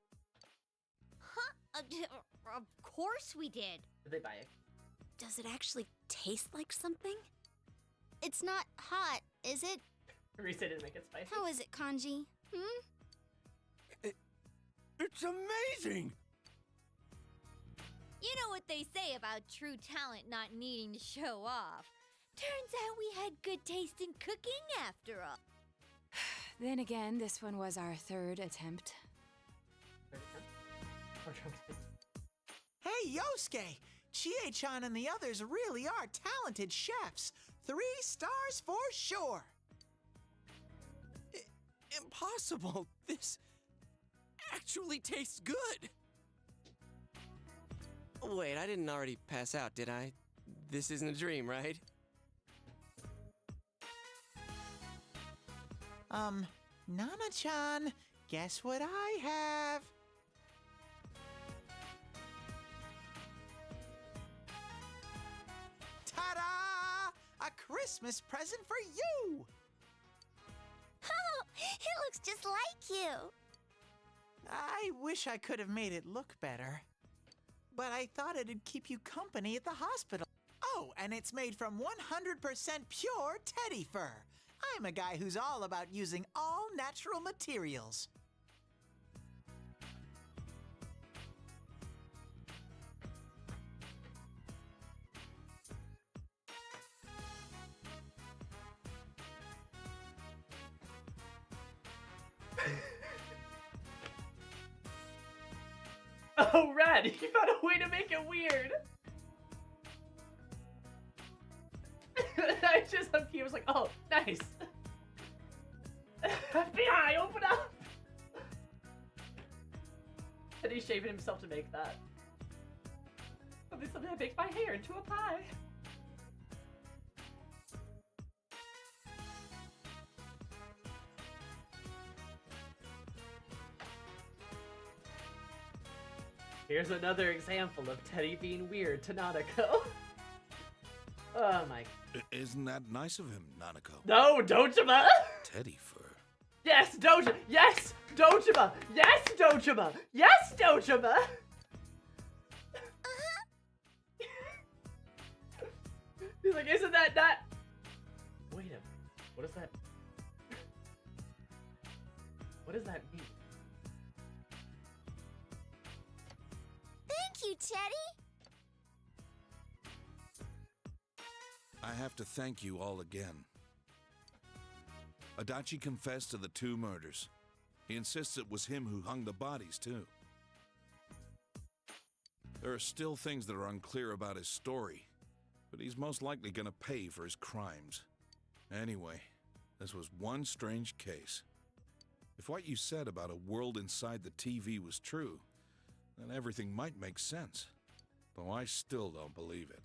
M: Huh? Of course we did.
B: Did they buy it?
H: Does it actually taste like something?
C: It's not hot, is it?
B: Risa didn't make it spicy.
C: How is it, Kanji?
K: It's amazing!
M: You know what they say about true talent not needing to show off. Turns out we had good taste in cooking after all.
D: Then again, this one was our third attempt.
G: Hey, Yosuke! Chie-chan and the others really are talented chefs. 3 stars for sure.
F: Impossible. This actually tastes good. Wait, I didn't already pass out, did I? This isn't a dream, right?
G: Nana-chan, guess what I have? Ta-da! A Christmas present for you!
C: Oh, it looks just like you!
G: I wish I could have made it look better. But I thought it'd keep you company at the hospital. Oh, and it's made from 100% pure teddy fur. I'm a guy who's all about using all natural materials.
B: Oh, Red, you found a way to make it weird. I just he was like, oh, nice. FBI, open up. And he's shaving himself to make that. Probably something that baked my hair into a pie. Here's another example of Teddy being weird to Nanako. Oh my.
N: Isn't that nice of him, Nanako?
B: No, Dojima!
N: Teddy fur.
B: Yes, Dojima! Yes, Dojima! Yes, Dojima! Yes, Dojima! He's like, isn't that not... Wait a minute. What does that... What does that mean?
C: Thank you, Teddy.
N: I have to thank you all again. Adachi confessed to the 2 murders. He insists it was him who hung the bodies, too. There are still things that are unclear about his story, but he's most likely gonna pay for his crimes. Anyway, this was one strange case. If what you said about a world inside the TV was true, then everything might make sense. Though I still don't believe it.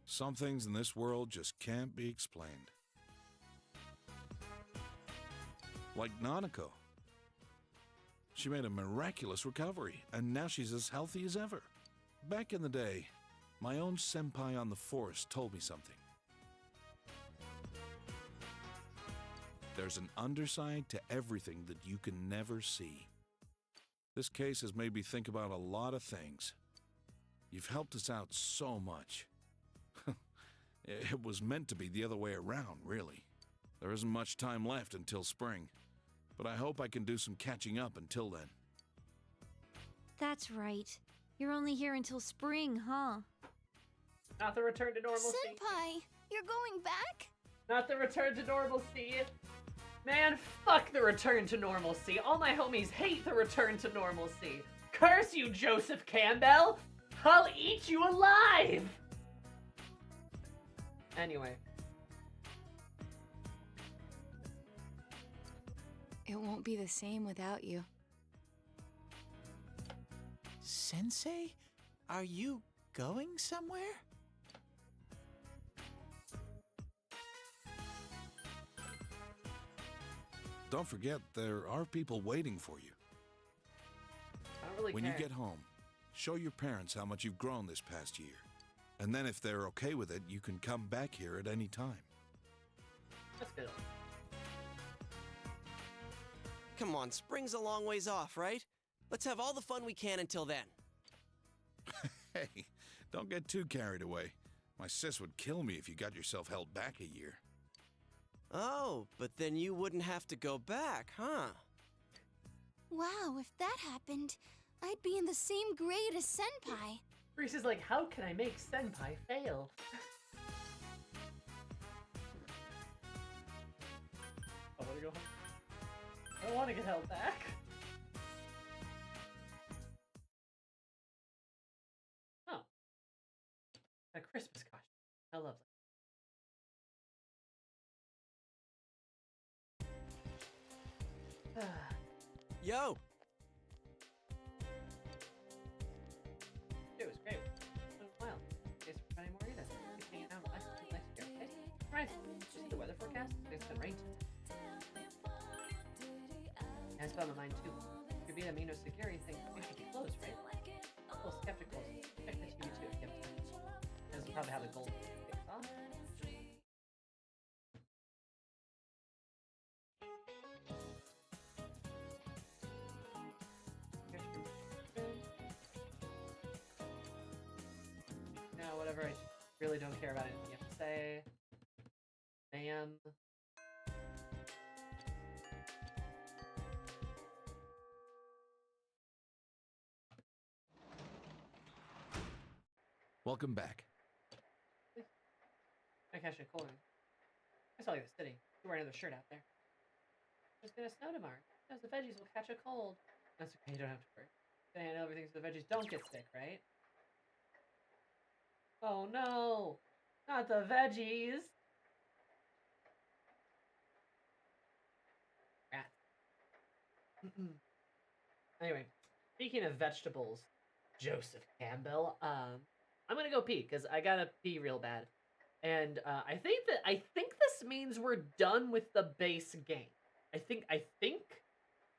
N: Some things in this world just can't be explained. Like Nanako. She made a miraculous recovery, and now she's as healthy as ever. Back in the day, my own senpai on the force told me something. There's an underside to everything that you can never see. This case has made me think about a lot of things. You've helped us out so much. It was meant to be the other way around, really. There isn't much time left until spring, but I hope I can do some catching up until then.
M: That's right. You're only here until spring, huh?
B: Not the return to normalcy.
C: Senpai, you're going back?
B: Not the return to normalcy. Man, fuck the return to normalcy. All my homies hate the return to normalcy. Curse you, Joseph Campbell! I'll eat you alive! Anyway.
D: It won't be the same without you.
G: Sensei? Are you going somewhere?
N: Don't forget, there are people waiting for you.
B: I don't really
N: When
B: care.
N: you get home, show your parents how much you've grown this past year. And then if they're okay with it, you can come back here at any time.
B: That's good.
F: Come on, spring's a long ways off, right? Let's have all the fun we can until then.
N: Hey, don't get too carried away. My sis would kill me if you got yourself held back a year.
F: Oh, but then you wouldn't have to go back, huh?
C: Wow, if that happened, I'd be in the same grade as Senpai.
B: Reese is like, how can I make Senpai fail? I wanna go home. I don't wanna get held back. Oh. A Christmas costume. I love that.
F: Yo!
B: It was great. It's been a while. Thanks for finding more either. Keep hanging out with us until next year, okay? Right. Did you see the weather forecast? It's been rain today. Yeah, it's been on mine too. Could be the Mino Sagiri thing. We should be closed, right? Well, skeptical. Check the TV too if you have time. Doesn't probably have a gold fix off. Now, whatever I really don't care about anything you have to say. Ma'am.
N: Welcome back.
B: I catch a cold. I saw you in the city. You're wearing another shirt out there. It's gonna snow tomorrow. Because the veggies will catch a cold. That's okay, you don't have to worry. Then I know everything so the veggies don't get sick, right? Oh no! Not the veggies! Rats. Anyway, speaking of vegetables, Joseph Campbell, I'm gonna go pee, because I gotta pee real bad. And I think this means we're done with the base game. I think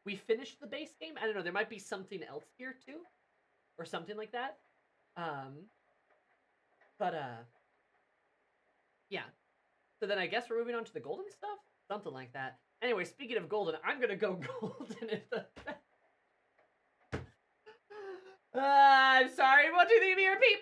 B: we finished the base game. I don't know, there might be something else here too. Or something like that. Yeah. So then I guess we're moving on to the golden stuff? Something like that. Anyway, speaking of golden, I'm gonna go golden if the... I'm sorry, what do you need me to repeat?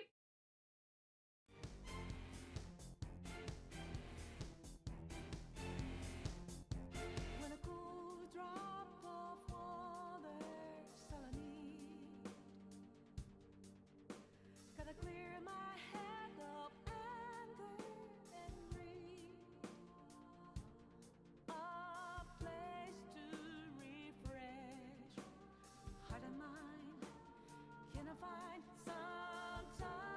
O: Find some time.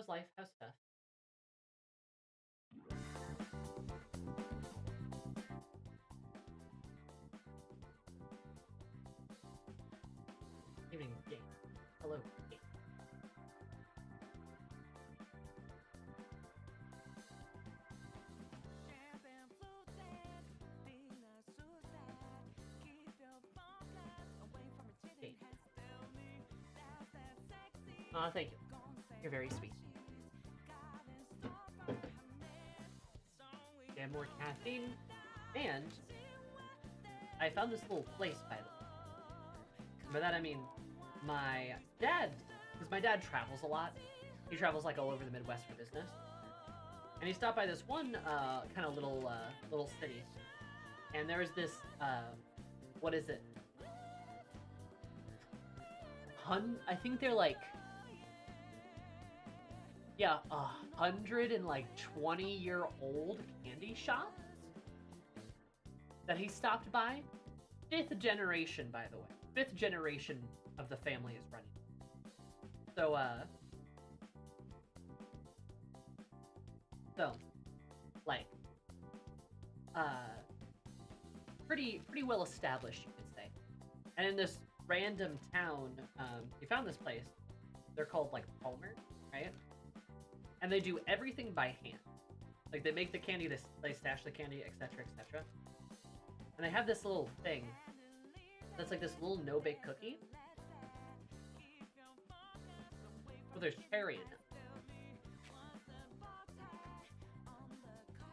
B: How's life? How's stuff? Evening, game. Hello, game. Game. Aw, thank you. You're very sweet. Get more caffeine, and I found this little place, by the way. By that I mean, my dad, because my dad travels a lot. He travels like all over the Midwest for business, and he stopped by this one kind of little city, and there was this what is it? I think they're like, yeah, 120-year-old candy shop that he stopped by. 5th generation, by the way. 5th generation of the family is running. So, like, pretty well established, you could say. And in this random town, you found this place. They're called, like, Palmer, right? And they do everything by hand. Like, they make the candy, they stash the candy, etc., etc. And they have this little thing that's like this little no-bake cookie. Well, there's cherry in it.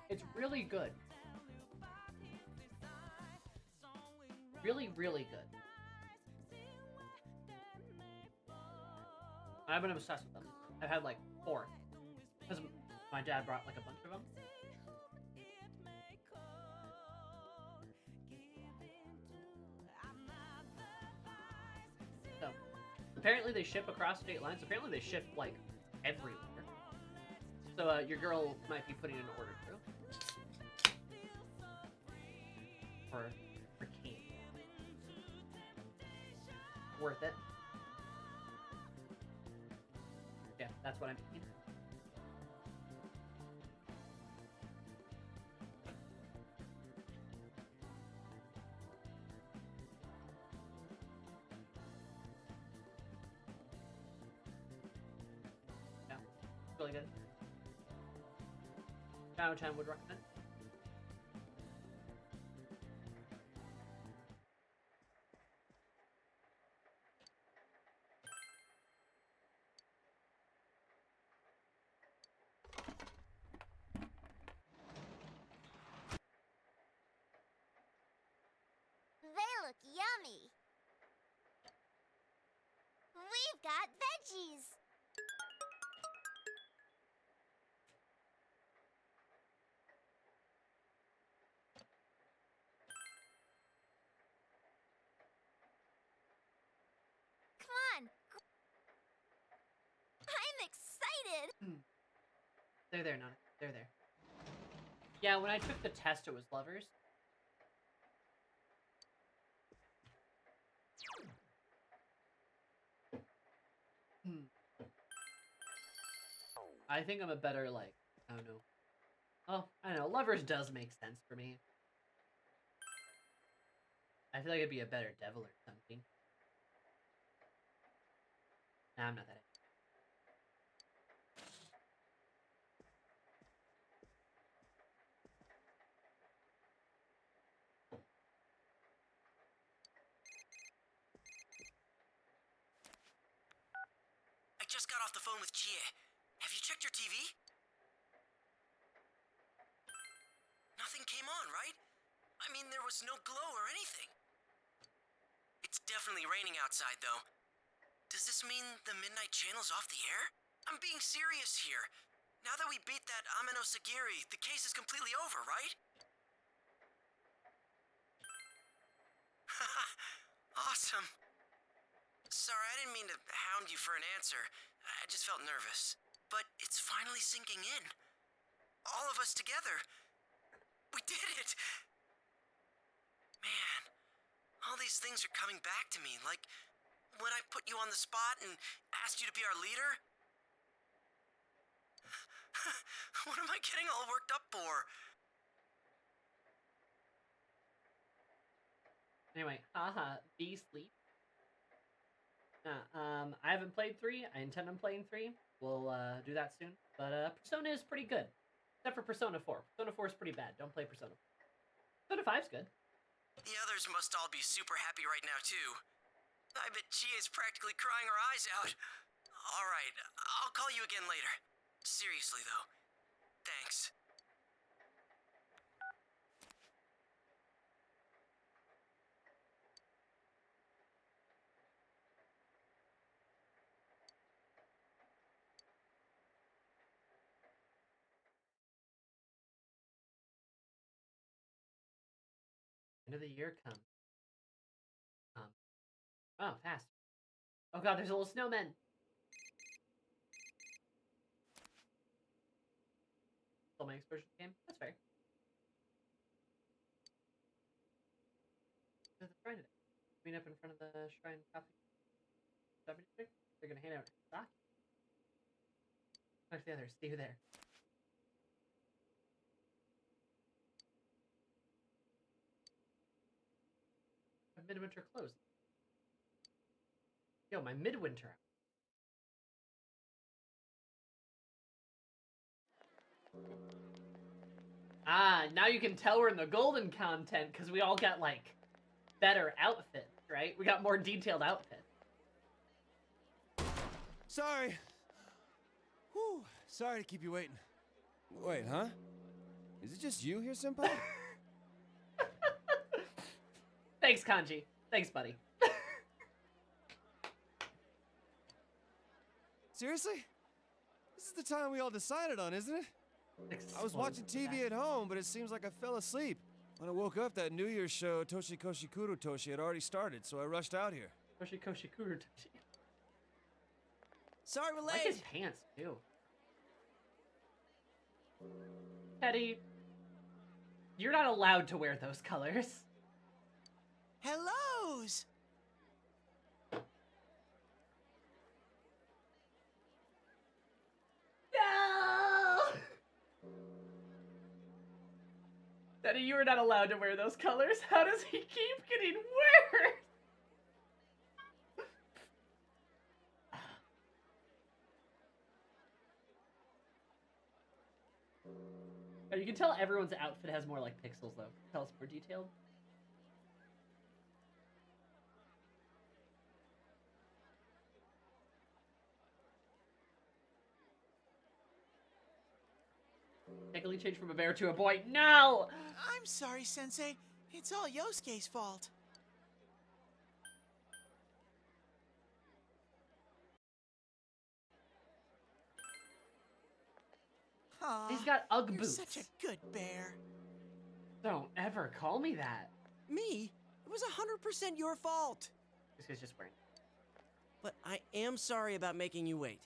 B: It's really good. Really, really good. I've been obsessed with them. I've had like 4. Because my dad brought like a bunch of them. So, apparently they ship across state lines. Apparently they ship like everywhere. So your girl might be putting an order through. For Kane. Worth it. Yeah, that's what I'm thinking. Yeah, really good. Chan would recommend.
C: They look yummy. We've got veggies. Come on. I'm excited.
B: They're there, Nana. They're there. Yeah, when I took the test, it was lovers. I think I'm a better, like, I don't know. Oh, I don't know. Lovers does make sense for me. I feel like I'd be a better devil or something. Nah, I'm not that.
F: I just got off the phone with Jie. Have you checked your TV? Nothing came on, right? I mean, there was no glow or anything. It's definitely raining outside, though. Does this mean the Midnight Channel's off the air? I'm being serious here. Now that we beat that Ameno Sagiri, the case is completely over, right? Awesome. Sorry, I didn't mean to hound you for an answer. I just felt nervous. But it's finally sinking in. All of us together. We did it! Man, all these things are coming back to me, like when I put you on the spot and asked you to be our leader. What am I getting all worked up for?
B: Anyway, haha, be sleep. I haven't played 3. I intend on playing 3. We'll do that soon. But Persona is pretty good. Except for Persona 4. Persona 4 is pretty bad. Don't play Persona 4. Persona 5's good.
F: The others must all be super happy right now, too. I bet Chie is practically crying her eyes out. Alright, I'll call you again later. Seriously, though. Thanks.
B: End of the year comes. Oh, fast. Oh god, there's a little snowman. Still my exposure game. That's fair. There's a shrine today. Meet up in front of the shrine coffee. They're gonna hand out stock. Talk to the others. See you there. Midwinter closed. Yo, my midwinter. Ah, now you can tell we're in the golden content because we all got like better outfits, right? We got more detailed outfits.
K: Sorry. Whew. Sorry to keep you waiting. Wait, huh? Is it just you here, Senpai?
B: Thanks, Kanji. Thanks, buddy.
K: Seriously? This is the time we all decided on, isn't it? I was watching TV at home, but it seems like I fell asleep. When I woke up, that New Year's show, Toshikoshi Kurutoshi, had already started, so I rushed out here.
B: Toshikoshi Kurutoshi.
F: Sorry we're
B: I like
F: late.
B: his pants, too. Teddy, you're not allowed to wear those colors.
G: Hellos!
B: No! Teddy, you are not allowed to wear those colors. How does he keep getting worse? Oh, you can tell everyone's outfit has more like pixels though. Tell us more detailed. Technically changed from a bear to a boy. No!
G: I'm sorry, Sensei. It's all Yosuke's fault. Aw,
B: He's got Ugg
G: you're
B: boots.
G: such a good bear.
B: Don't ever call me that.
F: Me? It was 100% your fault.
B: This guy's just wearing.
F: But I am sorry about making you wait.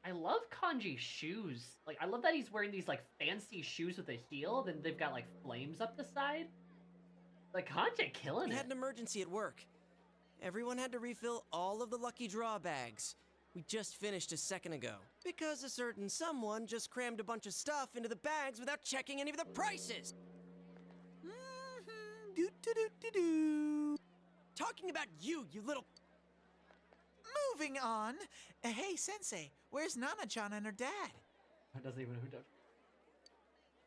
B: I love Kanji's shoes. Like, I love that he's wearing these, like, fancy shoes with a heel, then they've got, like, flames up the side. Like, Kanji killing
F: We
B: it.
F: had an emergency at work. Everyone had to refill all of the lucky draw bags. We just finished a second ago. Because a certain someone just crammed a bunch of stuff into the bags without checking any of the prices.
G: Do-do-do-do-do.
F: Talking about you, you little...
G: Moving on. Hey, Sensei, where's Nana-chan and her dad?
B: I doesn't even know who does.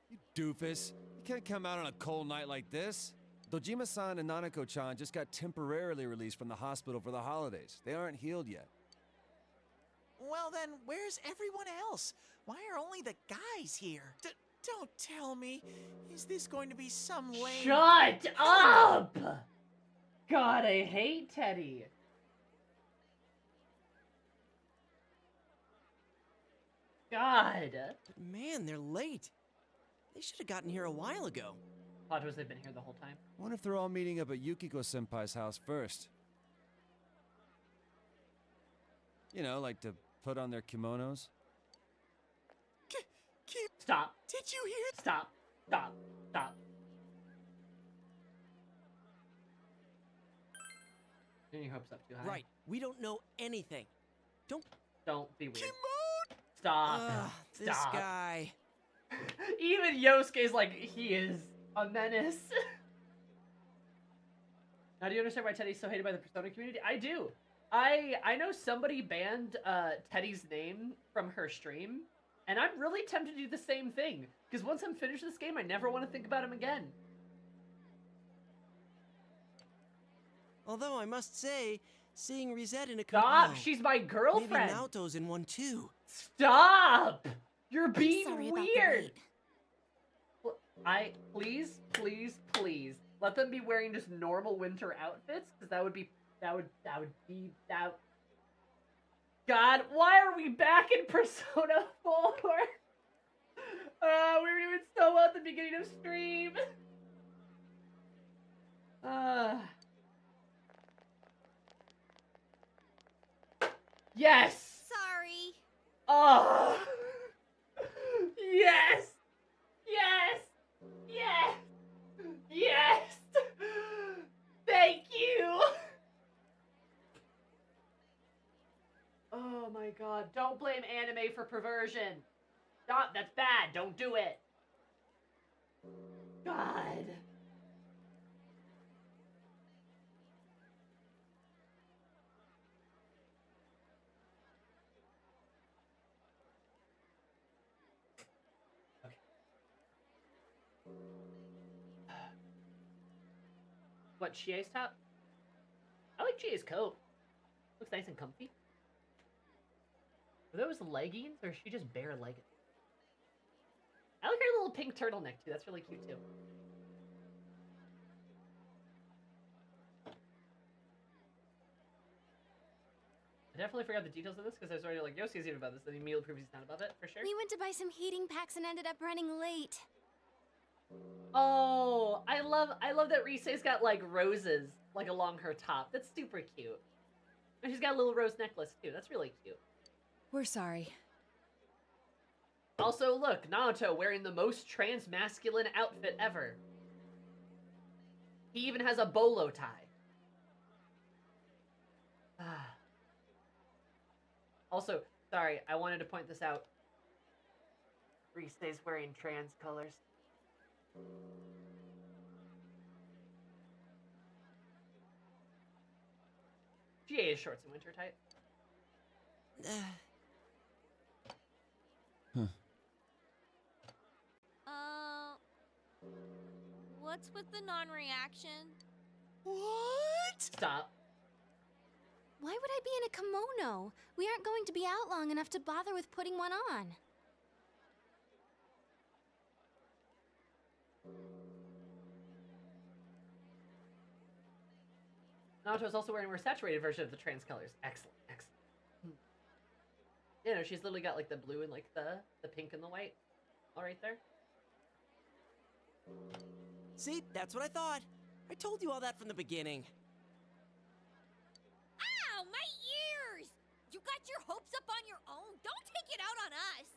K: You doofus. You can't come out on a cold night like this. Dojima-san and Nanako-chan just got temporarily released from the hospital for the holidays. They aren't healed yet.
G: Well then, where's everyone else? Why are only the guys here? Don't tell me. Is this going to be some lame...
B: Shut up! God, I hate Teddy. God.
F: But man, they're late. They should have gotten here a while ago.
B: Plot was they've been here the whole time.
K: Wonder if they're all meeting up at Yukiko-senpai's house first. You know, like to put on their kimonos.
B: Stop.
G: Did you hear?
B: Stop. Stop. Stop. Getting your hopes up too high.
F: Right. We don't know anything.
B: Don't be weird.
G: Kimon!
B: Stop.
F: Ugh, this
B: Stop.
F: guy.
B: Even Yosuke's like, he is a menace. Now, do you understand why Teddy's so hated by the Persona community? I do. I know somebody banned Teddy's name from her stream, and I'm really tempted to do the same thing. Because once I'm finished this game, I never want to think about him again.
F: Although I must say, seeing Rizette in a
B: Stop! She's my girlfriend!
F: Maybe Naoto's in one too.
B: Stop! You're being
H: sorry about the
B: weird!
H: wait.
B: Please, please, please, let them be wearing just normal winter outfits, because that would be, God, why are we back in Persona 4? We were doing so well at the beginning of stream. Yes!
M: Sorry.
B: Oh! Yes! Yes! Yes! Yes! Thank you! Oh my god. Don't blame anime for perversion. Stop, that's bad. Don't do it. God. What, Chie's top? I like Chie's coat. Looks nice and comfy. Are those leggings, or is she just bare leggings? I like her little pink turtleneck, too. That's really cute, too. I definitely forgot the details of this, because I was already like, Yoshi's even about this, and he immediately proves he's not above it, for sure.
C: We went to buy some heating packs and ended up running late.
B: Oh, I love that Rise's got like roses like along her top. That's super cute. And she's got a little rose necklace too. That's really cute.
D: We're sorry.
B: Also, look, Naoto wearing the most trans-masculine outfit ever. He even has a bolo tie. Also, sorry, I wanted to point this out. Rise's wearing trans colors. GA is shorts and winter type.
M: What's with the non-reaction?
F: What?
B: Stop.
C: Why would I be in a kimono? We aren't going to be out long enough to bother with putting one on.
B: Naoto's also wearing a more saturated version of the trans colors. Excellent, excellent. You know, she's literally got like the blue and like the pink and the white all right there.
F: See, that's what I thought. I told you all that from the beginning.
M: Ow, my ears! You got your hopes up on your own. Don't take it out on us.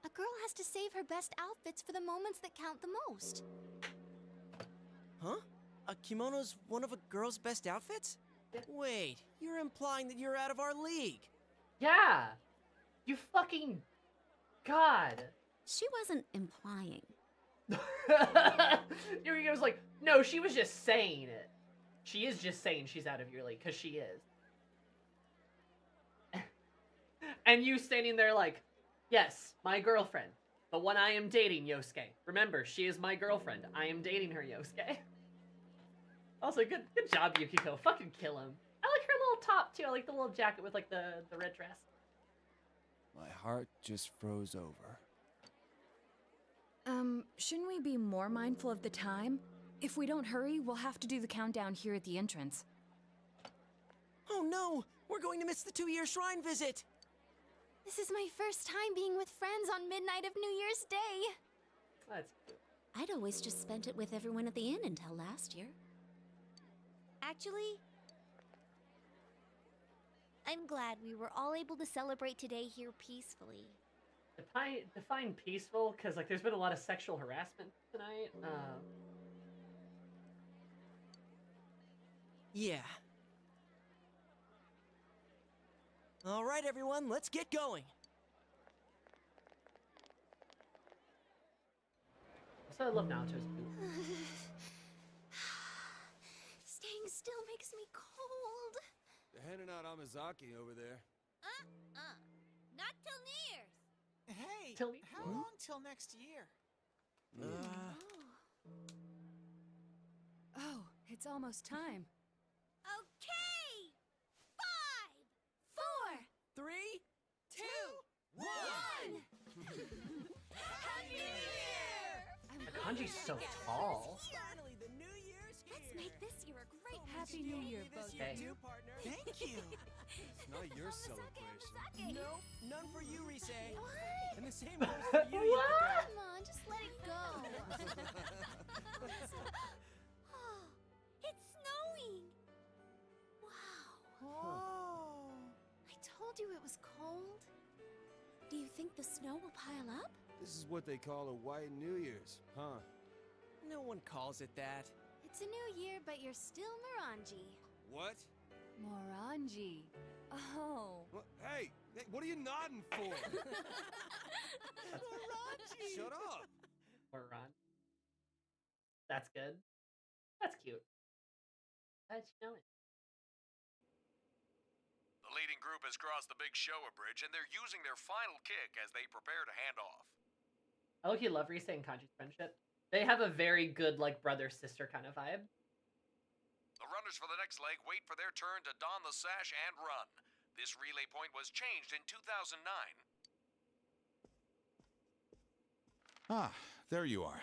C: A girl has to save her best outfits for the moments that count the most.
F: Huh? A kimono's one of a girl's best outfits? Wait, you're implying that you're out of our league.
B: Yeah! You fucking... God.
H: She wasn't implying.
B: Yuriko was like, no, she was just saying it. She is just saying she's out of your league, because she is. And you standing there like, yes, my girlfriend. The one I am dating, Yosuke. Remember, she is my girlfriend. I am dating her, Yosuke. Also, good job, Yukiko. Fucking kill him. I like her little top, too. I like the little jacket with, like, the red dress.
K: My heart just froze over.
D: Shouldn't we be more mindful of the time? If we don't hurry, we'll have to do the countdown here at the entrance.
F: Oh no! We're going to miss the 2-year shrine visit!
C: This is my first time being with friends on midnight of New Year's Day.
B: That's cute.
H: I'd always just spent it with everyone at the inn until last year.
M: Actually, I'm glad we were all able to celebrate today here peacefully.
B: Define peaceful, because, like, there's been a lot of sexual harassment tonight.
F: Yeah. All right, everyone, let's get going.
B: Also, I love Naoto's boot.
H: Staying still makes me cold.
K: They're handing out Amazaki over there.
M: Not till New Year's.
G: Hey,
B: Till you-
G: how long till next year?
D: Oh, it's almost time.
M: Okay. 5, 4,
G: 3, 2, 1.
M: Happy New Year!
B: Kanji's so tall.
G: Finally, the New Year's here.
H: Let's make this year a great
D: Happy New Year,
G: This
D: both
G: year
B: Okay.
G: too, partner. Thank you.
K: It's not your celebration.
G: Nope, none for you, Rise.
H: What?
G: And the same goes for you, Yukiko.
H: Come on, just let it go.
M: Oh, it's snowing.
H: Wow.
G: Oh.
H: I told you it was cold. Do you think the snow will pile up?
K: This is what they call a white New Year's, huh?
G: No one calls it that.
H: It's a new year, but you're still Morangi.
K: What?
D: Morangi. Oh.
K: Hey, what are you nodding for? Shut up.
B: Or Ron. That's good. That's cute. How'd you know it?
L: The leading group has crossed the big Showa Bridge, and they're using their final kick as they prepare to hand off.
B: I look, love Rise and Kanji's friendship. They have a very good, like, brother-sister kind of vibe.
L: The runners for the next leg wait for their turn to don the sash and run. This relay point was changed in 2009.
N: Ah, there you are.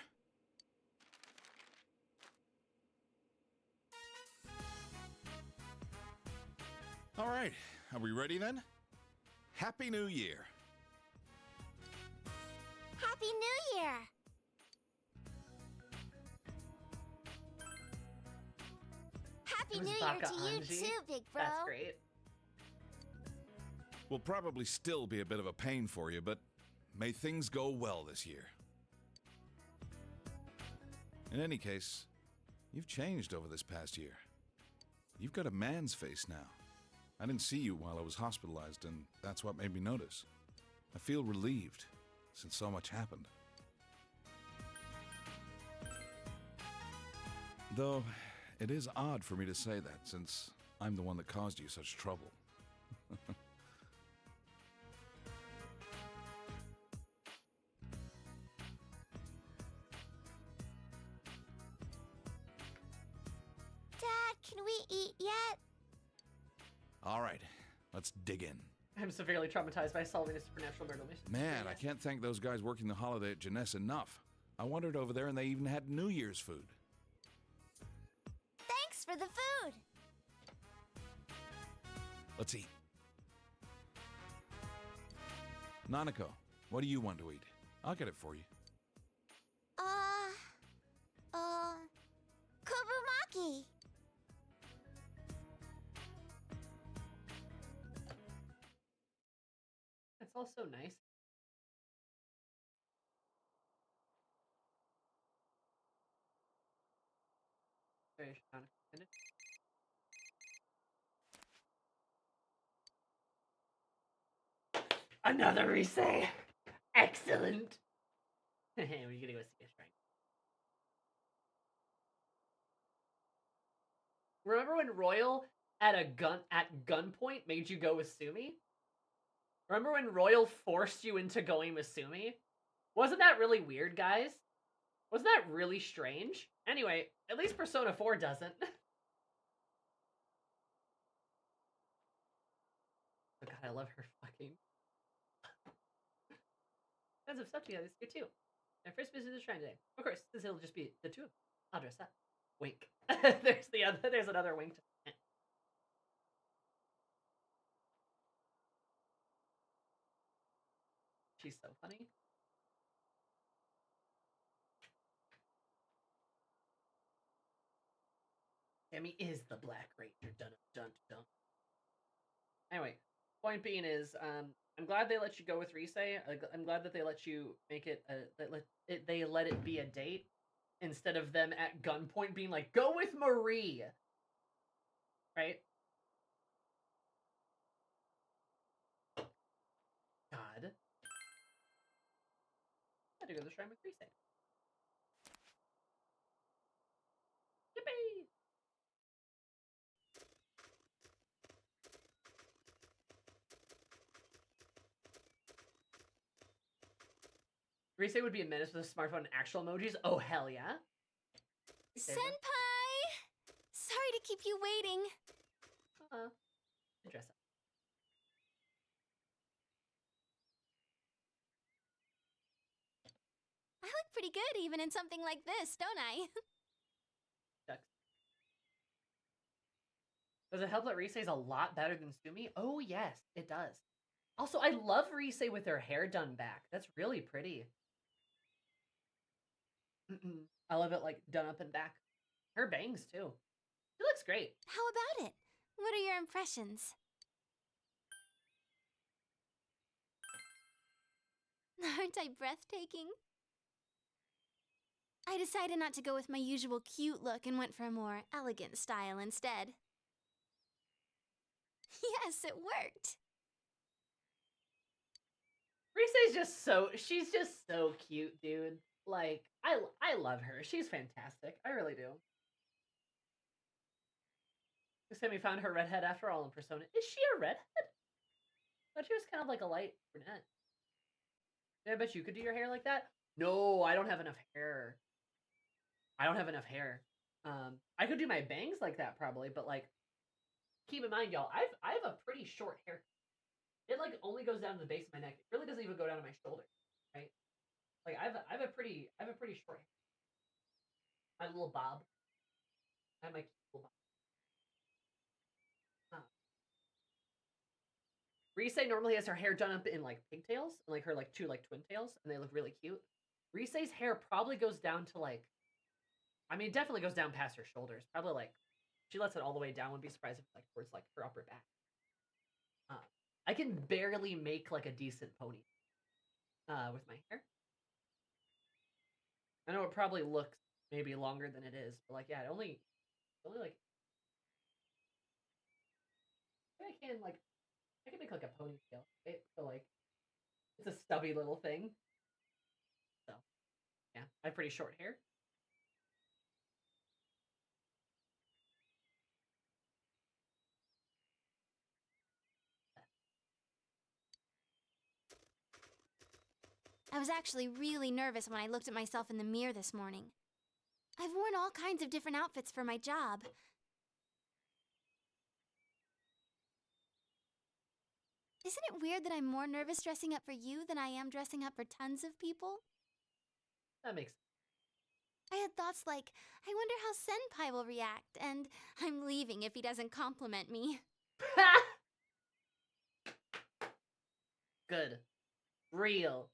N: All right, are we ready then? Happy New Year.
C: Happy New Year! Happy
B: It was
C: New Year
B: Baka
C: to you
B: Anji.
C: too, big bro.
B: That's great.
N: Will probably still be a bit of a pain for you, but may things go well this year. In any case, you've changed over this past year. You've got a man's face now. I didn't see you while I was hospitalized, and that's what made me notice. I feel relieved, since so much happened. Though, it is odd for me to say that, since I'm the one that caused you such trouble.
C: Dad, can we eat yet?
N: All right, let's dig in.
B: I'm severely traumatized by solving a supernatural murder mystery.
N: Man, I can't thank those guys working the holiday at Jeunesse enough. I wandered over there and they even had New Year's food.
C: Thanks for the food.
N: Let's eat. Nanako, what do you want to eat? I'll get it for you.
C: Kobumaki.
B: It's also nice. Very Shanana finish. Another Rise! Excellent! We're gonna go see a shrine. Remember when Royal at gunpoint made you go with Sumi? Remember when Royal forced you into going with Sumi? Wasn't that really weird, guys? Wasn't that really strange? Anyway, at least Persona 4 doesn't. Oh god, I love her fucking... Friends of stuff together this year too. My first visit to the shrine today. Of course, since it'll just be the two of them. I'll dress up. Wink. There's another wink. She's so funny. Sammy is the Black Ranger. Dun dun dun. Anyway, point being is, I'm glad they let you go with Rise. I'm glad that they let you make it. They let it be a date instead of them at gunpoint being like, "Go with Marie." Right? God. I had to go to the shrine with Rise. Rise would be a menace with a smartphone and actual emojis. Oh, hell yeah.
C: Senpai! Sorry to keep you waiting.
B: Dress up.
C: I look pretty good even in something like this, don't I?
B: Ducks. Does it help that Rise is a lot better than Sumi? Oh, yes, it does. Also, I love Rise with her hair done back. That's really pretty. I love it, like, done up and back. Her bangs, too. She looks great.
C: How about it? What are your impressions? Aren't I breathtaking? I decided not to go with my usual cute look and went for a more elegant style instead. Yes, it worked.
B: Rise's just she's just so cute, dude. Like, I love her. She's fantastic. I really do. Sammy found her redhead after all in Persona. Is she a redhead? I thought she was kind of like a light brunette. Yeah, I bet you could do your hair like that. No, I don't have enough hair. I don't have enough hair. I could do my bangs like that probably, but like, keep in mind, y'all, I have a pretty short hair. It like only goes down to the base of my neck. It really doesn't even go down to my shoulder, right? Like I have a pretty short hair. My little bob. I have my cute little bob. Rise normally has her hair done up in like pigtails, and like her like two like twin tails, and they look really cute. Rise's hair probably goes down to like, I mean, it definitely goes down past her shoulders. Probably like, she lets it all the way down. Wouldn't be surprised if like towards like her upper back. I can barely make like a decent pony with my hair. I know it probably looks maybe longer than it is, but like, yeah, it only like, I can make like a ponytail, right? So like, it's a stubby little thing. So, yeah, I have pretty short hair.
C: I was actually really nervous when I looked at myself in the mirror this morning. I've worn all kinds of different outfits for my job. Isn't it weird that I'm more nervous dressing up for you than I am dressing up for tons of people?
B: That makes sense.
C: I had thoughts like, I wonder how Senpai will react, and I'm leaving if he doesn't compliment me.
B: Good. Real.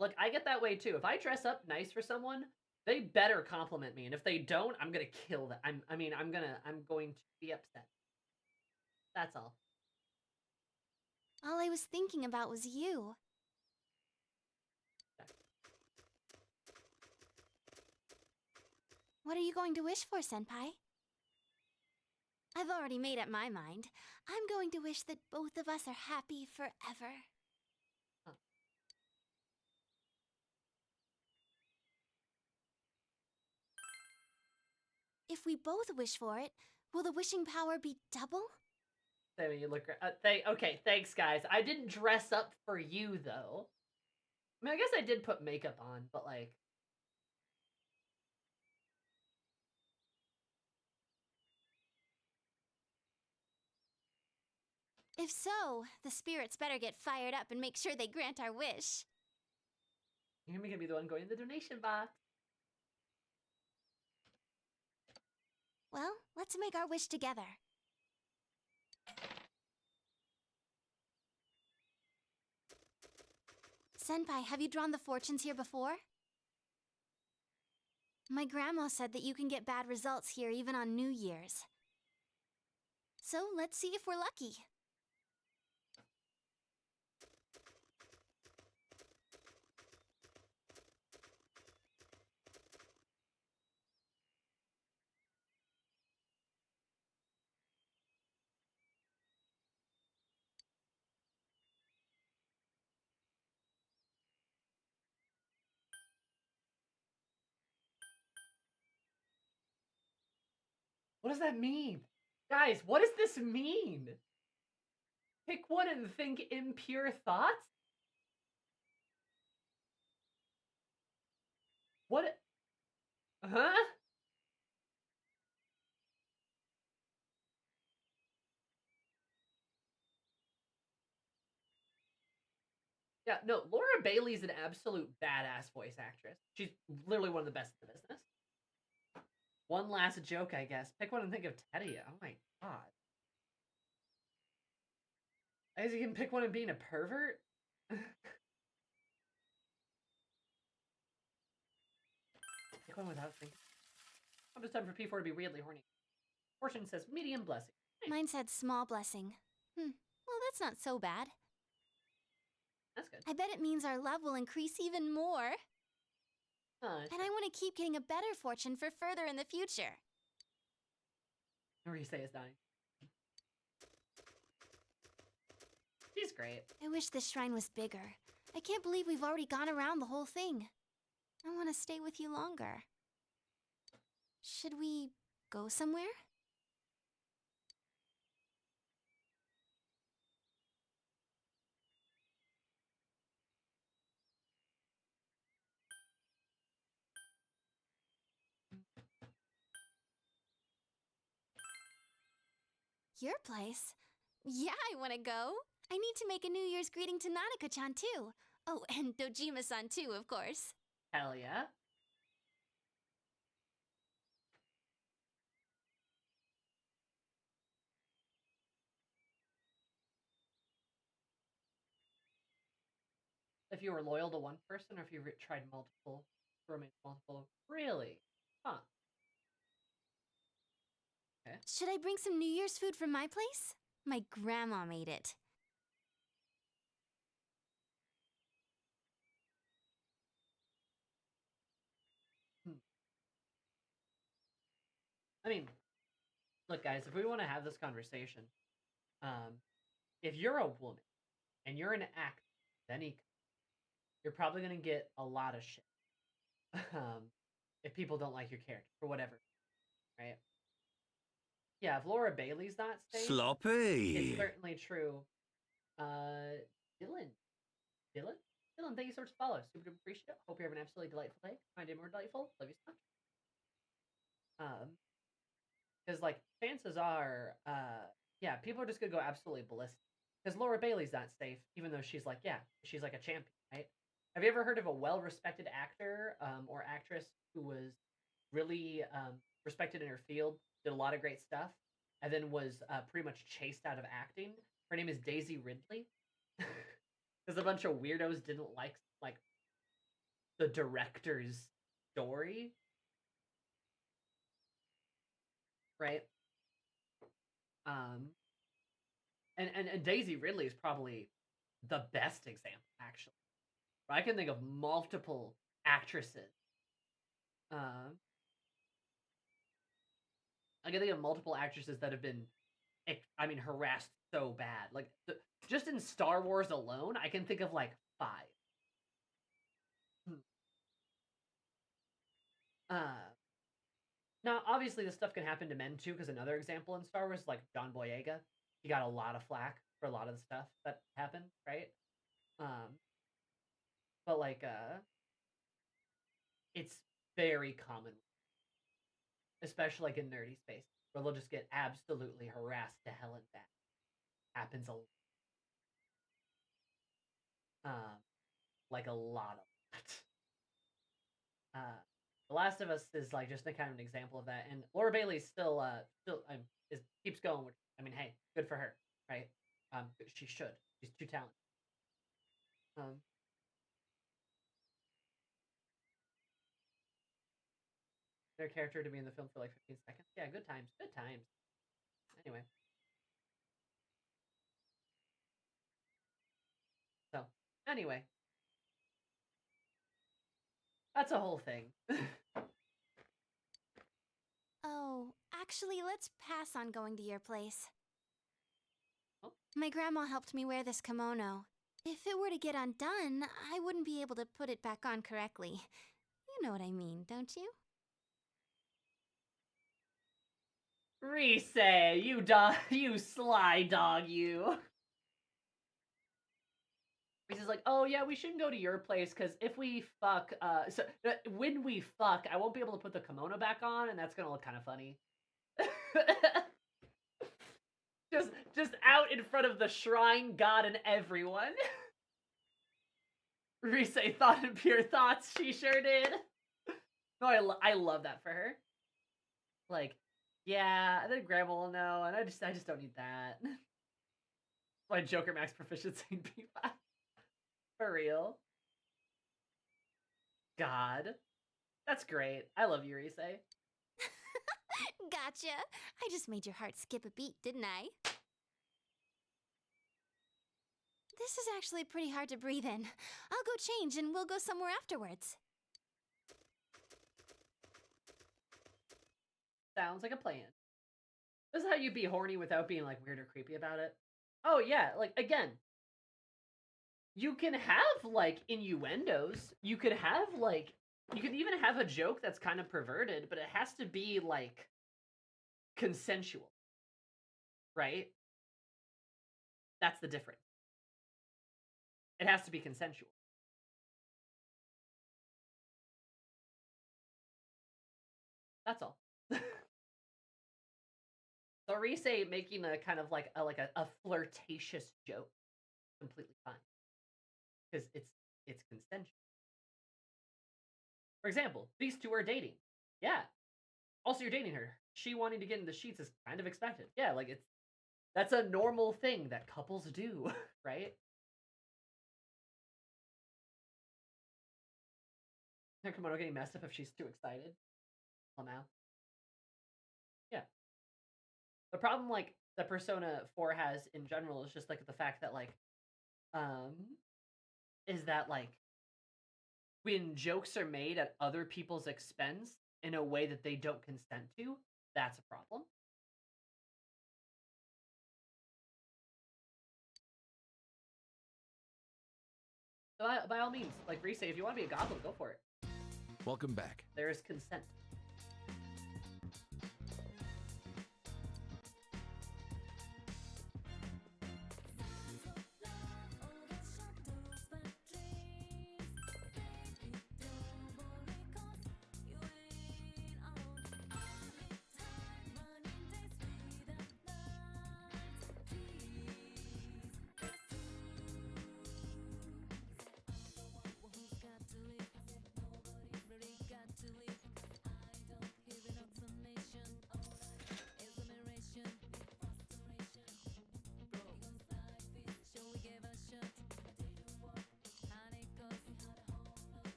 B: Look, I get that way too. If I dress up nice for someone, they better compliment me. And if they don't, I'm gonna kill them. I'm going to be upset. That's all.
C: All I was thinking about was you. What are you going to wish for, Senpai? I've already made up my mind. I'm going to wish that both of us are happy forever.
B: Huh.
C: If we both wish for it, will the wishing power be double?
B: Sammy, you look great. Okay, thanks, guys. I didn't dress up for you, though. I mean, I guess I did put makeup on, but like...
C: If so, the spirits better get fired up and make sure they grant our wish.
B: You're gonna be the one going in the donation box.
C: Well, let's make our wish together. Senpai, have you drawn the fortunes here before? My grandma said that you can get bad results here even on New Year's. So let's see if we're lucky.
B: What does that mean? Guys, what does this mean? Pick one and think impure thoughts? Huh? Yeah, no, Laura Bailey's an absolute badass voice actress. She's literally one of the best in the business. One last joke, I guess. Pick one and think of Teddy. Oh my god. I guess you can pick one and being a pervert? Pick one without thinking. I'm just time for P4 to be weirdly horny. Fortune says medium blessing. Nice.
C: Mine said small blessing. Well, that's not so bad.
B: That's good.
C: I bet it means our love will increase even more. And I want to keep getting a better fortune for further in the future.
B: Marie is dying. She's great.
C: I wish this shrine was bigger. I can't believe we've already gone around the whole thing. I want to stay with you longer. Should we go somewhere? Your place? Yeah, I want to go. I need to make a New Year's greeting to Nanako-chan too. Oh, and Dojima-san too, of course.
B: Hell yeah. If you were loyal to one person, or if you tried multiple, romance multiple, really? Huh. Okay.
C: Should I bring some New Year's food from my place? My grandma made it.
B: I mean, look, guys, if we want to have this conversation, if you're a woman and you're an actor of any kind, you're probably going to get a lot of shit if people don't like your character for whatever, right? Yeah, if Laura Bailey's not safe,
O: Sloppy.
B: It's certainly true. Dylan, thank you so much for follow. Super duper appreciate it. Hope you have an absolutely delightful day. Find it more delightful. Love you so much. Because like chances are, yeah, people are just gonna go absolutely ballistic. Because Laura Bailey's not safe, even though she's like, yeah, she's like a champion, right? Have you ever heard of a well-respected actor or actress who was really respected in her field, did a lot of great stuff, and then was pretty much chased out of acting? Her name is Daisy Ridley. Because a bunch of weirdos didn't like the director's story, right? And Daisy Ridley is probably the best example, actually. I can think of multiple actresses. I can think of multiple actresses that have been, I mean, harassed so bad. Like, just in Star Wars alone, I can think of like 5. Now, obviously, this stuff can happen to men too, because another example in Star Wars is like John Boyega. He got a lot of flack for a lot of the stuff that happened, right? But like, it's very common, especially like in nerdy space, where they'll just get absolutely harassed to hell and back. Happens a lot. Like a lot of that. The Last of Us is like just a kind of an example of that, and Laura Bailey still keeps going. Which, I mean, hey, good for her, right? She should. She's too talented. Their character to be in the film for like 15 seconds. Yeah, good times. Good times. Anyway. So, anyway. That's a whole thing.
C: Oh, actually, let's pass on going to your place.
B: Oh.
C: My grandma helped me wear this kimono. If it were to get undone, I wouldn't be able to put it back on correctly. You know what I mean, don't you?
B: Rise, you sly dog, you. He's like, oh yeah, we shouldn't go to your place because if we fuck, when we fuck, I won't be able to put the kimono back on, and that's gonna look kind of funny. just out in front of the shrine god and everyone. Rise thought in pure thoughts. She sure did. No, I love that for her. Like, yeah, I think Grandma will know, and I just don't need that. My Joker Max proficiency in P5. For real. God. That's great. I love you, Rise.
M: Gotcha. I just made your heart skip a beat, didn't I? This is actually pretty hard to breathe in. I'll go change and we'll go somewhere afterwards.
B: Sounds like a plan. This is how you be horny without being like weird or creepy about it. Oh yeah, like again, you can have like innuendos. You could have like, you could even have a joke that's kind of perverted, but it has to be like consensual, right? That's the difference. It has to be consensual. That's all. So Rise making a kind of like a flirtatious joke, completely fine, because it's consensual. For example, these two are dating. Yeah. Also, you're dating her. She wanting to get in the sheets is kind of expected. Yeah, like that's a normal thing that couples do, right? Her kimono getting messed up if she's too excited. Well, now. Yeah. The problem, like, that Persona 4 has in general is just, like, the fact that, like, is that, like, when jokes are made at other people's expense in a way that they don't consent to, that's a problem. So by all means, like Rise, if you want to be a goblin, go for it.
N: Welcome back.
B: There is consent.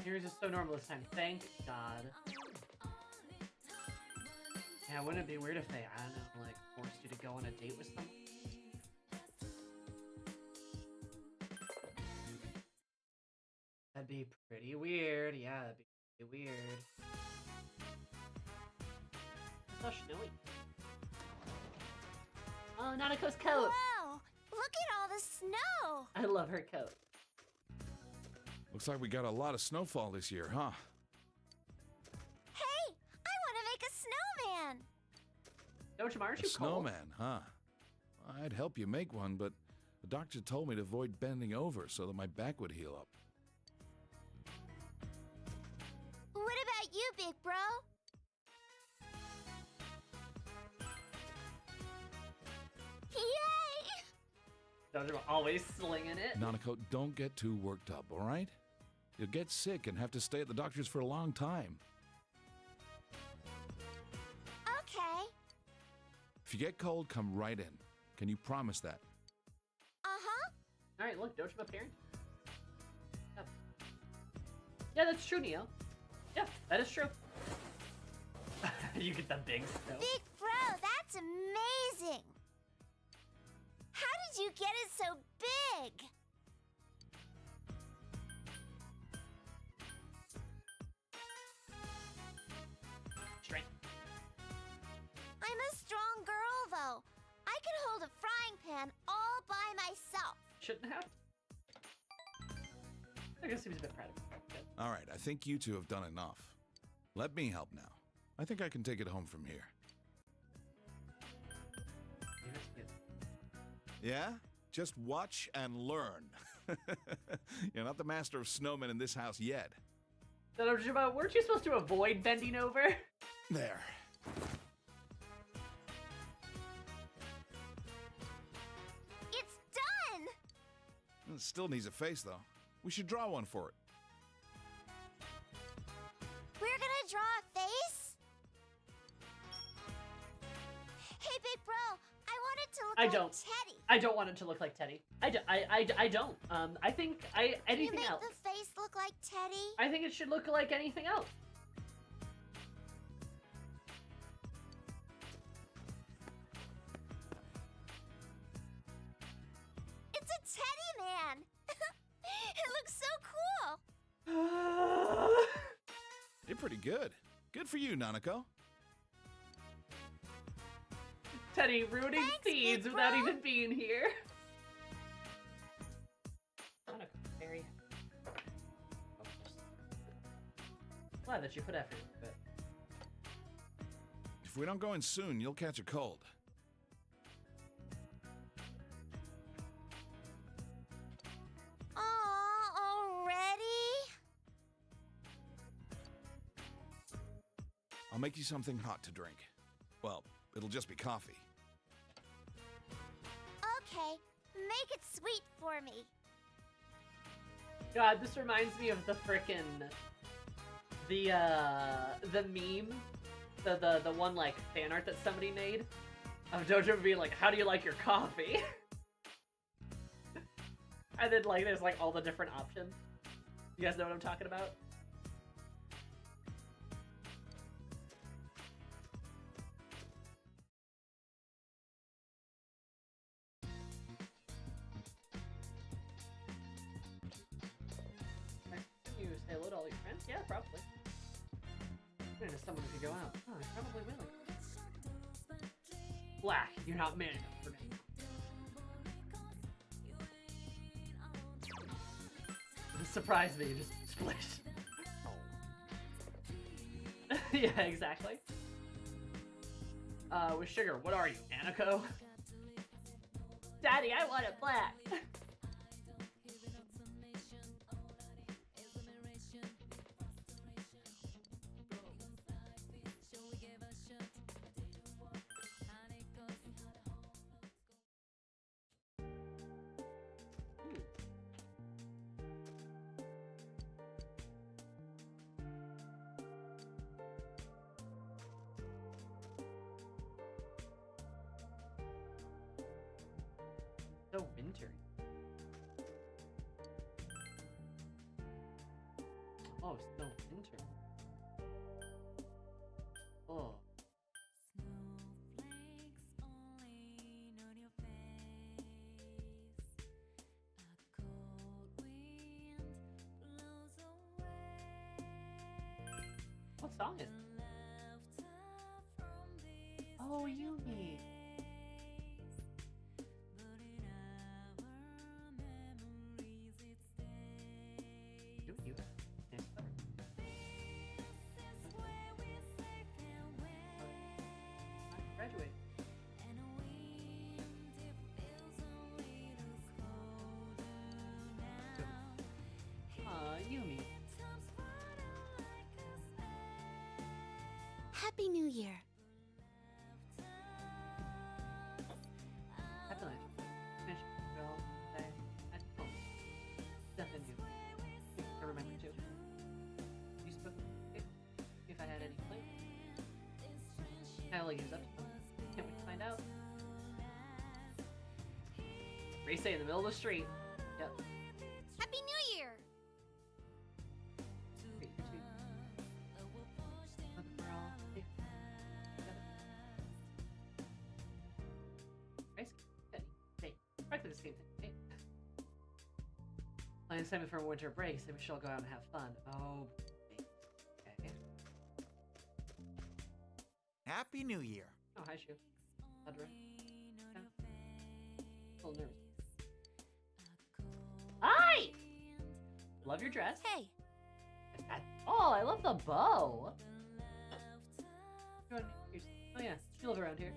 B: Yours is so normal this time. Thank God. Yeah, wouldn't it be weird if they, I don't know, like, forced you to go on a date with someone? That'd be pretty weird. Yeah, that'd be pretty weird. It's so snowy. Oh, Nanako's coat!
C: Wow! Look at all the snow!
B: I love her coat.
N: Looks like we got a lot of snowfall this year, huh?
C: Hey! I want to make a snowman!
B: Don't you, aren't
N: A
B: you cold?
N: snowman, huh? I'd help you make one, but the doctor told me to avoid bending over so that my back would heal up.
C: What about you, big bro? Yay!
B: Don't you always slinging it?
N: Nanako, don't get too worked up, all right? You'll get sick and have to stay at the doctor's for a long time.
C: Okay.
N: If you get cold, come right in. Can you promise that?
C: Uh-huh.
B: Alright, look, Dojima appearing. Yep. Yeah, that's true, Neo. Yeah, that is true. You get the big snow.
C: Big bro, that's amazing! How did you get it so big?
B: Strength.
C: I'm a strong girl, though. I can hold a frying pan all by myself.
B: Shouldn't have. I guess he was a bit proud of himself.
N: All right, I think you two have done enough. Let me help now. I think I can take it home from here. Yeah? Just watch and learn. You're not the master of snowmen in this house yet.
B: Weren't you supposed to avoid bending over?
N: There.
C: It's done!
N: It still needs a face, though. We should draw one for it.
C: We're gonna draw a face? Hey, big bro, I want it to look like Teddy.
B: I don't want it to look like Teddy. I don't. I think anything
C: you
B: else.
C: make the face look like Teddy?
B: I think it should look like anything else.
C: It's a Teddy Man! It looks so cool!
N: You're pretty good. Good for you, Nanako.
B: Teddy ruining seeds without even being here. Very glad that you put effort into it.
N: If we don't go in soon, you'll catch a cold.
C: Already?
N: I'll make you something hot to drink. Well, it'll just be coffee.
C: Okay, make it sweet for me.
B: God, this reminds me of the frickin' the meme, the one like fan art that somebody made of Dojo being like, "How do you like your coffee?" And then like there's like all the different options. You guys know what I'm talking about? You say hello to all your friends? Yeah, probably. I'm into someone who could go out. Oh, I probably will. Black, you're not man enough for me. It surprised me, you just split. Yeah, exactly. With sugar, what are you, Aniko? Daddy, I want it black. So wintry. Oh, so winter. Oh. What song is it? Oh, Yumi. Graduate. Yumi.
H: Happy New Year.
B: Happy life. Finish girl. Say at home. Step in you. I remember too. You spoke if I had any plans. I only use up to them. Can't wait to find out. Race in the middle of the street. Yep.
C: Happy New Year!
B: Great, you too. Hope we're all safe together. Race, hey, practically the same thing. Hey. Plans time for a winter break, so we should all go out and have fun. Oh, okay.
G: Happy New Year.
B: Oh, hi, Shu. Audra. Yeah. A little nervous. Hi! Love your dress.
C: Hey!
B: Oh, I love the bow. You live around here.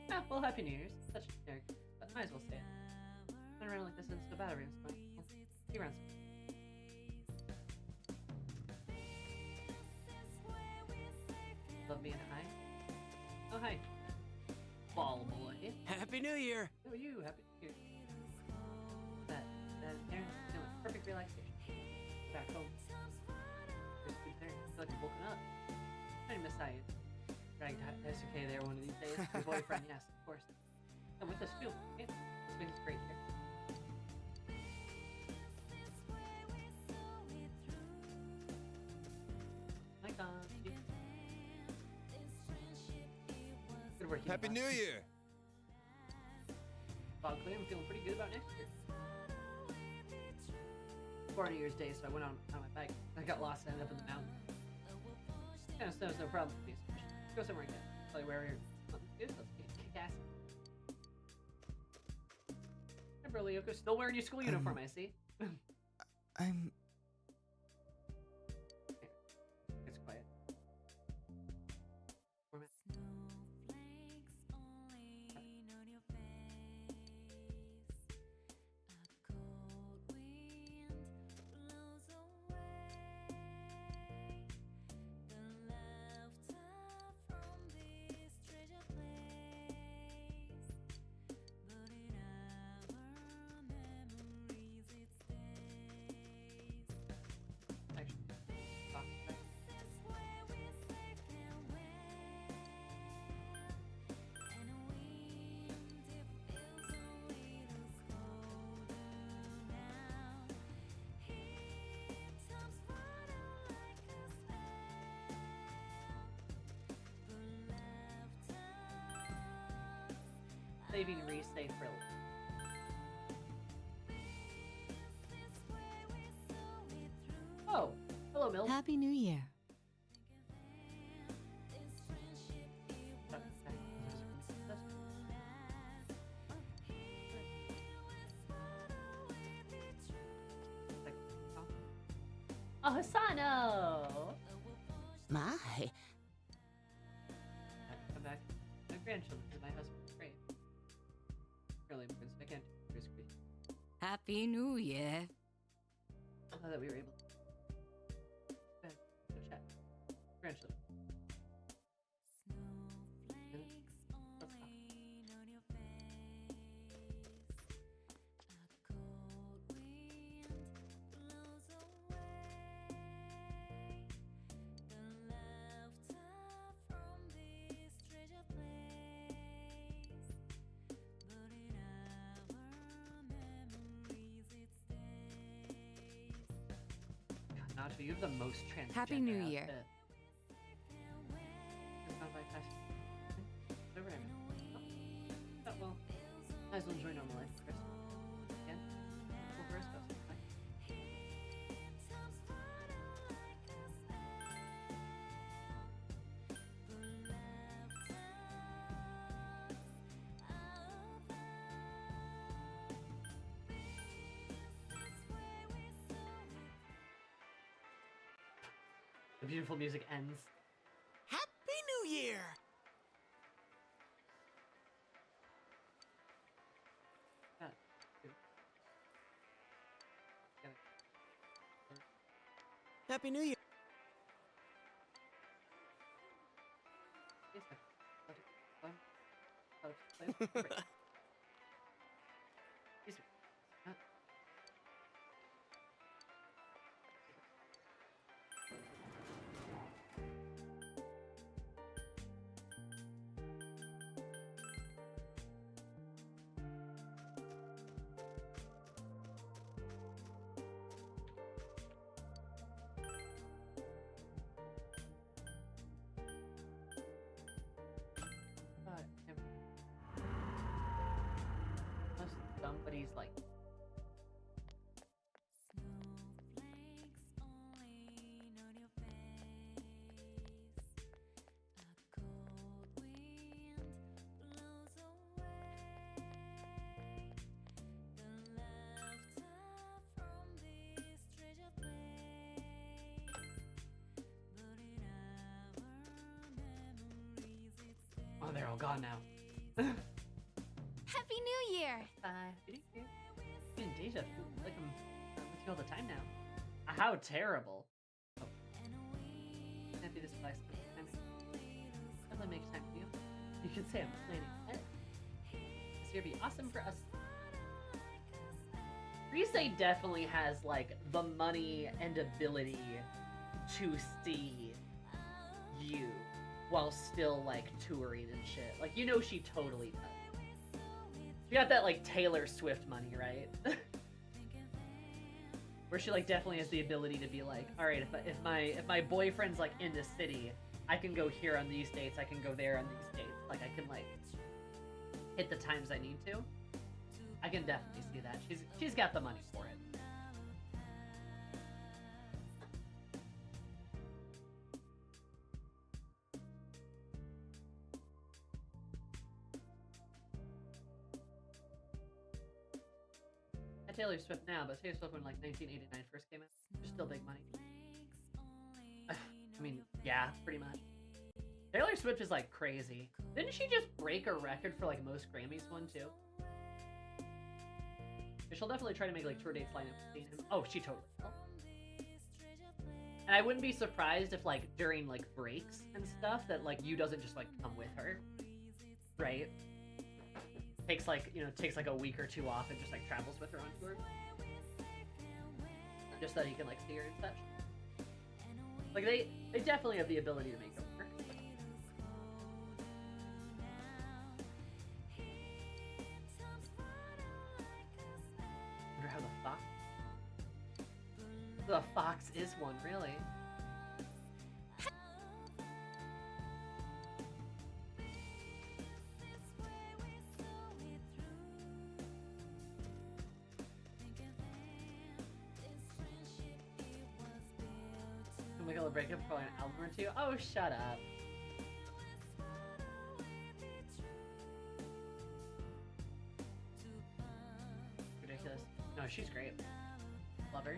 B: Ah, well, Happy New Year's. Such a generic, but might as well stay. Been around like this since the battery was going. Well, see you around soon. Love me and hi. Oh, hi. Ball boy.
F: Happy New Year!
B: Oh, you. Happy New Year. That Aaron, you know, perfect relaxation. Back home. There's food there. I feel like I'm woken up. I miss how you dragged SK there one of these days. Your boyfriend, yes, of course. And with us too. Yeah, it's been great here. My God. Good work.
K: Happy New Year!
B: Fog clear. I'm feeling pretty good about next year. For New Year's Day, so I went on my bike. I got lost and ended up in the mountain. Yeah, so it's no problem. Please go somewhere again. Tell you where you're. Let's kick ass. Remember, Lyoko, still wearing your school uniform, I see.
K: I'm...
B: It's quiet. Where am I? Saving Reese stay for Oh, hello, Mill.
O: Happy New Year.
B: Oh, Hasano!
O: My.
B: Come back. My grandchildren and my husband's great. Really, Prince, I can't do this great.
O: Happy New Year.
B: I'm glad that we were able to. Go ahead, go chat. Grandchildren. Let's talk. Nacho, you have the most transgender
O: Happy New Year.
B: outfit. It's not by fashion. Over there. Oh, well, might as well enjoy normal life, Chris. Again, full verse, but bye. The beautiful music ends.
G: Happy New Year!
B: God, dude. Get it.
G: Happy New Year!
B: Yes, sir. Let it play. Great. Yes, sir. Unless somebody's like Oh, they're all gone now.
C: Happy New Year!
B: In deja vu. Like I'm with you all the time now. How terrible. Oh. Can't be this place. I'll make time for you. You can say I'm planning ahead. This year be awesome for us. Rise definitely has like the money and ability to see you while still like touring and shit. Like, you know, she totally does. She got that like Taylor Swift money, right? Where she like definitely has the ability to be like, all right, if my boyfriend's like in the city, I can go here on these dates, I can go there on these dates. Like, I can like hit the times I need to. I can definitely see that. She's got the money for it. At Taylor Swift now, but Taylor Swift when like 1989 first came out, there's still big money. I mean, yeah, pretty much. Taylor Swift is like crazy. Didn't she just break a record for like most Grammys won too? She'll definitely try to make like tour dates line up with him. Oh, she totally will. And I wouldn't be surprised if like during like breaks and stuff that like you doesn't just like come with her, right? Takes like, you know, takes like a week or two off and just like travels with her on tour, just so that he can like see her and such. Like they definitely have the ability to make it work. Wonder how the fox is one, really. We'll break up for an album or two. Oh, shut up. Ridiculous. No, she's great. Love her.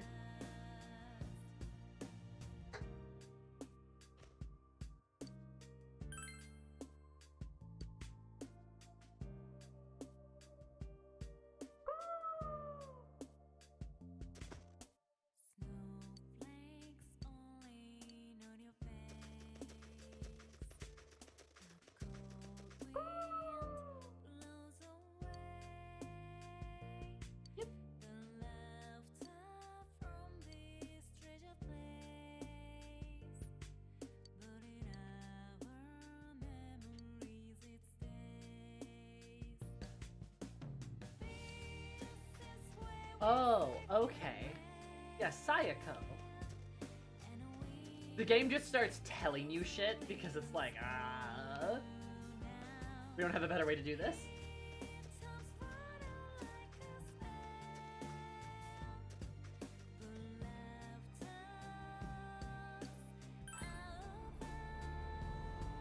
B: Oh, okay. Yeah, Sayako. The game just starts telling you shit because it's like, we don't have a better way to do this.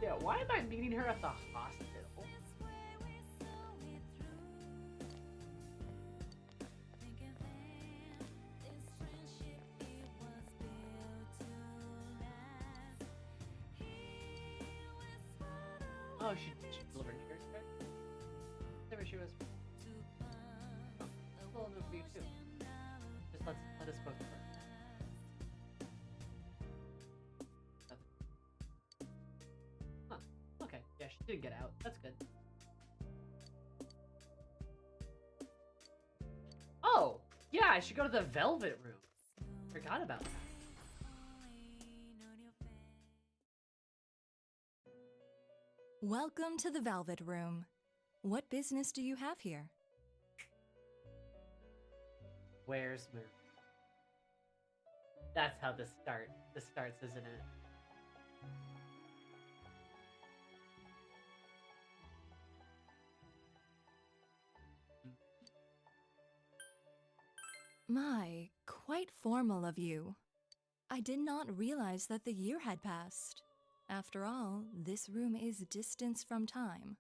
B: Yeah, why am I meeting her at the hospital? Oh, she delivered yours, right? Never she was. Oh, well, no, for you too. Just let us both work. Huh. Okay. Yeah, she did get out. That's good. Oh! Yeah, I should go to the Velvet Room. Forgot about that.
P: Welcome to the Velvet Room. What business do you have here?
B: Where's Marie? That's how this starts, isn't it?
P: My, quite formal of you. I did not realize that the year had passed. After all, this room is distance from time.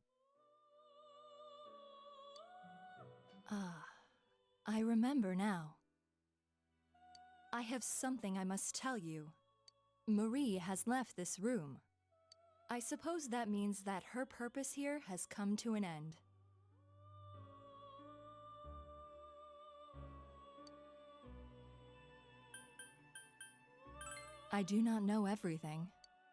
P: Ah, I remember now. I have something I must tell you. Marie has left this room. I suppose that means that her purpose here has come to an end. I do not know everything.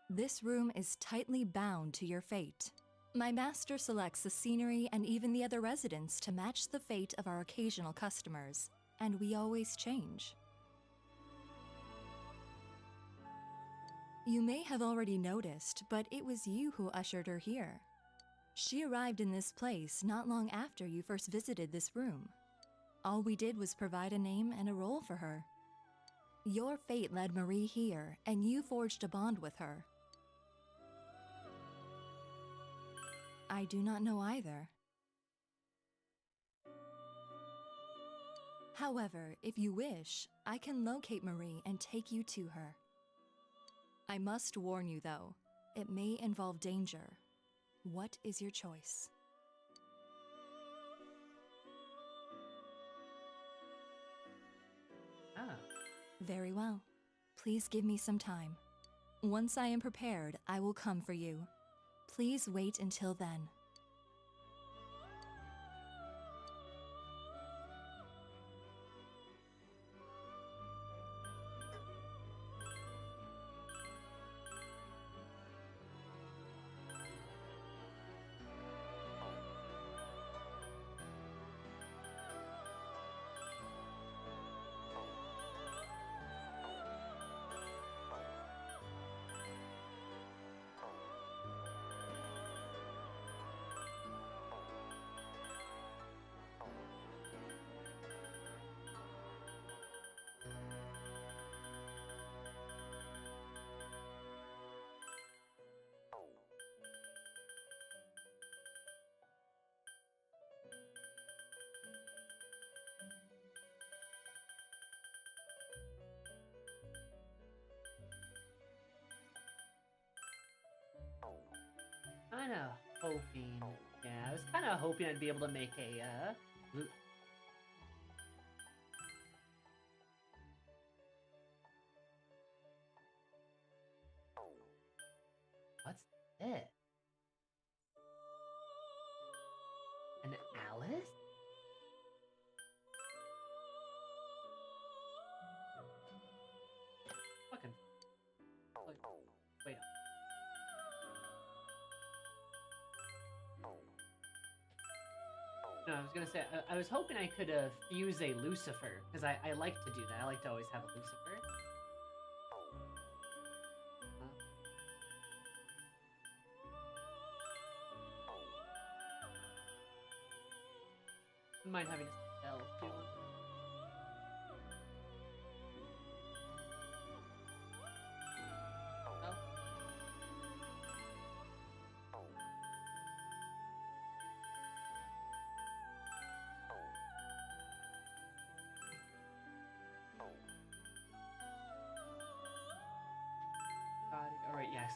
P: This room is tightly bound to your fate. My master selects the scenery and even the other residents to match the fate of our occasional customers, and we always change. You may have already noticed, but it was you who ushered her here. She arrived in this place not long after you first visited this room. All we did was provide a name and a role for her. Your fate led Marie here, and you forged a bond with her. I do not know either. However, if you wish, I can locate Marie and take you to her. I must warn you, though, it may involve danger. What is your choice?
B: Ah.
P: Very well. Please give me some time. Once I am prepared, I will come for you. Please wait until then.
B: Kinda hoping. Yeah, I was kinda hoping I'd be able to make a, What's this? An Alice? Fucking. Wait. No, I was gonna say, I was hoping I could fuse a Lucifer, because I like to do that. I like to always have a Lucifer. Mind having a spell, too. Oh. Alright, yes,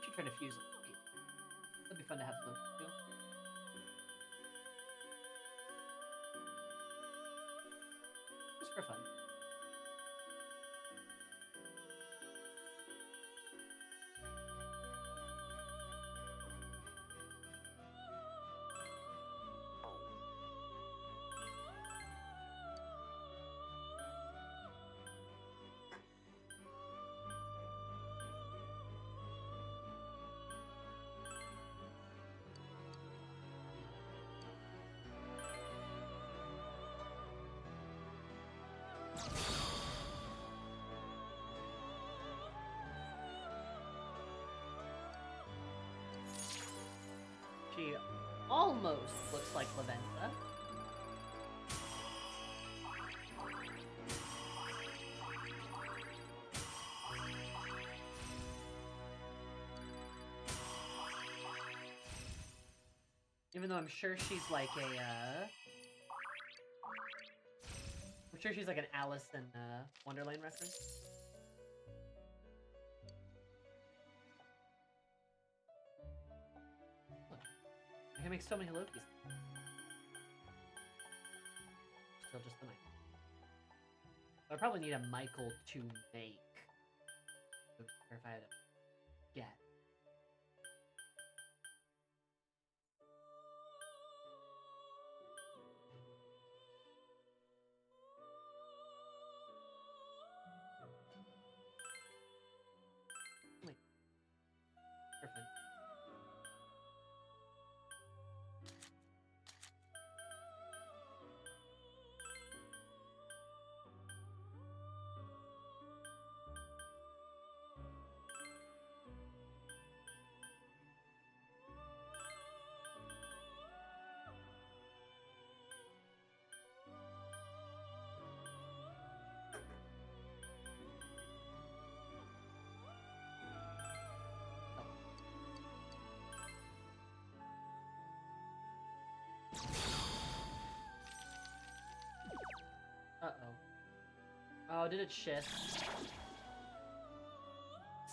B: should try to fuse it. That'd be fun to have fun too. Just for fun. She almost looks like Lavenza. Even though I'm sure she's like a, I'm sure she's like an Alice in Wonderland reference. can make so many Lokis. Still just the Michael. I probably need a Michael to make. Or if I had to get. Wait. Griffin. Uh-oh. Oh, did it shift?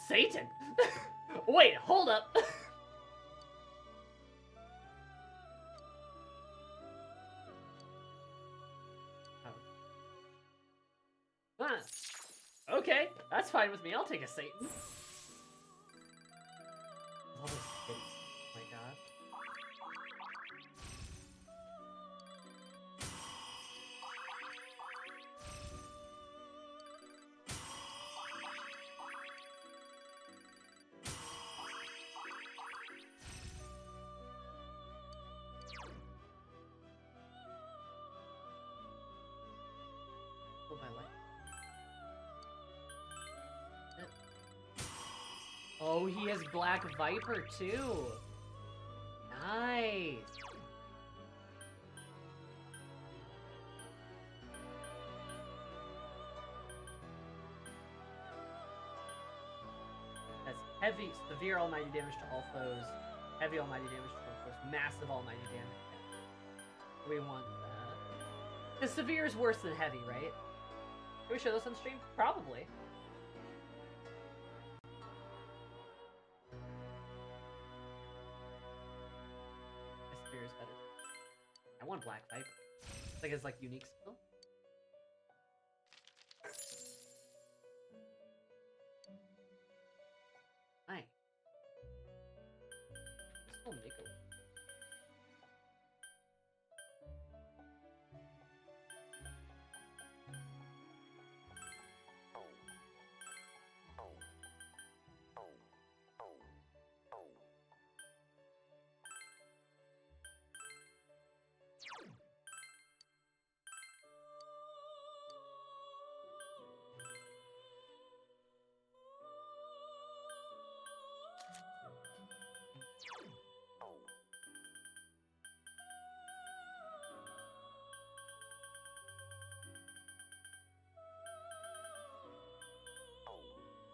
B: Satan! Wait, hold up! Huh. Okay, that's fine with me. I'll take a Satan. All this hidden. Oh my god. Oh, my light. Oh, he has Black Viper too. Nice. That's heavy, severe almighty damage to all foes, heavy almighty damage to all foes, massive almighty damage. We want that. The severe is worse than heavy, right? Can we show this on stream? Probably. The severe is better. I want Black Viper. It's like his unique skill. Nice. Still make a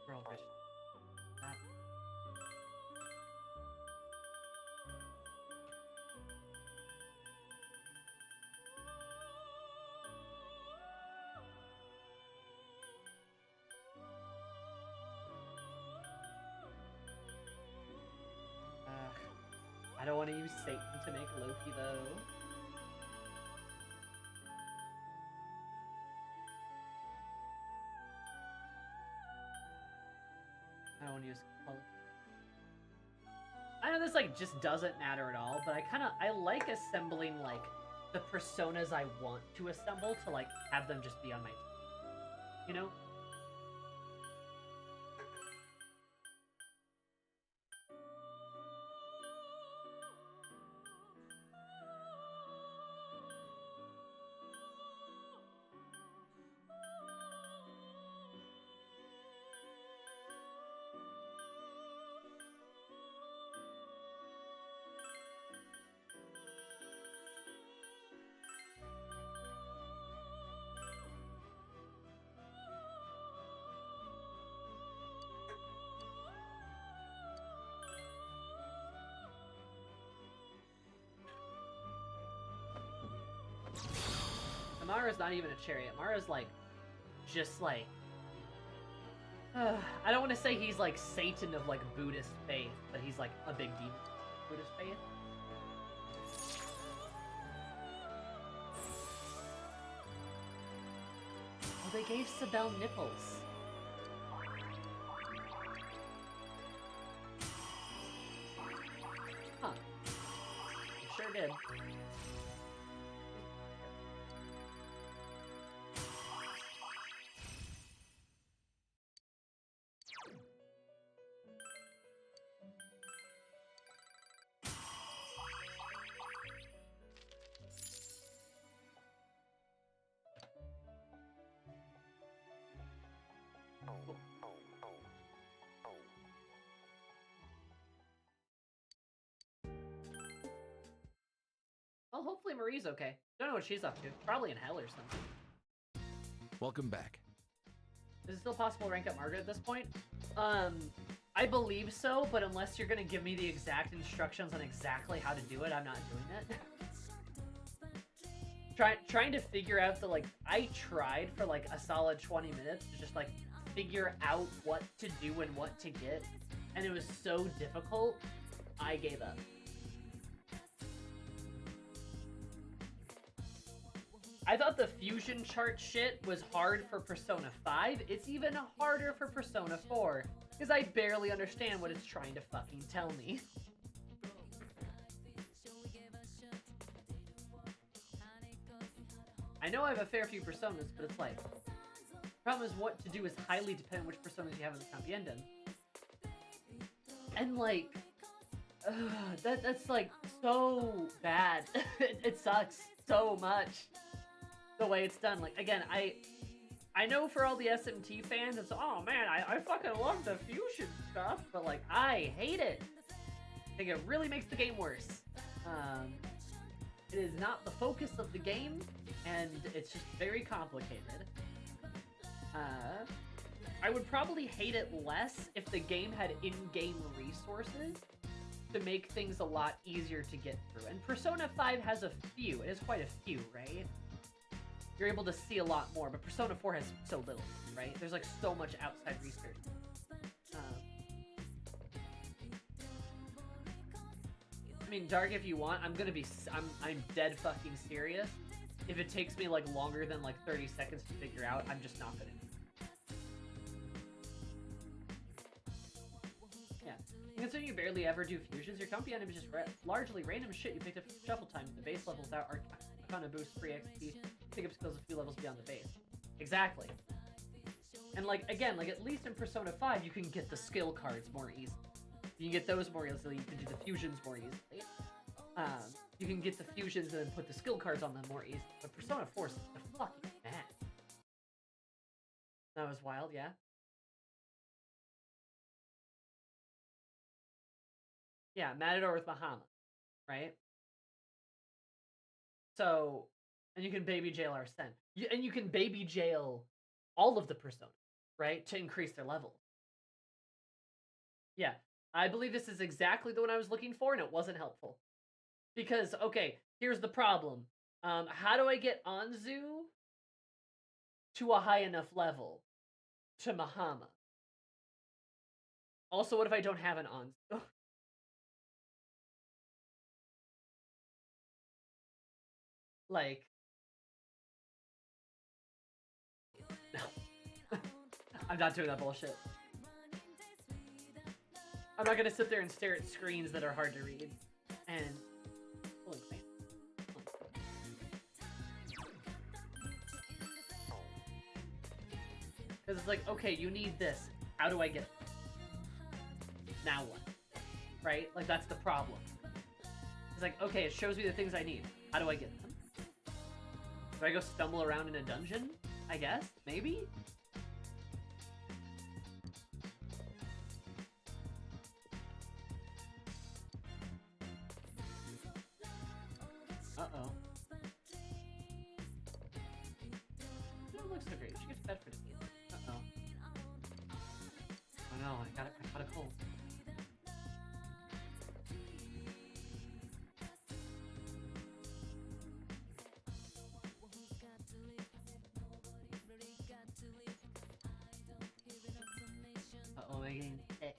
B: World Vision. That. I don't want to use Satan to make Loki though. I don't want to use color. I know this just doesn't matter at all, but I like assembling the personas I want to assemble to have them just be on my team. You know? Mara's not even a chariot. Mara's just I don't want to say he's Satan of Buddhist faith, but he's a big demon of Buddhist faith. they gave Sibel nipples. Huh. They sure did. Well, hopefully Marie's okay. Don't know what she's up to. Probably in hell or something.
N: Welcome back.
B: Is it still possible to rank up Margaret at this point? I believe so, but unless you're gonna give me the exact instructions on exactly how to do it, I'm not doing it. Trying to figure out the, like, I tried for like a solid 20 minutes to just like figure out what to do and what to get, and it was so difficult, I gave up. I thought the fusion chart shit was hard for Persona 5. It's even harder for Persona 4, because I barely understand what it's trying to fucking tell me. I know I have a fair few Personas, but it's like, the problem is what to do is highly dependent on which Personas you have in the Compiendum. And like, that's like so bad. It sucks so much. The way it's done. Like, again, I know for all the SMT fans, it's, oh man, I fucking love the fusion stuff, but like, I hate it. I think it really makes the game worse. It is not the focus of the game, and it's just very complicated. I would probably hate it less if the game had in-game resources to make things a lot easier to get through. And Persona 5 has a few. It has quite a few, right? You're able to see a lot more, but Persona 4 has so little, right? There's like so much outside research. I mean, Dark, if you want, I'm dead fucking serious. If it takes me like longer than like 30 seconds to figure out, I'm just not gonna. Yeah. Considering you barely ever do fusions, your Compiendum is just largely random shit you picked up from Shuffle Time. The base level without Arcana boost, free XP, pick up skills a few levels beyond the base. Exactly. And like, again, like at least in Persona 5, you can get the skill cards more easily. You can get those more easily, you can do the fusions more easily. You can get the fusions and then put the skill cards on them more easily. But Persona 4 is the fucking mad. That was wild, yeah? Yeah, Matador with Mahama, right? So, and you can baby jail Arsene. And you can baby jail all of the Personas, right? To increase their level. Yeah, I believe this is exactly the one I was looking for, and it wasn't helpful. Because, okay, here's the problem. How do I get Anzu to a high enough level to Mahama? Also, what if I don't have an Anzu? Like, no. I'm not doing that bullshit. I'm not gonna sit there and stare at screens that are hard to read. And because it's like, okay, you need this. How do I get it? Now what? Right? Like, that's the problem. It's like, okay, it shows me the things I need. How do I get them? Do I go stumble around in a dungeon? I guess? Maybe? Uh-oh. You don't look so great. She gets fed for the meal. Uh-oh. Oh no, I got a cold. Uh-oh, I'm getting sick.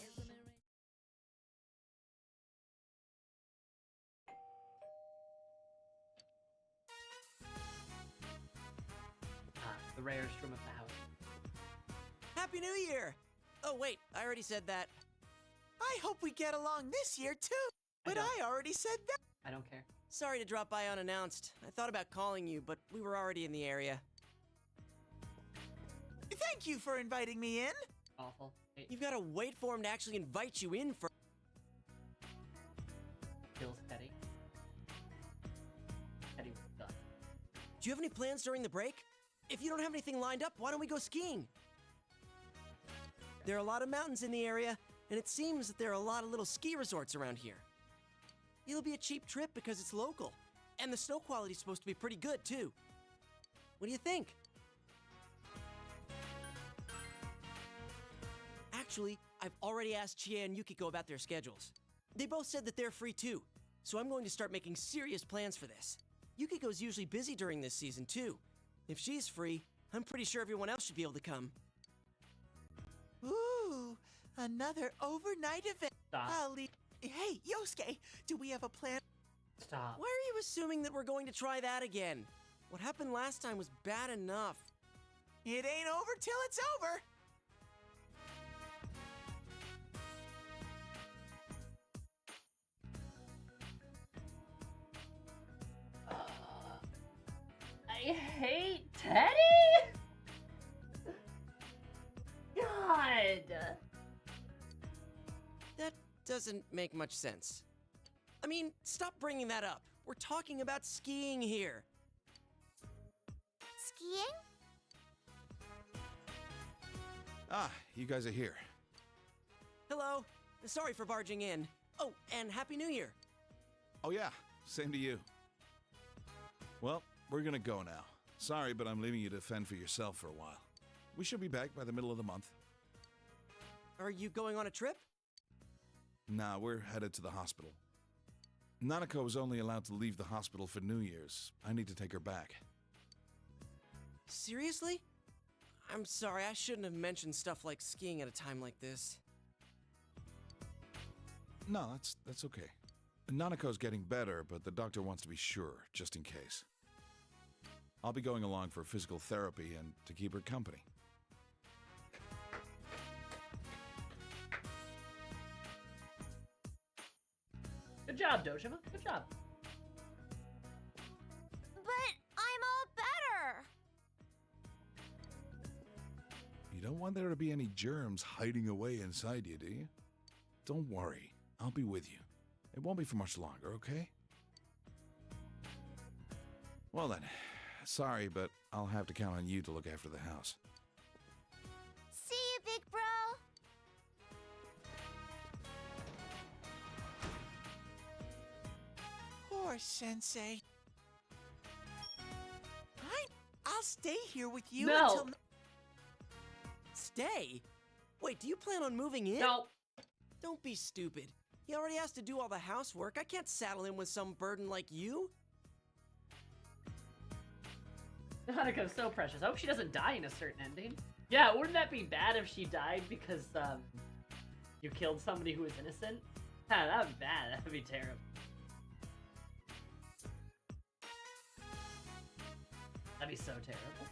B: The rarest room of the house.
F: Happy New Year! Oh, wait, I already said that.
G: I hope we get along this year too. But I already said that.
B: I don't care.
F: Sorry to drop by unannounced. I thought about calling you, but we were already in the area.
G: Thank you for inviting me in.
B: Awful. Hey,
F: You've got to wait for him to actually invite you in first.
B: kills Teddy. Teddy was done.
F: Do you have any plans during the break? If you don't have anything lined up, why don't we go skiing? There are a lot of mountains in the area, and it seems that there are a lot of little ski resorts around here. It'll be a cheap trip because it's local, and the snow quality's supposed to be pretty good, too. What do you think? Actually, I've already asked Chie and Yukiko about their schedules. They both said that they're free, too, so I'm going to start making serious plans for this. Yukiko's usually busy during this season, too. If she's free, I'm pretty sure everyone else should be able to come.
G: Ooh, another overnight event.
B: Stop.
G: I'll leave. Hey, Yosuke, do we have a plan?
B: Stop.
F: Why are you assuming that we're going to try that again? What happened last time was bad enough.
G: It ain't over till it's over.
B: I hate Teddy? God.
F: That doesn't make much sense. I mean, stop bringing that up. We're talking about skiing here.
C: Skiing?
N: Ah, you guys are here.
F: Hello. Sorry for barging in. Oh, and Happy New Year.
N: Oh yeah, same to you. Well, we're gonna go now. Sorry, but I'm leaving you to fend for yourself for a while. We should be back by the middle of the month.
F: Are you going on a trip?
N: Nah, we're headed to the hospital. Nanako is only allowed to leave the hospital for New Year's. I need to take her back.
F: Seriously? I'm sorry, I shouldn't have mentioned stuff like skiing at a time like this.
N: No, that's okay. Nanako's getting better, but the doctor wants to be sure, just in case. I'll be going along for physical therapy and to keep her company.
B: Good job, Dojima. Good job.
C: But I'm all better.
N: You don't want there to be any germs hiding away inside you, do you? Don't worry. I'll be with you. It won't be for much longer, okay? Well then, sorry, but I'll have to count on you to look after the house.
C: See you, big bro.
G: Poor Sensei. I'll stay here with you
B: No.
G: until.
F: Stay? Wait, do you plan on moving in?
B: No.
F: Don't be stupid. He already has to do all the housework. I can't saddle him with some burden like you.
B: Hanako's so precious. I hope she doesn't die in a certain ending. Yeah, wouldn't that be bad if she died because, you killed somebody who was innocent? Ah, that would be bad. That would be terrible. That'd be so terrible.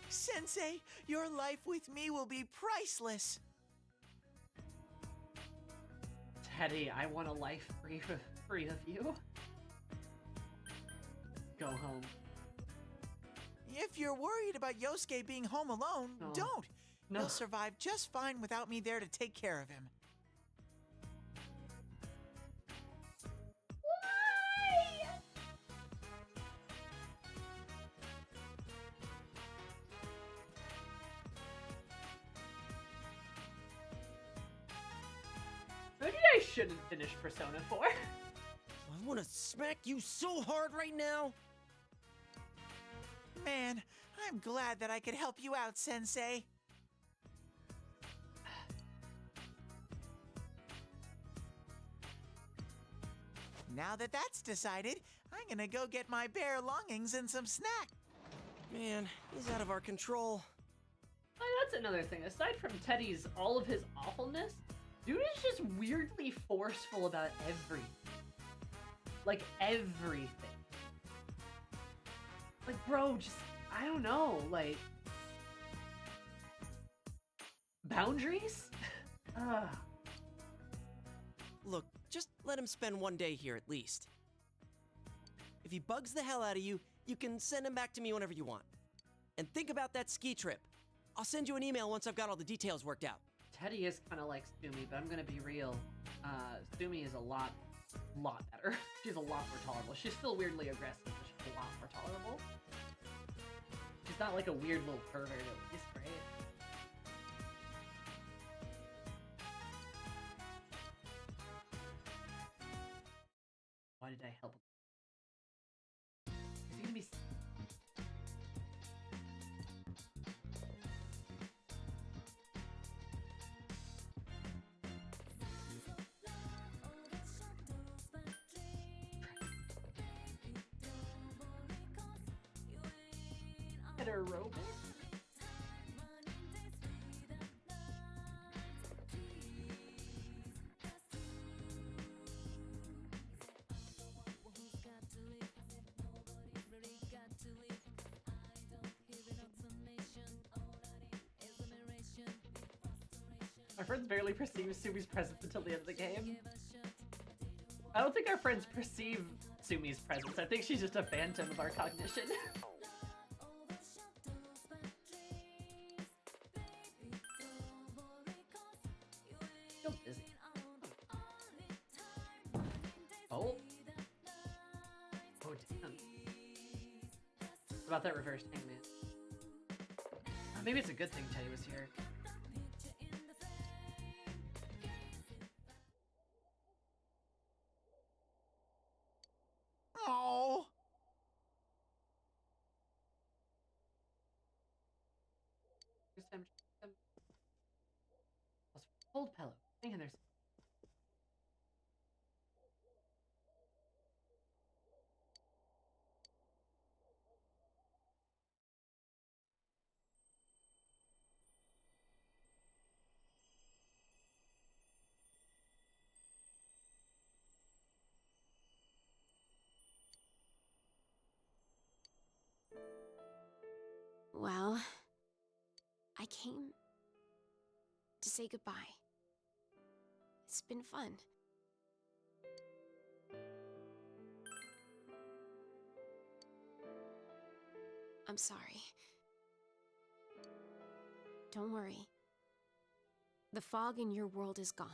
G: Sensei, your life with me will be priceless.
B: Teddy, I want a life free of you. Go home.
G: If you're worried about Yosuke being home alone,
B: No.
G: don't.
B: No.
G: He'll survive just fine without me there to take care of him.
B: Maybe I shouldn't finish Persona 4.
F: I want to smack you so hard right now.
G: Man, I'm glad that I could help you out, Sensei. Now that that's decided, I'm gonna go get my bare longings and some snack.
F: Man, he's out of our control.
B: Oh, that's another thing. Aside from Teddy's all of his awfulness, dude is just weirdly forceful about everything. Like everything. Like, bro, just, I don't know, like... Boundaries? Ugh.
F: Look, just let him spend one day here at least. If he bugs the hell out of you, you can send him back to me whenever you want. And think about that ski trip. I'll send you an email once I've got all the details worked out.
B: Teddy is kind of like Sumi, but I'm gonna be real. Sumi is a lot better. She's a lot more tolerable. She's still weirdly aggressive, but she's a lot more tolerable. She's not like a weird little pervert at least, right? Why did I help him? Is he gonna be... Aerobic? Our friends barely perceive Sumi's presence until the end of the game. I don't think our friends perceive Sumi's presence. I think she's just a phantom of our cognition. Still busy. Oh. Oh, damn. What about that reverse hangman? Maybe it's a good thing Teddy was here.
G: Oh.
B: Hold pillow. Hang in there.
H: Well, I came to say goodbye. It's been fun. I'm sorry. Don't worry. The fog in your world is gone.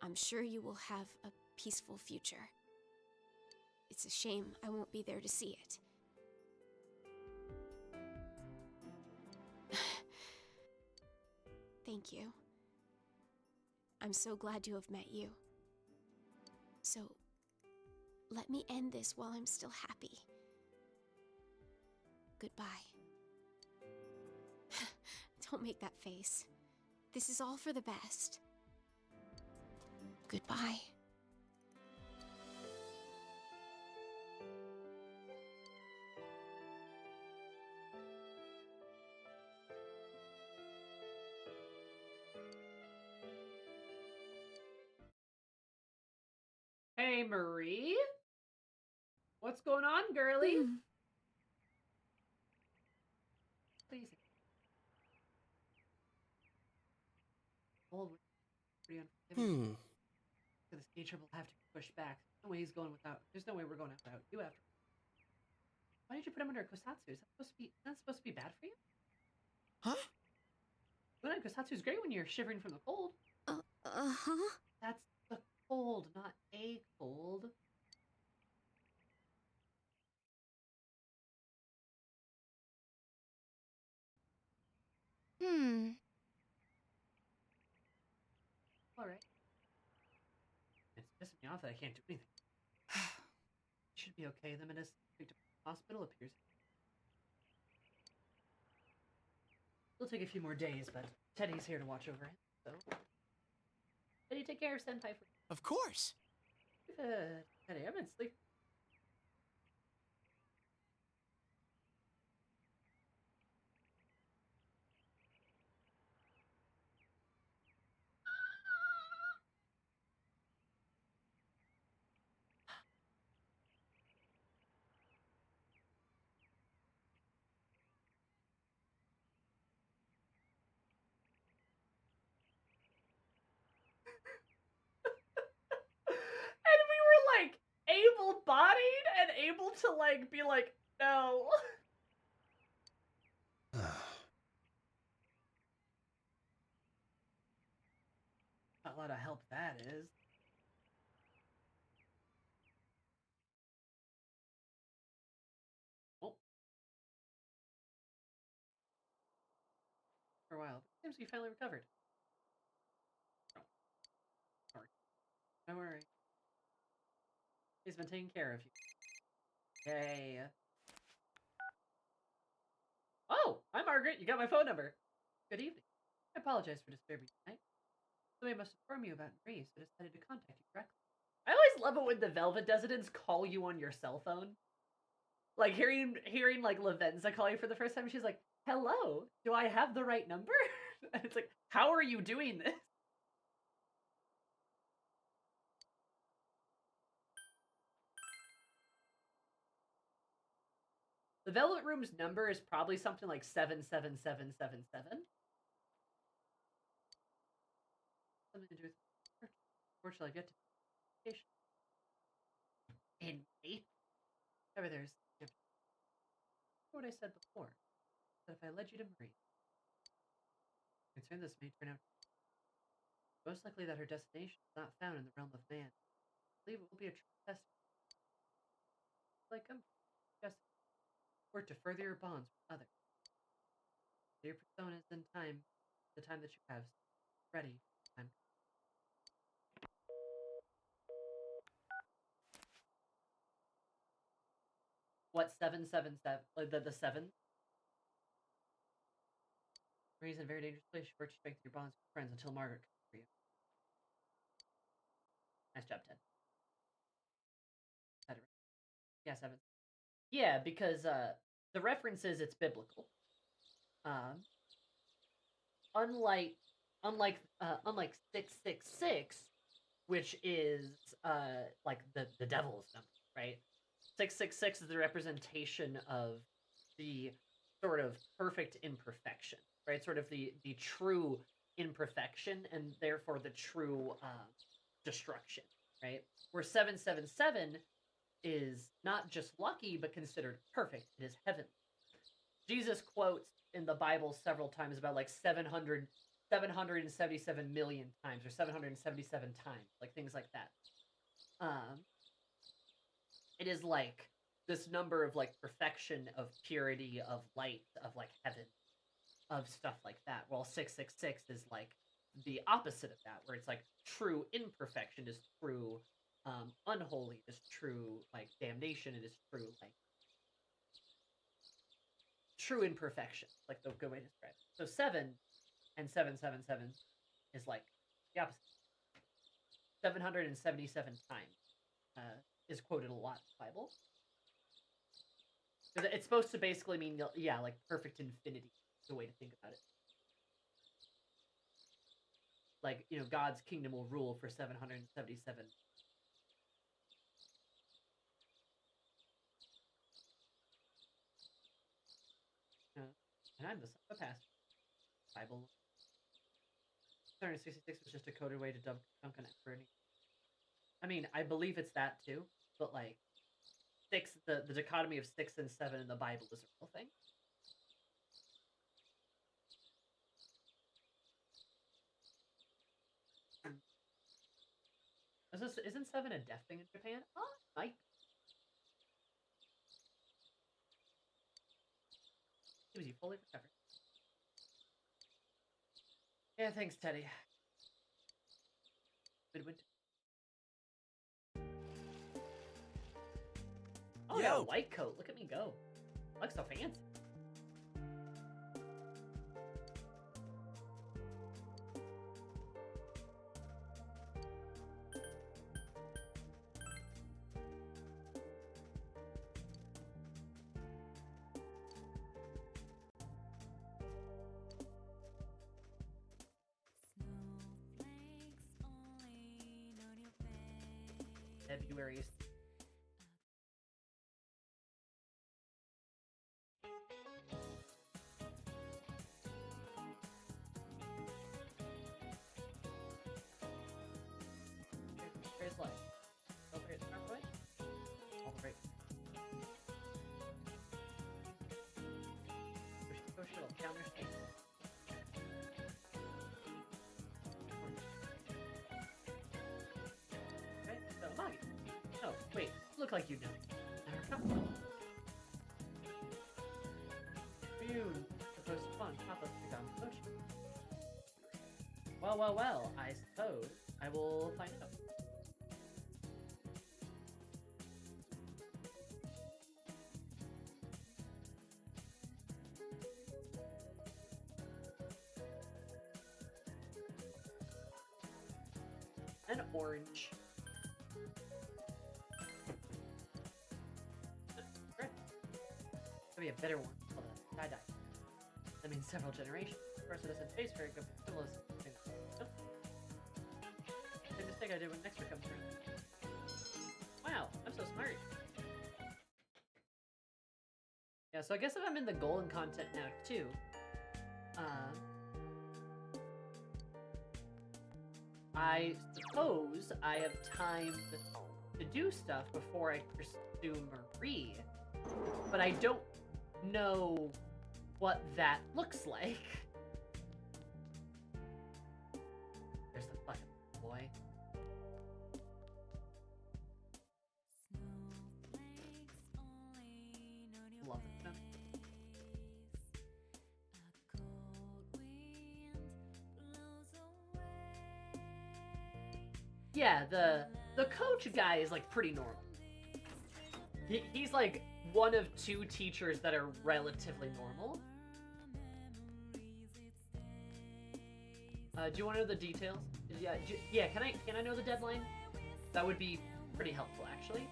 H: I'm sure you will have a peaceful future. It's a shame I won't be there to see it. Thank you. I'm so glad to have met you. So, let me end this while I'm still happy. Goodbye. Don't make that face. This is all for the best. Goodbye.
B: Hey, Marie? What's going on, girly? Please. Old, pretty unforgiving. So this ski trip will have to be pushed back. There's no way he's going without. There's no way we're going without you after. Why did you put him under Kosatsu? Is that supposed to be bad for you?
G: Huh?
B: Well, Kosatsu's great when you're shivering from the cold.
H: Huh?
B: That's the cold, not a cold. Alright. It's pissing me off that I can't do anything. It should be okay. The medicine picked up at the hospital appears. It'll take a few more days, but Teddy's here to watch over him, so. Teddy, take care of Senpai for me.
F: Of course.
B: Teddy, I've been sleeping. able to like be like, no. Not a lot of help that is. Oh. For a while. It seems you finally recovered. Oh. Sorry. Don't worry. He's been taking care of you. Yay. Oh, hi Margaret, you got my phone number. Good evening. I apologize for disturbing you tonight. Somebody must inform you about Marie, so I decided to contact you directly. I always love it when the Velvet Descendants call you on your cell phone. Like hearing like Lavenza call you for the first time, she's like, hello, do I have the right number? And it's like, how are you doing this? The Velvet Room's number is probably something like 77777. Something to do with unfortunately I get to station. In May. However, there's what I said before. That if I led you to Marie, concerned this may turn out most likely that her destination is not found in the realm of man. I believe it will be a true test. Like just work to further your bonds with others. Your personas in time, the time that you have ready. Time. What 777? Like the seven? Marie's in a very dangerous place. She works to strengthen your bonds with friends until Margaret comes for you. Nice job, Ted. Yeah, 7. Yeah, because the reference is it's biblical. Unlike 666, which is like the devil's number, right? 666 is the representation of the sort of perfect imperfection, right? Sort of the true imperfection and therefore the true destruction, right? Where 777 is not just lucky but considered perfect. It is heavenly. Jesus quotes in the Bible several times about like 777 million times or 777 times, like things like that. It is like this number of like perfection, of purity, of light, of like heaven, of stuff like that. While 666 is like the opposite of that, where it's like true imperfection is true unholy, is true like damnation, it is true like true imperfection, like the good way to describe it. So 7 and 777 is like the opposite. 777 times is quoted a lot in the Bible. It's supposed to basically mean, yeah, like perfect infinity is the way to think about it. Like, you know, God's kingdom will rule for 777. And I'm the son of a pastor. Bible. 766 was just a coded way to dunk an emperor. I mean, I believe it's that too, but like, the dichotomy of 6 and 7 in the Bible is a real thing. Isn't 7 a death thing in Japan? Oh, might. Was you fully recovered? Yeah, thanks, Teddy. Good winter. Oh, yeah, a white coat. Look at me go. I look so fancy. February. Celebrate life. Celebrate Starpoint. Celebrate. look like you know. Come. You supposed to fun. Papa pick on potion. Well, well, well. I suppose I will find out. An orange. Great. Could be a better one. Hold on. Die. That means several generations. Of course, it doesn't taste very good, but similar. Nope. Same mistake I did when Nectar comes through. Wow, I'm so smart. Yeah, so I guess if I'm in the golden content now too, I suppose I have time to do stuff before I pursue Marie, but I don't know what that looks like. There's the fucking boy. Love them. Yeah, the coach guy is like pretty normal. He's like one of two teachers that are relatively normal. Do you want to know the details? Yeah. Can I know the deadline? That would be pretty helpful, actually.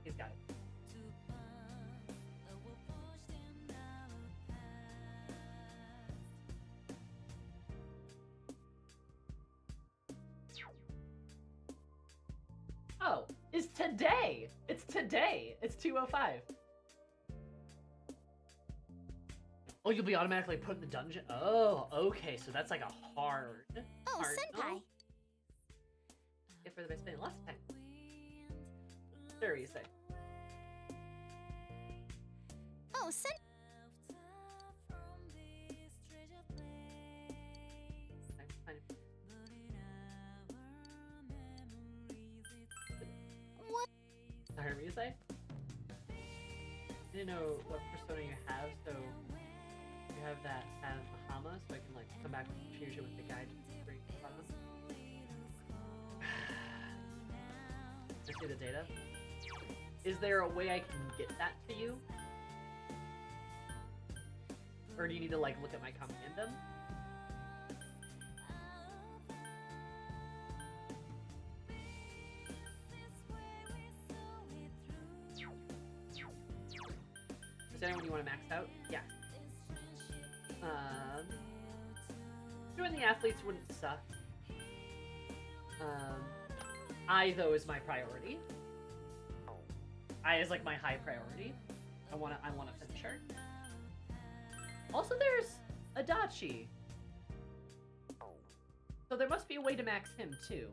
B: He's got it. Oh, it's today! It's today! It's 2:05. Oh, you'll be automatically put in the dungeon? Oh, okay, so that's like a hard...
C: Oh, Senpai!
B: Get further by spending lots of time. There you say.
C: Oh, What?
B: I heard you say? I didn't know what persona you have, so you have that as Bahama, so I can like come back and confuse you with the guide to bring Bahama. I see the data. Is there a way I can get that to you? Or do you need to like look at my compendium? Is there anyone you want to max out? Yeah. Doing the athletes wouldn't suck. I though is my priority. I is like my high priority. I wanna finish her. Also, there's Adachi. So there must be a way to max him too.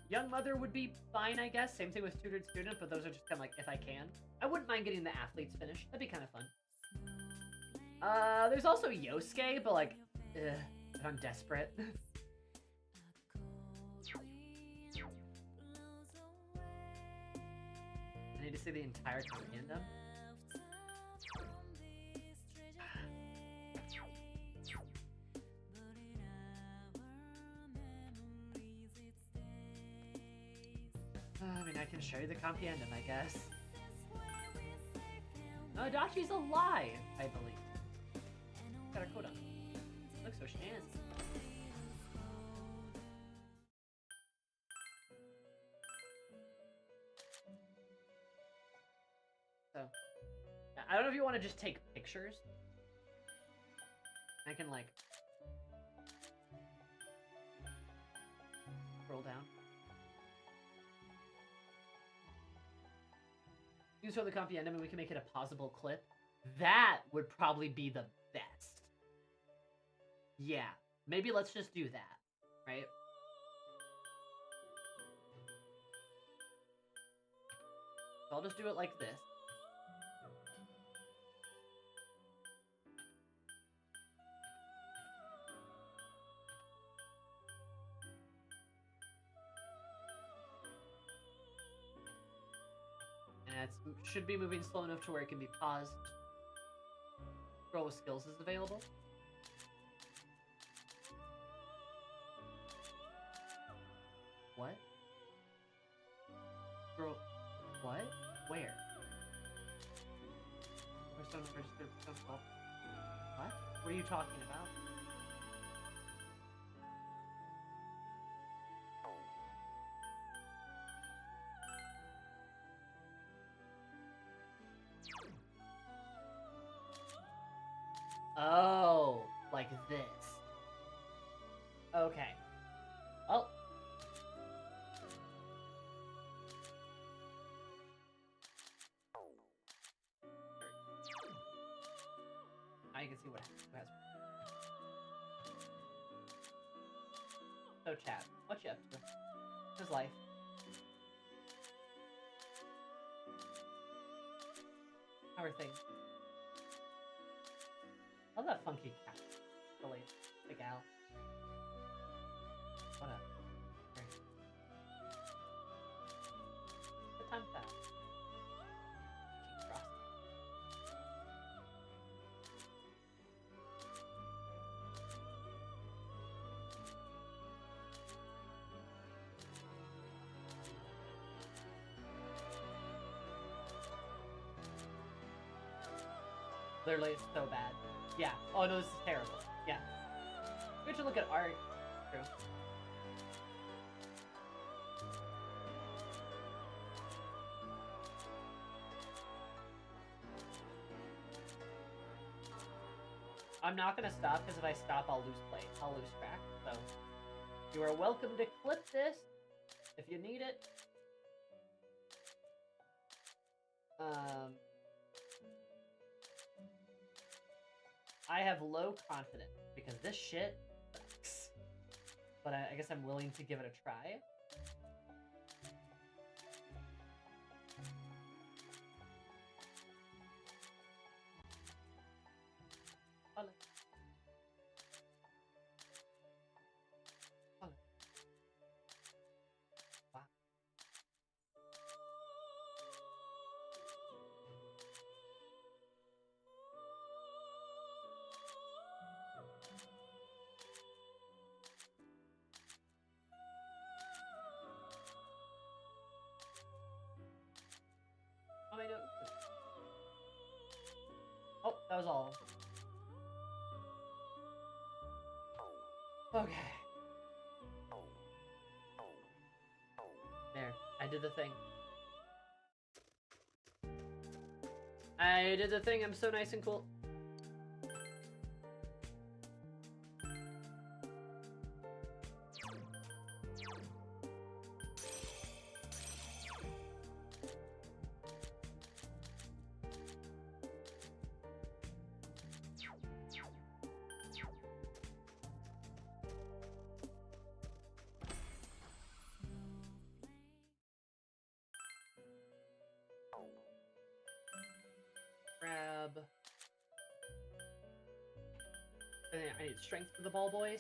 B: Young Mother would be fine, I guess. Same thing with Tutored Student, but those are just kind of like if I can. I wouldn't mind getting the athletes finished. That'd be kind of fun. There's also Yosuke, but like, if I'm desperate. I need to see the entire compendium. I mean, I can show you the compendium, I guess. No, Adachi's alive, I believe. Got her coat on. Looks so snazzy. So, I don't know if you want to just take pictures I can, like, scroll down. Use for the comfy enemy, we can make it a pausable clip. That would probably be the best. Yeah, maybe let's just do that, right? So I'll just do it like this. And it should be moving slow enough to where it can be paused. Scroll with skills is available. What? Scroll. What? Where? Persona registered persona 12. What? What are you talking about? Oh, like this. Okay. Oh. Now you can see what has. So, Chad, what you up to? How's life? How are things? Love that funky cat. Really, the gal. What up? Here. Good time pass. Keep crossing. Literally, it's so bad. Yeah. Oh no, this is terrible. Yeah. We have to look at art. True. I'm not gonna stop because if I stop, I'll lose play. I'll lose track. So you are welcome to clip this if you need it. I have low confidence because this shit sucks. But I guess I'm willing to give it a try. Olé. Olé. Wow. Oh, I know. Oh, that was all. Okay. There, I did the thing. I did the thing, I'm so nice and cool. Grab. I need strength for the ball boys.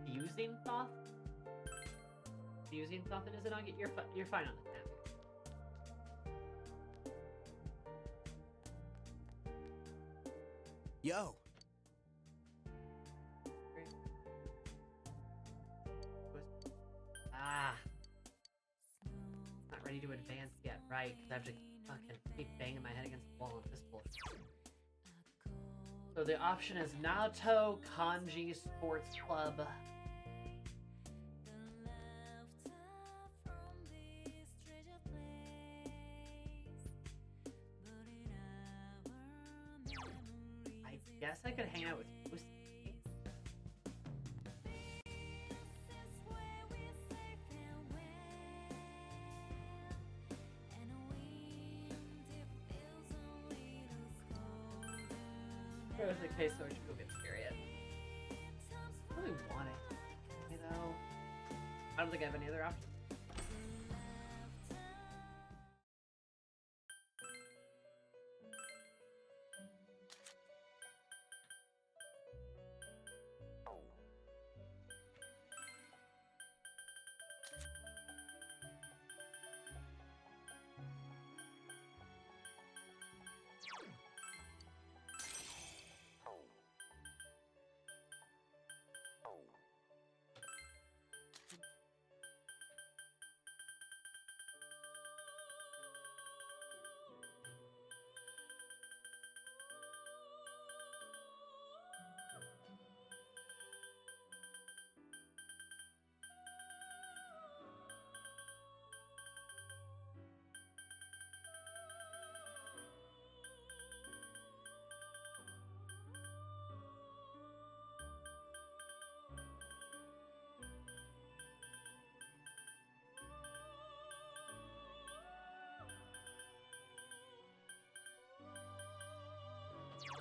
B: Fusing Thoth? Fusing Thoth, and is it on? You're fine on that.
J: Yo.
B: need to advance yet, right? Because I have to fucking keep banging my head against the wall on this bullshit. So the option is Naoto Kanji Sports Club. I guess I could hang out with Yusuke. If it was the case, so I should go get Chariot. I really want it, you know? I don't think I have any other options.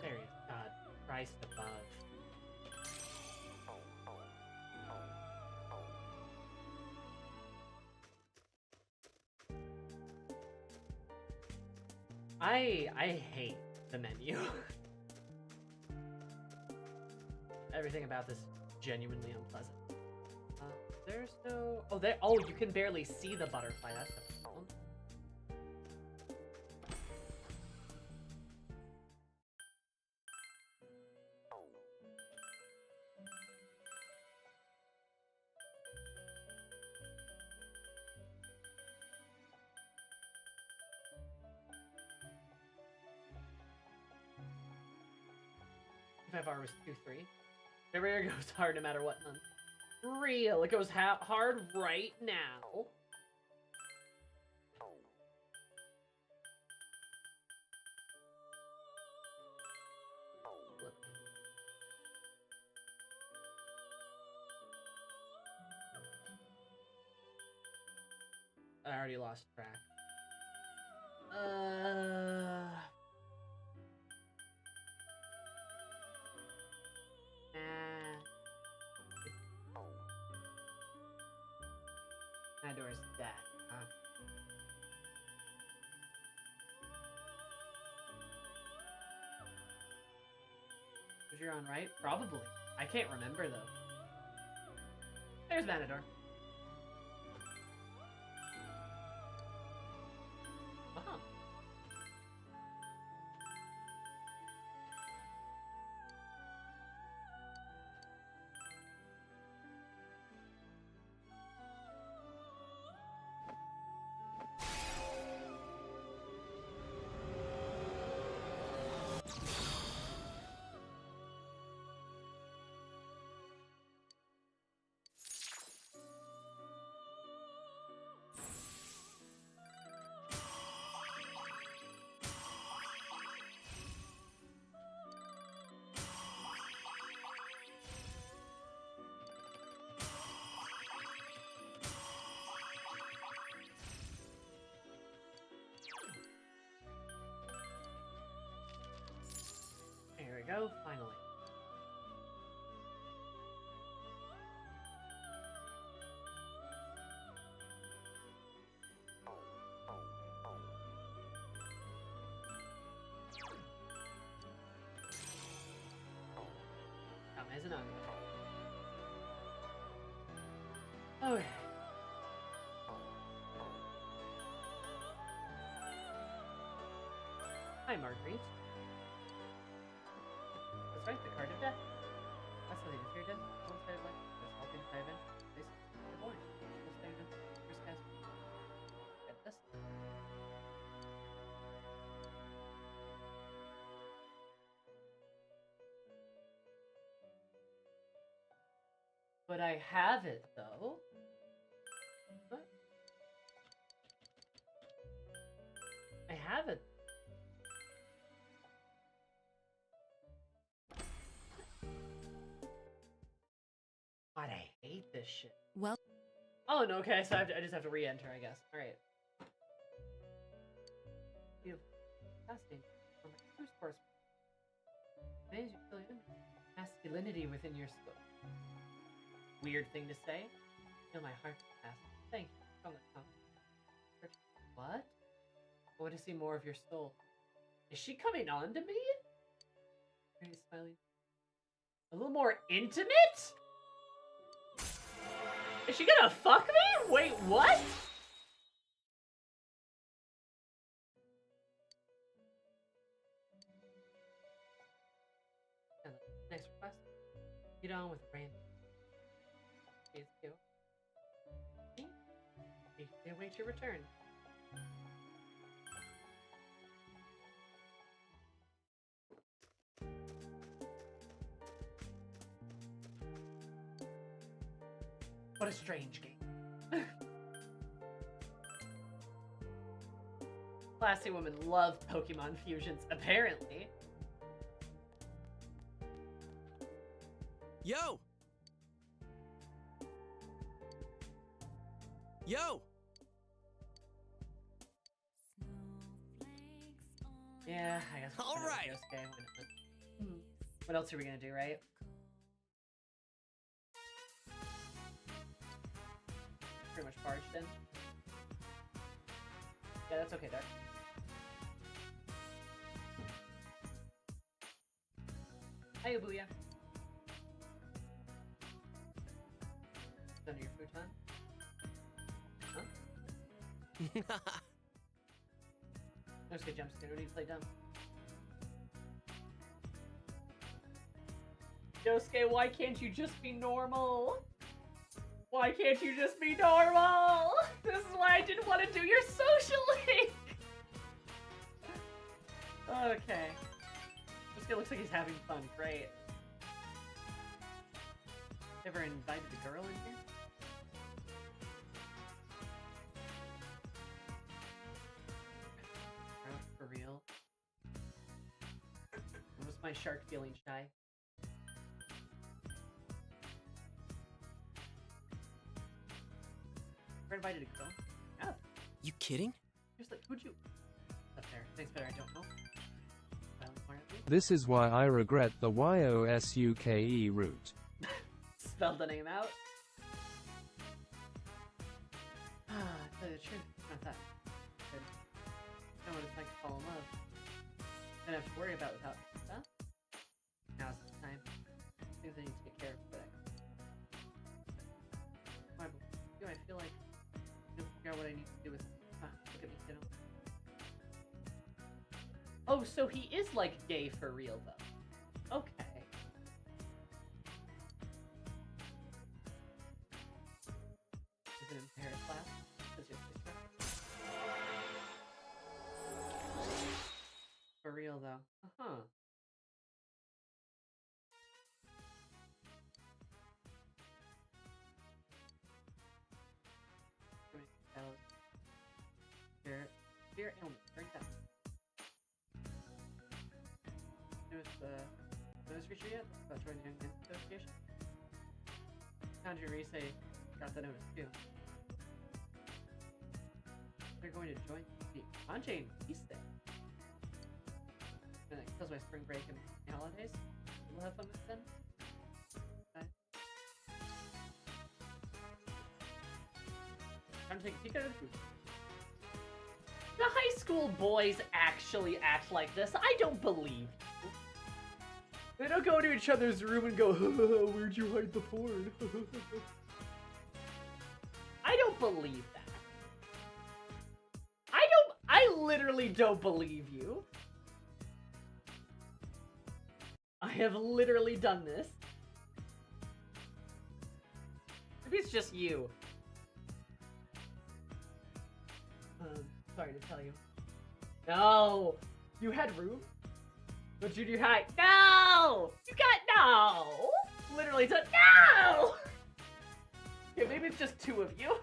B: There he is. God, Christ above. I hate the menu. Everything about this is genuinely unpleasant. There's no... Oh, there... Oh, you can barely see the butterfly. That's the problem. Hour was 2-3. Everywhere goes hard no matter what month. Real, it goes hard right now. I already lost track. Nador's dead. Was you're on right? Probably. I can't remember though. There's Matador. Uh-huh. There we go, finally. Amazing. Okay. Hi, Marguerite. That's right, the card of death. That's the thing. If you're dead, one side of life, that's all things I have in. This is born. This thing, first cast. Get this. But I have it, though. What? I have it. God, I hate this shit.
P: Well.
B: Oh, no, okay, so I just have to re-enter, I guess. Alright. You have fascinating for my true sports. Manage to feel masculinity within your soul. Weird thing to say. Feel my heart pass. Thank you. From the top. What? I want to see more of your soul. Is she coming on to me? Very smiling. A little more intimate? Is she gonna fuck me? Wait, what? Next request. Get on with Randy. Please do. They await your return. What a strange game. Classy women love Pokemon fusions, apparently.
F: Yo! Yo!
B: Yeah, I guess.
F: All right.
B: What else are we gonna do, right? Pretty much barged in. Yeah, that's okay, Dark. Hi, Booyah. Under your futon? Huh? No good jump scare, we need to play dumb. Yosuke, why can't you just be normal? Why can't you just be normal? This is why I didn't want to do your social link! Okay. Yosuke looks like he's having fun, great. Ever invited a girl in here? For real? What was my shark feeling shy? Ever invited a girl? Yeah.
F: You kidding?
B: Just like, who'd you? Up there. Thanks, better. I don't know.
Q: This is why I regret the YOSUKE route.
B: Spelled the name out. Ah, to tell you the truth, not that good. I know what it's like to fall in love. Don't have to worry about without stuff. Now's the time. Things I need to get care of today. Why do I feel like I don't figure out what I need to do with look at me, kiddo. Oh, so he is like gay for real though. Okay. Is it in Paris class? Does your sister? For real though. Uh-huh. Fear ailment. Drink that. With the notice feature yet? About joining the Young Men's Association? Kanji and Rise got the notice too. They're going to join the Kanji and Rise. And that kills my spring break and holidays. We'll have fun with them. Okay. Time to take a peek at the food. The high school boys actually act like this. I don't believe. They don't go to each other's room and go, where'd you hide the porn? I don't believe that. I literally don't believe you. I have literally done this. Maybe it's just you. Sorry to tell you. No! You had room? But junior high. No! You got no! Literally said no! Okay, maybe it's just two of you.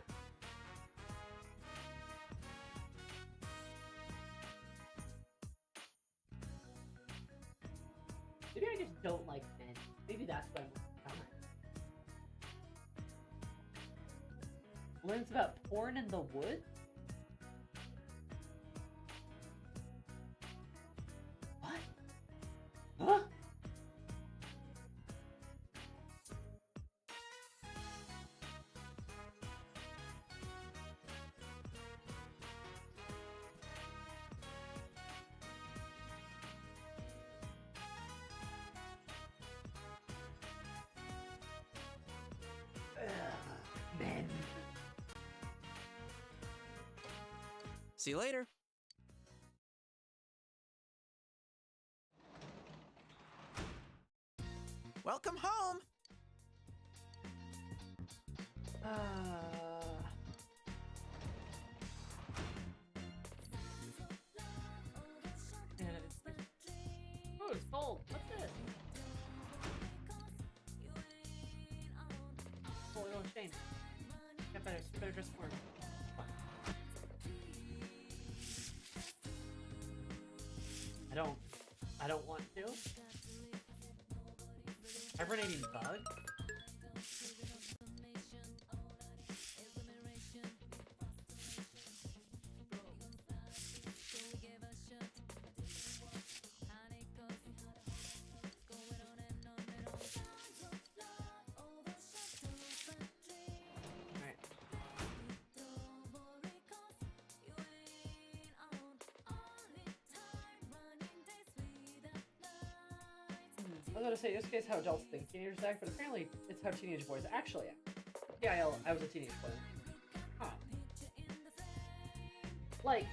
B: Maybe I just don't like men. Maybe that's what I'm learns about porn in the woods? What? Huh? Men.
J: See you later.
G: Welcome home.
B: Oh, it's cold. What's this? Oh, no, Shane. Get better dress for him. I don't want to. Hibernating bug? I was gonna say, this case how adults think teenagers act, but apparently it's how teenage boys actually act. Yeah, I was a teenage boy. Huh. Like,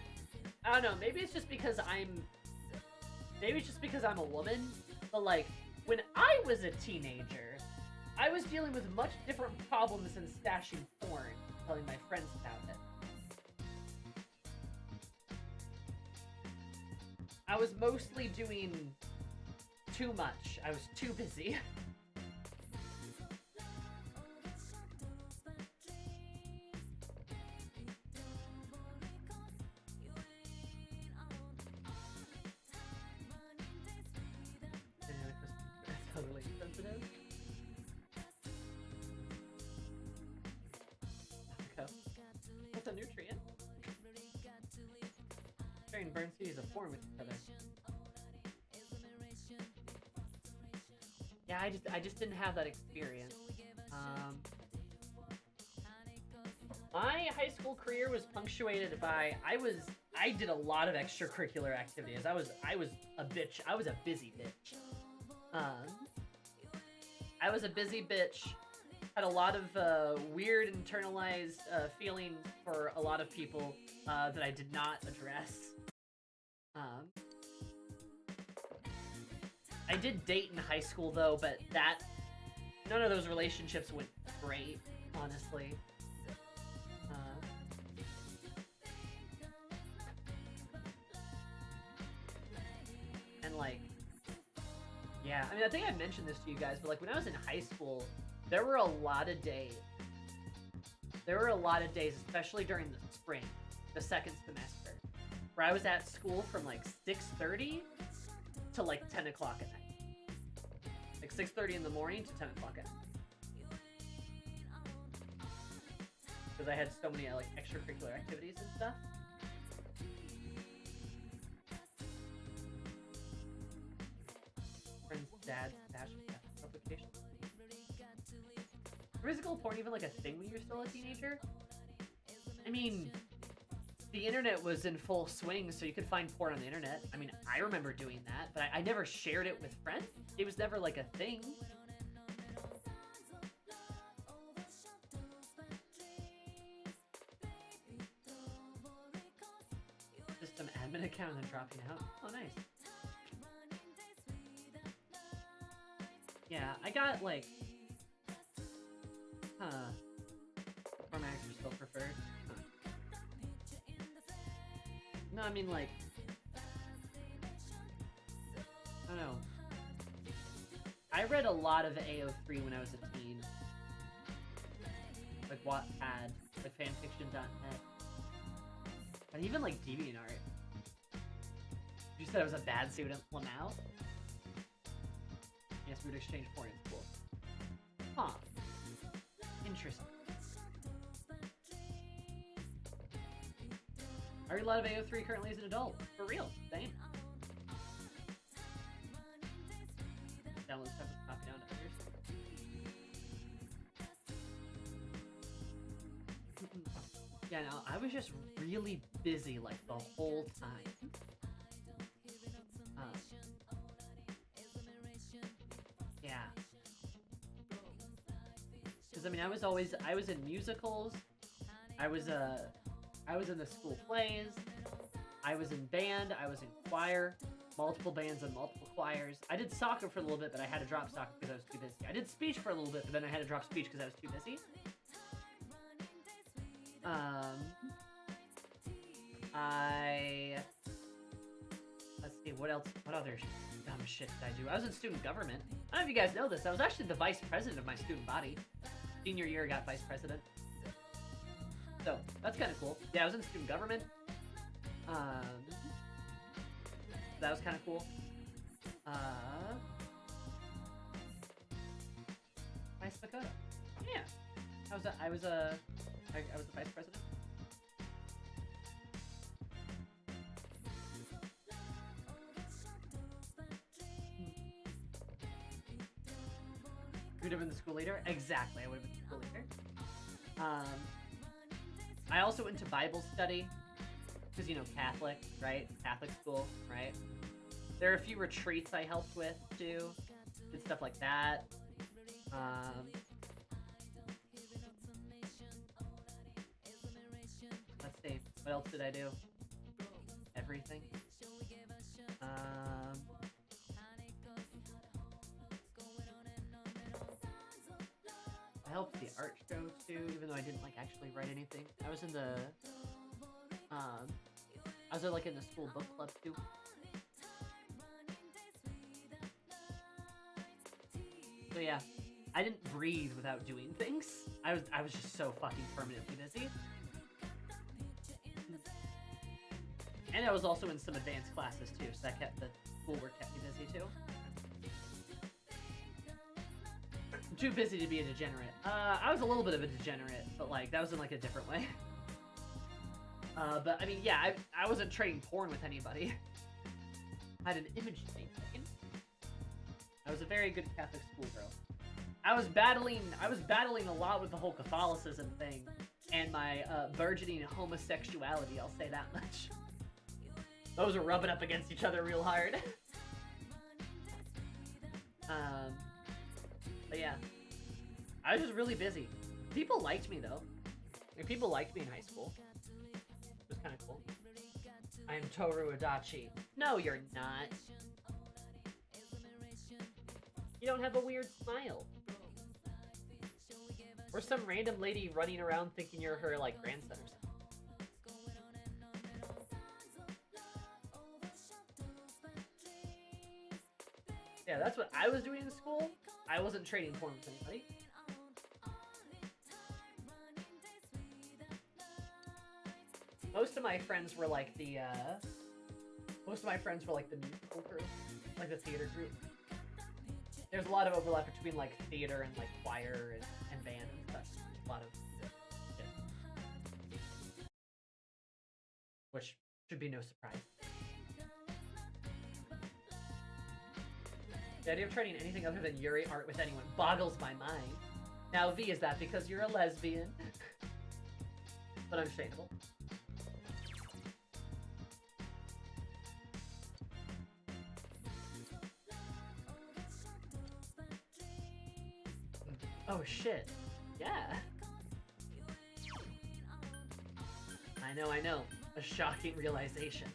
B: I don't know, maybe it's just because I'm a woman, but like, when I was a teenager, I was dealing with much different problems than stashing porn, telling my friends about it. I was mostly doing too much. I was too busy. Totally sensitive. What's a nutrient? Sharing burn seeds of form with each other. Yeah, I just didn't have that experience. My high school career was punctuated by I did a lot of extracurricular activities. I was a bitch. I was a busy bitch. I was a busy bitch. Had a lot of weird internalized feelings for a lot of people that I did not address. I did date in high school though, but none of those relationships went great, honestly. And like, yeah, I mean, I think I mentioned this to you guys, but like when I was in high school, there were a lot of days. There were a lot of days, especially during the spring, the second semester, where I was at school from like 6:30 to like 10 o'clock at night. Like 6:30 in the morning to 10 o'clock at night. Because I had so many like extracurricular activities and stuff. Friends, dad's fashion publications. Physical porn even like a thing when you're still a teenager? I mean, the internet was in full swing, so you could find porn on the internet. I mean, I remember doing that, but I never shared it with friends. It was never like a thing. System admin account and then dropping out. Oh, nice. Yeah, I got like... Huh. Formats are still preferred. Huh. No, I mean, like... I don't know. I read a lot of AO3 when I was a teen. Like Wattpad, like fanfiction.net. And even like DeviantArt. You said I was a bad student. Well, now? Yes, we would exchange porn in school. Huh. Interesting. I read a lot of AO3 currently as an adult. For real. Same. Download stuff and copy down to others. Yeah, no, I was just really busy like the whole time. Yeah. Because I mean, I was in musicals. I was in the school plays. I was in band. I was in choir. Multiple bands and multiple choirs. I did soccer for a little bit, but I had to drop soccer because I was too busy. I did speech for a little bit, but then I had to drop speech because I was too busy. Let's see, what else? What other dumb shit did I do? I was in student government. I don't know if you guys know this. I was actually the vice president of my student body. Senior year, I got vice president. So, that's kind of cool. Yeah, I was in student government. That was kind of cool. Vice Dakota. Yeah. I was the vice president. Who'd have been the school leader? Exactly, I would have been the school leader. I also went to Bible study. Because, you know, Catholic, right? Catholic school, right? There are a few retreats I helped with, too. Did stuff like that. Let's see. What else did I do? Everything. I helped the art show, too, even though I didn't, like, actually write anything. I was in the... I was like in the school book club too. So yeah, I didn't breathe without doing things. I was just so fucking permanently busy. And I was also in some advanced classes too, so that kept the schoolwork kept me busy too. I'm too busy to be a degenerate. I was a little bit of a degenerate, but like that was in like a different way. But I mean, yeah, I wasn't trading porn with anybody. I had an image thing. I was a very good Catholic schoolgirl. I was battling a lot with the whole Catholicism thing and my burgeoning homosexuality. I'll say that much. Those are rubbing up against each other real hard. But yeah, I was just really busy. People liked me though. Like, people liked me in high school. It was kind of cool. I am Toru Adachi. No, you're not. You don't have a weird smile. Or some random lady running around thinking you're her, like, grandson or something. Yeah, that's what I was doing in school. I wasn't trading porn with anybody. Most of my friends were like the, musical crew. Like the theater group. There's a lot of overlap between, like, theater and, like, choir and band and stuff. A lot of shit. Which should be no surprise. The idea of trading anything other than Yuri art with anyone boggles my mind. Now, V, is that because you're a lesbian? But understandable. Oh shit. Yeah. I know. A shocking realization.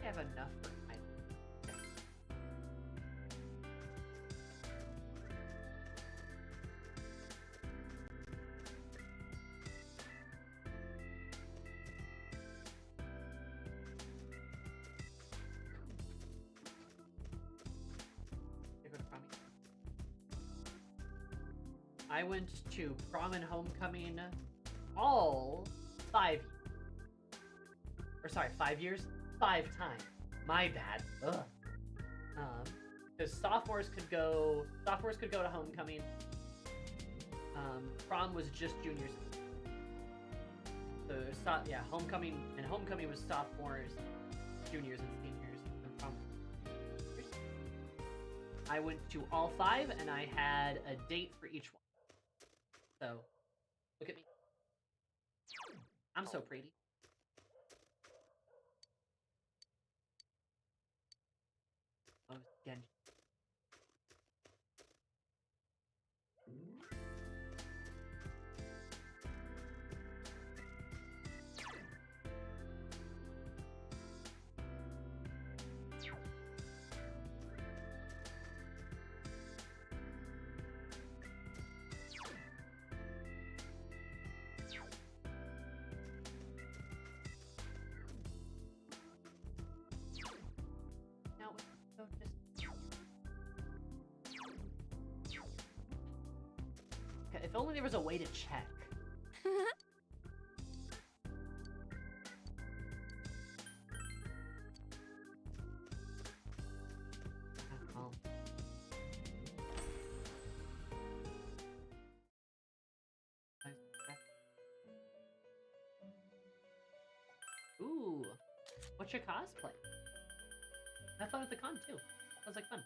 B: I have enough for my... I went to prom and homecoming all 5 years. Or sorry, 5 years? 5 times. My bad. Ugh. Because sophomores could go to homecoming. Prom was just juniors. So yeah, homecoming was sophomores, juniors, and seniors. And prom. I went to all 5, and I had a date for each one. So, look at me. I'm so pretty. Oh, Genji. If only there was a way to check. Ooh, what's your cosplay? Have fun at the con too. Sounds like fun.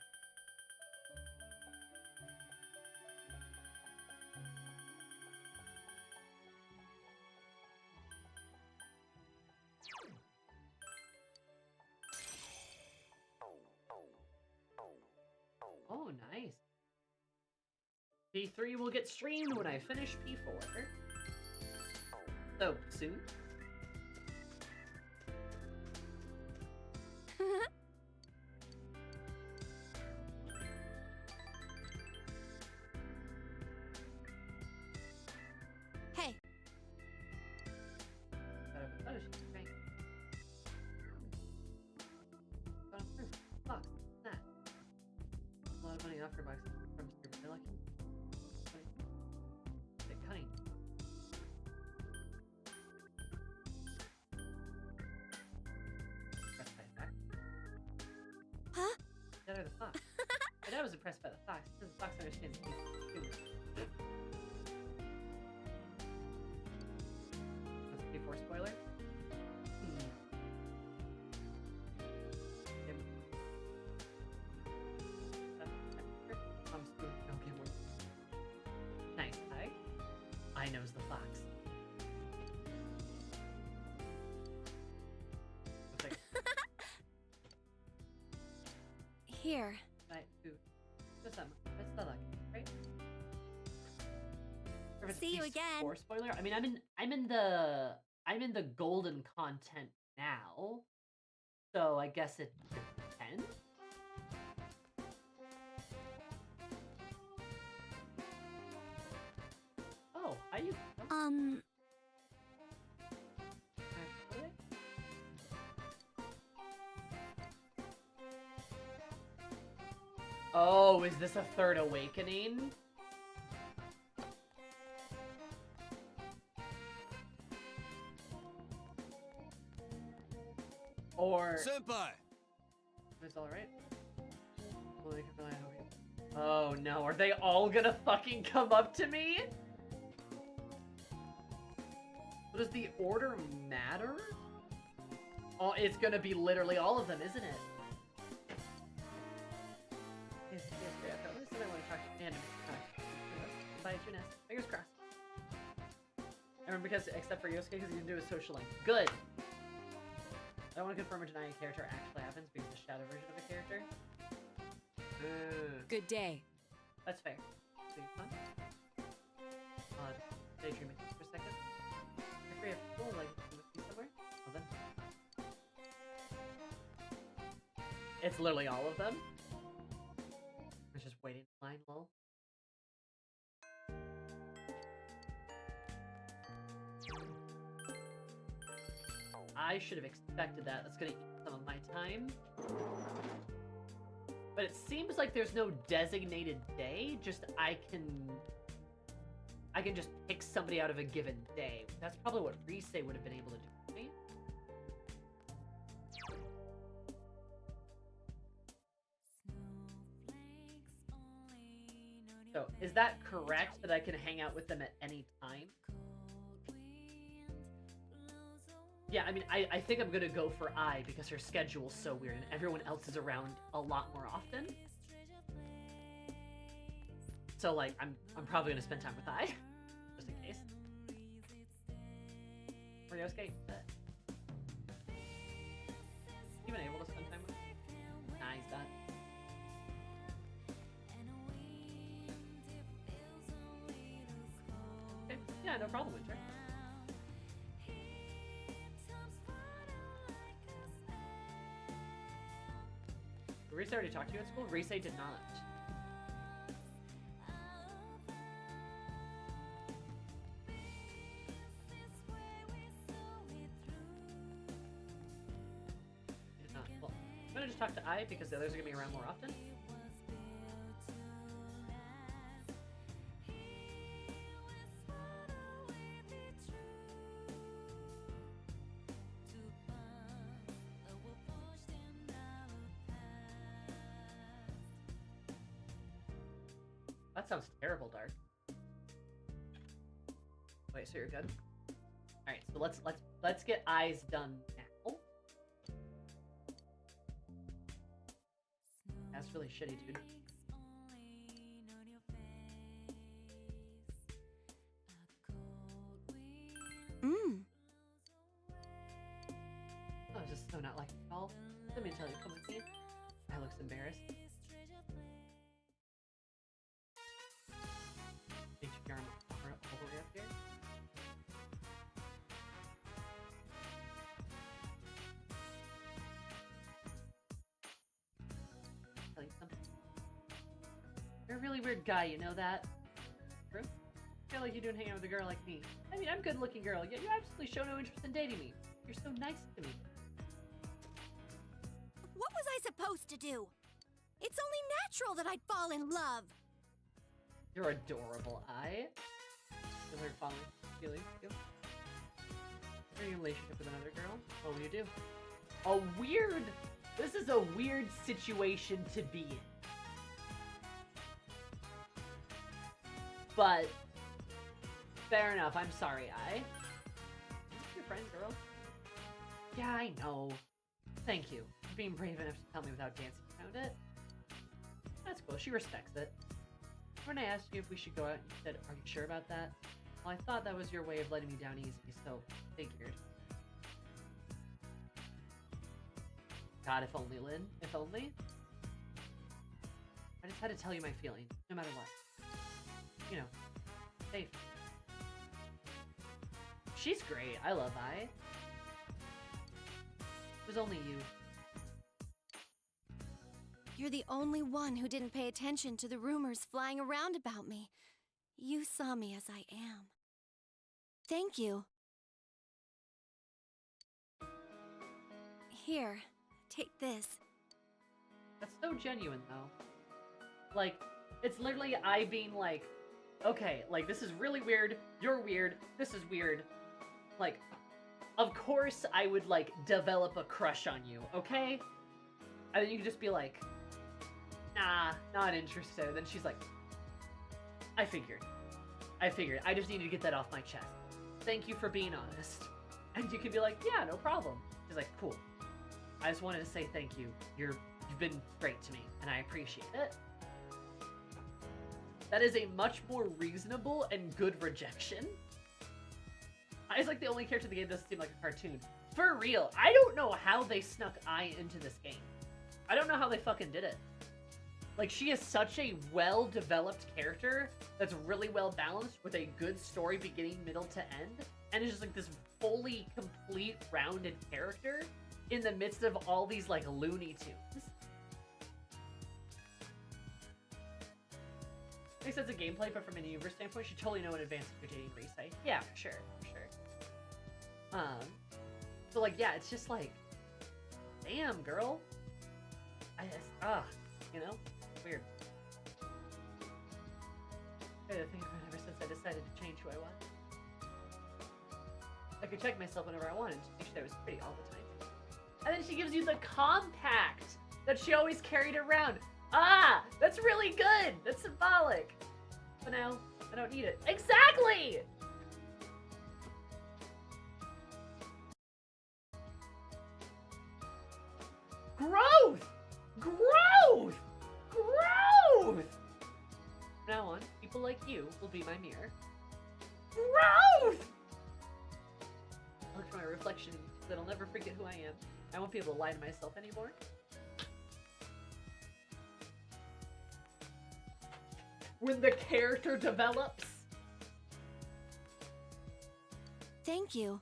B: Oh, nice. P3 will get streamed when I finish P4. So, soon?
C: Hey.
B: Fuck, that. A lot of money offered by from Mr. Milliken. They're cunning. Impressed by the fox.
C: Huh?
B: That or the fox. But I was impressed by the fox because the fox understands humans. That's a P4 spoiler. Nice, I knows the fox.
C: Here.
B: Right, food. Just that much. That's the luck, right?
C: See you again.
B: P4 spoiler. I mean, I'm in the golden content now, so I guess it depends. Oh, how you? Oh, is this a third awakening? Or
J: Senpai!
B: Is all right? Oh no, are they all gonna fucking come up to me? Does the order matter? Oh, it's gonna be literally all of them, isn't it? Yes, I want to talk to anime. Bye, Junes. Fingers crossed. I remember because, except for Yosuke, because he didn't do a social link. Good! I don't want to confirm or deny a character actually happens because it's a shadow version of a character.
D: Good day.
B: That's fair. So you fun? Daydreaming for a second. If we have full like with you somewhere, well then. It's literally all of them. I was just waiting in line, lol. I should have expected that. That's gonna eat some of my time. But it seems like there's no designated day, just I can just pick somebody out of a given day. That's probably what Rise would have been able to do for me. So, is that correct that I can hang out with them at any time? Yeah, I mean, I think I'm gonna go for I because her schedule's so weird and everyone else is around a lot more often. So, like, I'm probably gonna spend time with I, just in case. Ryosuke, you been able to spend time with? Nice, that. Okay, yeah, no problem, Winter. Rise already talked to you at school? Rise did not. He did not. Well, I'm gonna just talk to I because the others are gonna be around more often. That sounds terrible, Dark. Wait, so you're good? Alright, so let's get eyes done now. That's really shitty, dude. Oh, just so not like it at all. Let me tell you, come with me. I looks embarrassed. You're a really weird guy, you know that? True? I feel like you don't hang out with a girl like me. I mean, I'm a good-looking girl, yet you absolutely show no interest in dating me. You're so nice to me.
M: What was I supposed to do? It's only natural that I'd fall in love.
B: You're adorable, I. Feel her falling feelings too. Are you in a relationship with another girl? What will you do? This is a weird situation to be in. But, fair enough, I'm sorry, I. Who's your friend, girl? Yeah, I know. Thank you for being brave enough to tell me without dancing around it. That's cool, she respects it. When I asked you if we should go out, you said, are you sure about that? Well, I thought that was your way of letting me down easy, so figured. God, if only, Lynn. If only. I just had to tell you my feelings, no matter what. You know, safe. She's great. I love I. It was only you.
C: You're the only one who didn't pay attention to the rumors flying around about me. You saw me as I am. Thank you. Here, take this.
B: That's so genuine, though. Like, it's literally I being like, okay, like, this is really weird, you're weird, this is weird. Like, of course I would, like, develop a crush on you, okay? And then you could just be like, nah, not interested. And then she's like, I figured. I just needed to get that off my chest. Thank you for being honest. And you could be like, yeah, no problem. She's like, cool. I just wanted to say thank you. You've been great to me, and I appreciate it. That is a much more reasonable and good rejection. Ai's like the only character in the game that doesn't seem like a cartoon. For real, I don't know how they snuck Ai into this game. I don't know how they fucking did it. Like, she is such a well-developed character that's really well-balanced with a good story beginning, middle to end, and is just like this fully complete, rounded character in the midst of all these, like, Looney Tunes. basic sense of gameplay, but from a universe standpoint, you should totally know in advance if you're dating Risei. Yeah, for sure, for sure. So like, yeah, it's just like, damn, girl. You know, weird. I think ever since I decided to change who I was. I could check myself whenever I wanted to make sure I was pretty all the time. And then she gives you the compact that she always carried around. Ah, that's really good. That's symbolic. But now, I don't need it. Exactly! Growth! Growth! Growth! From now on, people like you will be my mirror. Growth! I look for my reflection so that I'll never forget who I am. I won't be able to lie to myself anymore. When the character develops.
H: Thank you.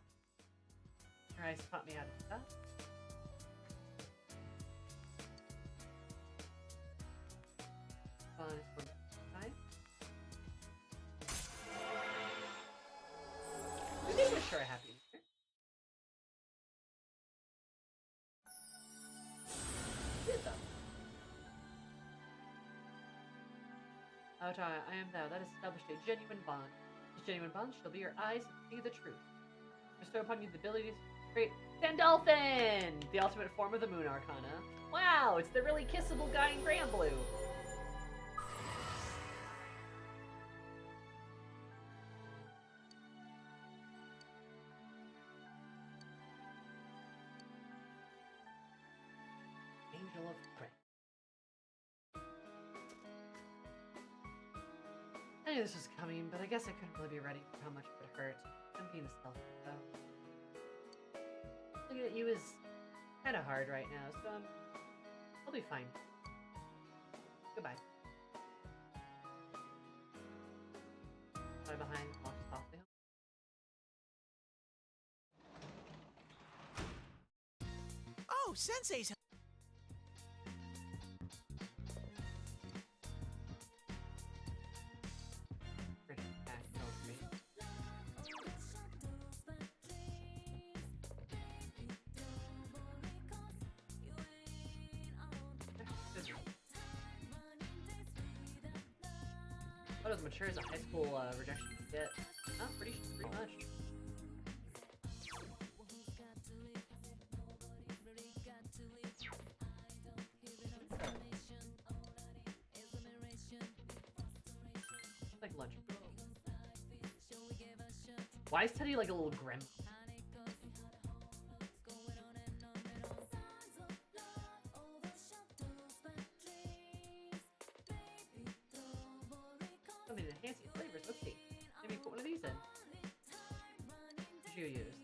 B: Her eyes taught me how to do that. Time. We did wish her a happy Easter. Did though. Aotai, I am thou. That has established a genuine bond. This genuine bond shall be your eyes and see the truth. Bestow upon you the ability to create Sandalphon! The ultimate form of the Moon Arcana. Wow, it's the really kissable guy in Granblue. Angel of Prey. I knew this was coming, but I guess I couldn't really be ready for how much it would hurt. I'm being a stealth, though. Looking at you is kind of hard right now, so I'll be fine. Goodbye. Right behind, walk softly home.
G: Oh, Sensei's.
B: What as mature as a high school rejection can get? Oh, pretty much. Like lunch. Why is Teddy like a little grim? I mean, enhancing flavors. Let's see. Maybe put one of these in. What did you use?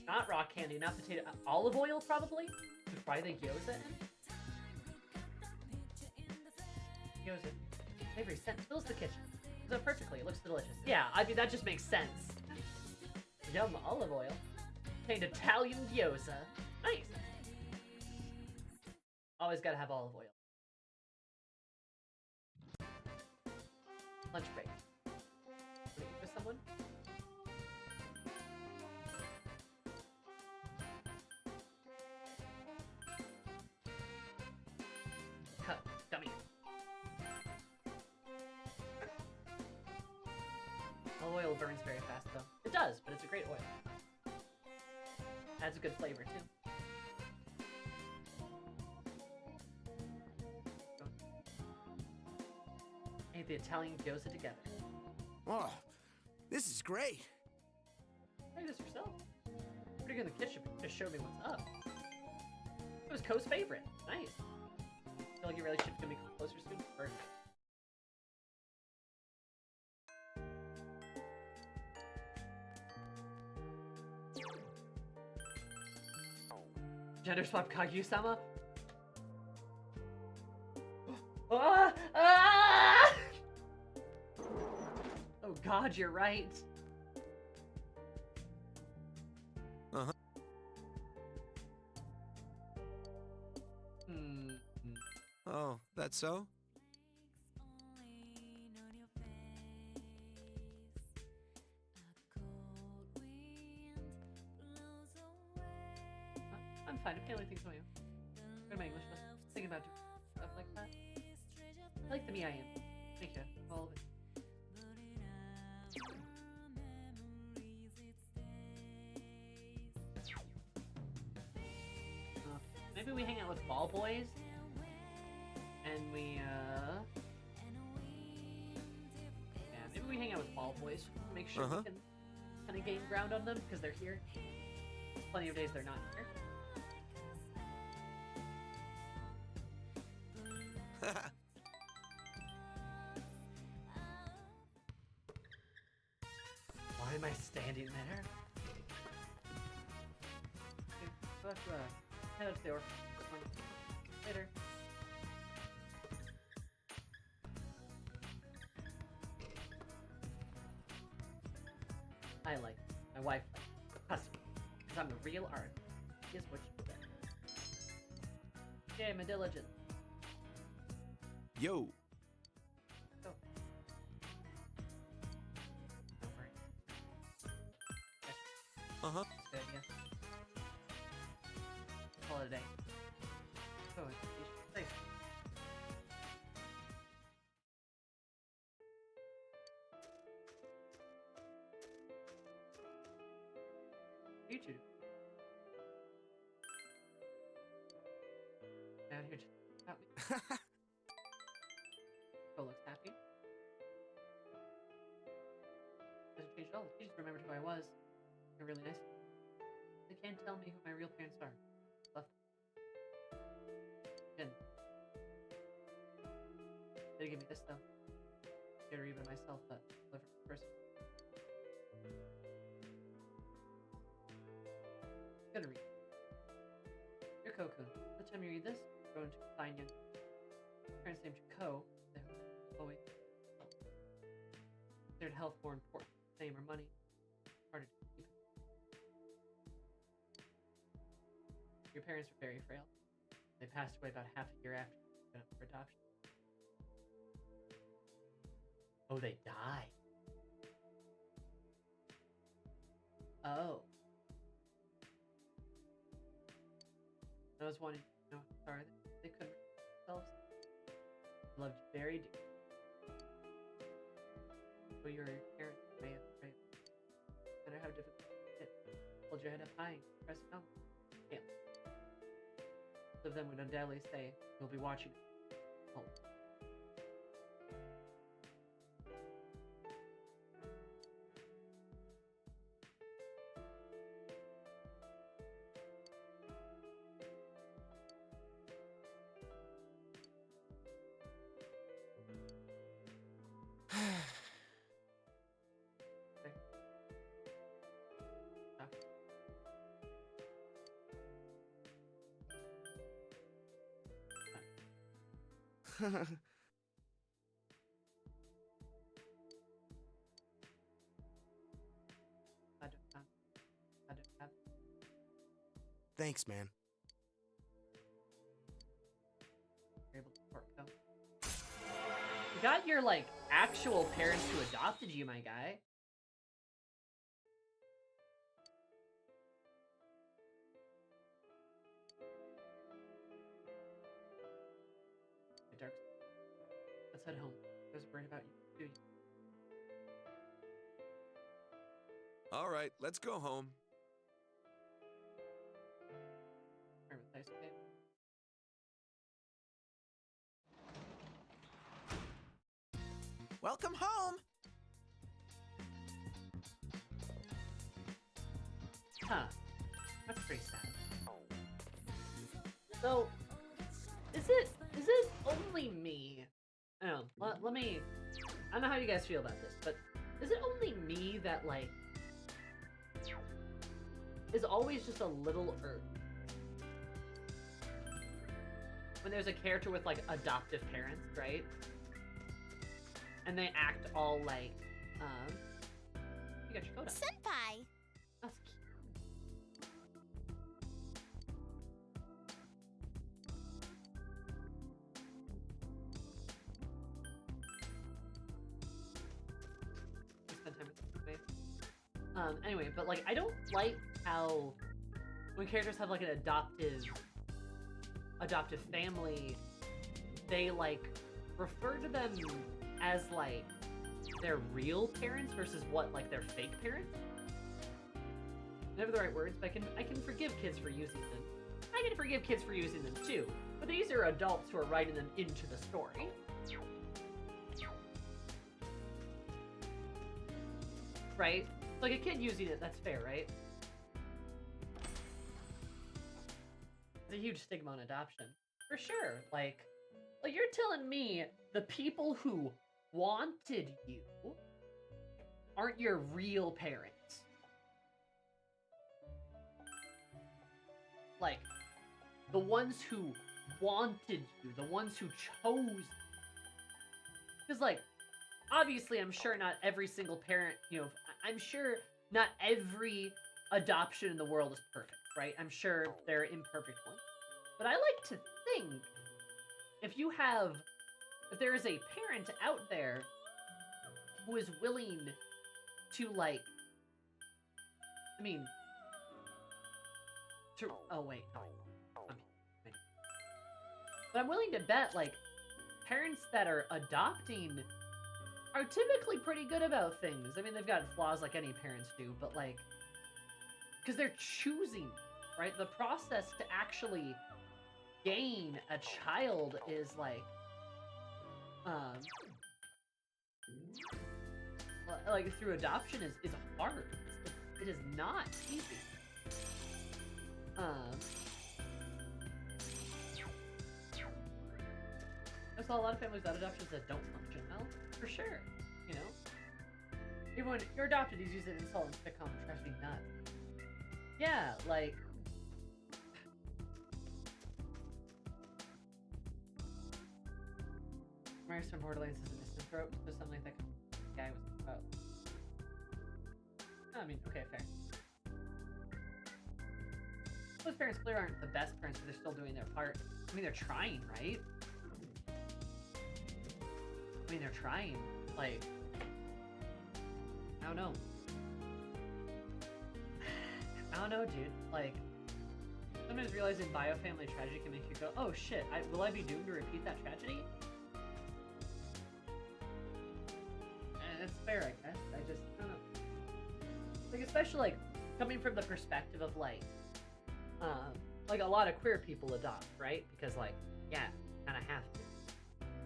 B: Not rock candy, not potato. Olive oil, probably? To fry the gyoza in? Gyoza. Savory scent fills the kitchen. So perfectly, it looks delicious. Yeah, I mean, that just makes sense. Yum, olive oil. Contained Italian gyoza. Nice. Always gotta have olive oil. Lunch break. Wanna eat with someone? Cut. Dummy. Olive oil burns very fast, though. It does, but it's a great oil. Adds a good flavor, too. Ate the Italian gyoza together.
J: Oh, this is great.
B: Try this yourself. Pretty good in the kitchen, but just showed me what's up. It was Ko's favorite. Nice. Feel like your relationship's gonna be closer soon? Perfect. Gender swap Kaguya-sama? Ah! Ah! Oh god, you're right.
J: Uh-huh. Oh, that's so?
B: fine. I'm handling things on my own. Go to my English lesson. Thinking about doing stuff like that. I like the me I am. Thank you. All of it. Maybe we hang out with ball boys, and we maybe we hang out with ball boys to make sure we can kind of gain ground on them because they're here. There's plenty of days they're not here. Why am I standing there? Okay, let's head up to the orphanage. Later. I like it. My wife likes it. Customer. Because I'm the real artist. Is what you said. Okay, I'm a diligent.
J: Yo.
B: Go. Don't worry.
J: Uh-huh.
B: Good idea. Call it a day. Oh, thanks. You two. Down here, just about me. Cole looks happy. Doesn't change at all. She just remembered who I was. They're really nice. They can't tell me who my real parents are. Left. Didn't. They give me this though. Scared or even myself, but clever person. Gonna read. Dear Cocoon, by the time you read this, you're going to find young parents named Co. They're always considered health more important than fame or money. Harder to keep. Your parents were very frail. They passed away about half a year after you went up for adoption. Oh, they died. Oh. I was wanting to know how sorry they couldn't reach themselves. I loved you very deeply. So your parents may have prayed. No matter how difficult it is, hold your head up high and press it down. Yeah. Some of them would undoubtedly say, you'll be watching it. Oh. I don't have.
J: Thanks, man.
B: You're able to support them. You got your, like, actual parents who adopted you, my guy. Hey, Dark. Let's head home. I was worried about you, too.
R: All right, let's go home.
B: Nice, okay?
G: Welcome home!
B: Huh. That's pretty sad. So, is it only me? I don't know. Let me... I don't know how you guys feel about this, but is it only me that, like, is always just a little when there's a character with, like, adoptive parents, right? And they act all like, you got your coat up.
C: Senpai!
B: That's cute. Spend time with me. Anyway, but, like, I don't like how when characters have like an adoptive family, they like refer to them as like their real parents versus what like their fake parents. Never the right words, but I can forgive kids for using them. I can forgive kids for using them too, but these are adults who are writing them into the story. Right? Like a kid using it, that's fair, right? It's a huge stigma on adoption. For sure. Like you're telling me the people who wanted you aren't your real parents. Like, the ones who wanted you, the ones who chose. Because, like, obviously, I'm sure not every single parent, you know, I'm sure not every adoption in the world is perfect, right? I'm sure there are imperfect ones. But I like to think if there is a parent out there who is willing to, like, I mean, oh wait, no. But I'm willing to bet, like, parents that are adopting are typically pretty good about things. I mean, they've got flaws like any parents do, but like, because they're choosing, right? The process to actually gain a child is like, through adoption is hard. It is not easy. I saw a lot of families without adoptions that don't function well, for sure. You know, even when you're adopted, he's using insult and sitcom and tries to be nuts. Yeah, like. Mario from Borderlands is an instant throat, so something like that guy was about. I mean, okay, fair. Those parents clearly aren't the best parents, but they're still doing their part. I mean, they're trying, right? I mean, they're trying. Like, I don't know. I don't know, dude. Like, sometimes realizing bio-family tragedy can make you go, oh shit, will I be doomed to repeat that tragedy? And it's fair, I guess. I don't know. Like, especially, like, coming from the perspective of, like a lot of queer people adopt, right? Because, like, yeah, kind of have to.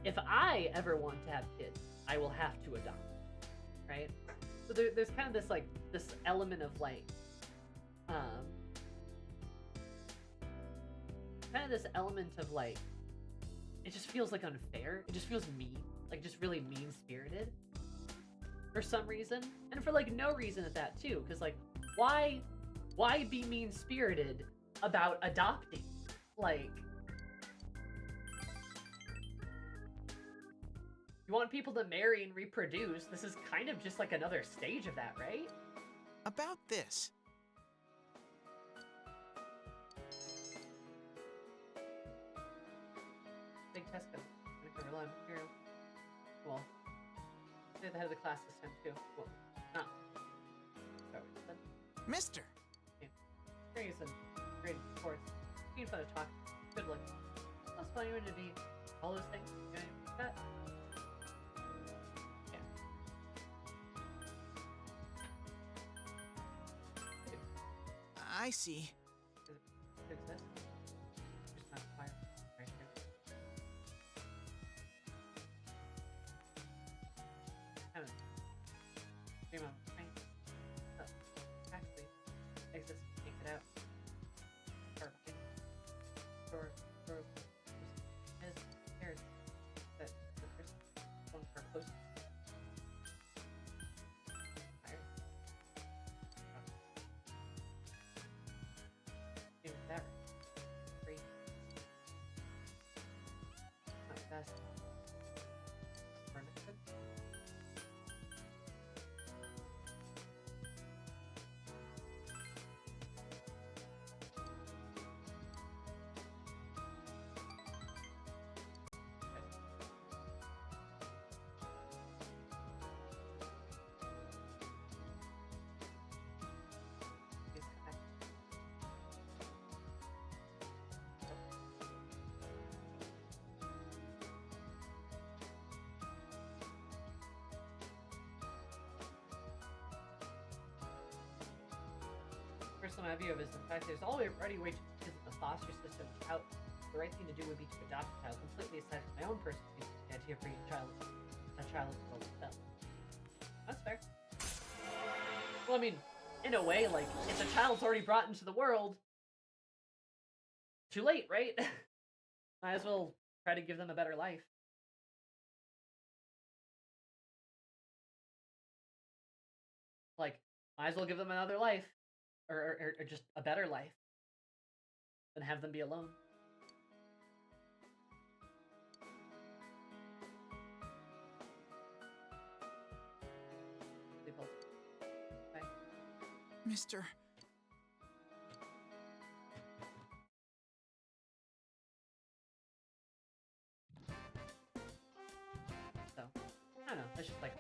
B: If I ever want to have kids, I will have to adopt, right? So there's kind of this, like, this element of, like, kind of this element of, like, it just feels, like, unfair. It just feels mean. Like, just really mean-spirited for some reason. And for, like, no reason at that, too. Because, like, why be mean-spirited about adopting? Like, you want people to marry and reproduce. This is kind of just like another stage of that, right?
G: About this.
B: Big Tesco. Here. Well, they're the head of the class this time, too. Well, not.
G: Mister!
B: Hearing some great reports. Being fun to talk. Good look. That's funny when to be all those things. You know, that.
G: I see.
B: It exists. Just not fire right here. Haven't. Dream of paint. Actually, exists. Take it out. Perfect. Door. His hairs. That the person going for close. personal view of it is the fact there's already way too many kids in the foster system without the right thing to do would be to adopt a child, completely aside from my own personal views of the idea of bringing a child into the world itself. That's fair. Well, I mean, in a way, like, if the child's already brought into the world, too late, right? Might as well try to give them a better life. Like, might as well give them another life. Or just a better life. Than have them be alone. Okay.
G: Mr.
B: So, I don't know. That's just like...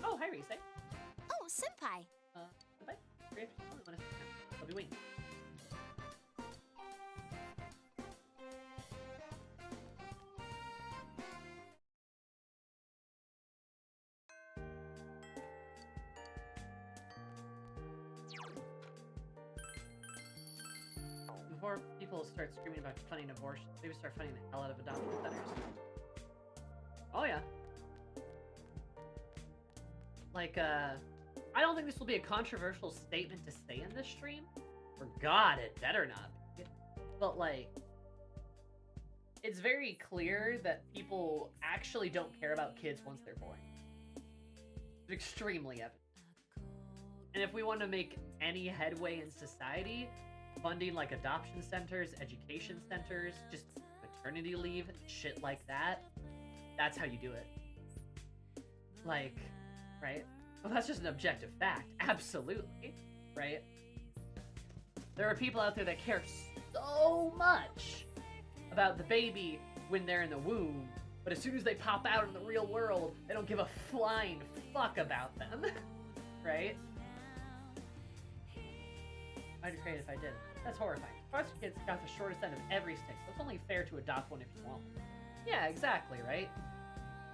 B: Oh, hi, Rise.
C: Oh, senpai.
B: Bye. I'll be waiting. Before people start screaming about funding abortion, maybe start funding the hell out of adoption centers. Oh yeah. Like, I don't think this will be a controversial statement to say in this stream. For God, it better not be. But, like, it's very clear that people actually don't care about kids once they're born. It's extremely evident. And if we want to make any headway in society, funding, like, adoption centers, education centers, just maternity leave, shit like that, that's how you do it. Like... Right? Well, that's just an objective fact. Absolutely. Right? There are people out there that care so much about the baby when they're in the womb, but as soon as they pop out in the real world, they don't give a flying fuck about them. Right? I'd be great if I did. That's horrifying. Foster kids got the shortest end of every stick, so it's only fair to adopt one if you want one. Yeah, exactly, right?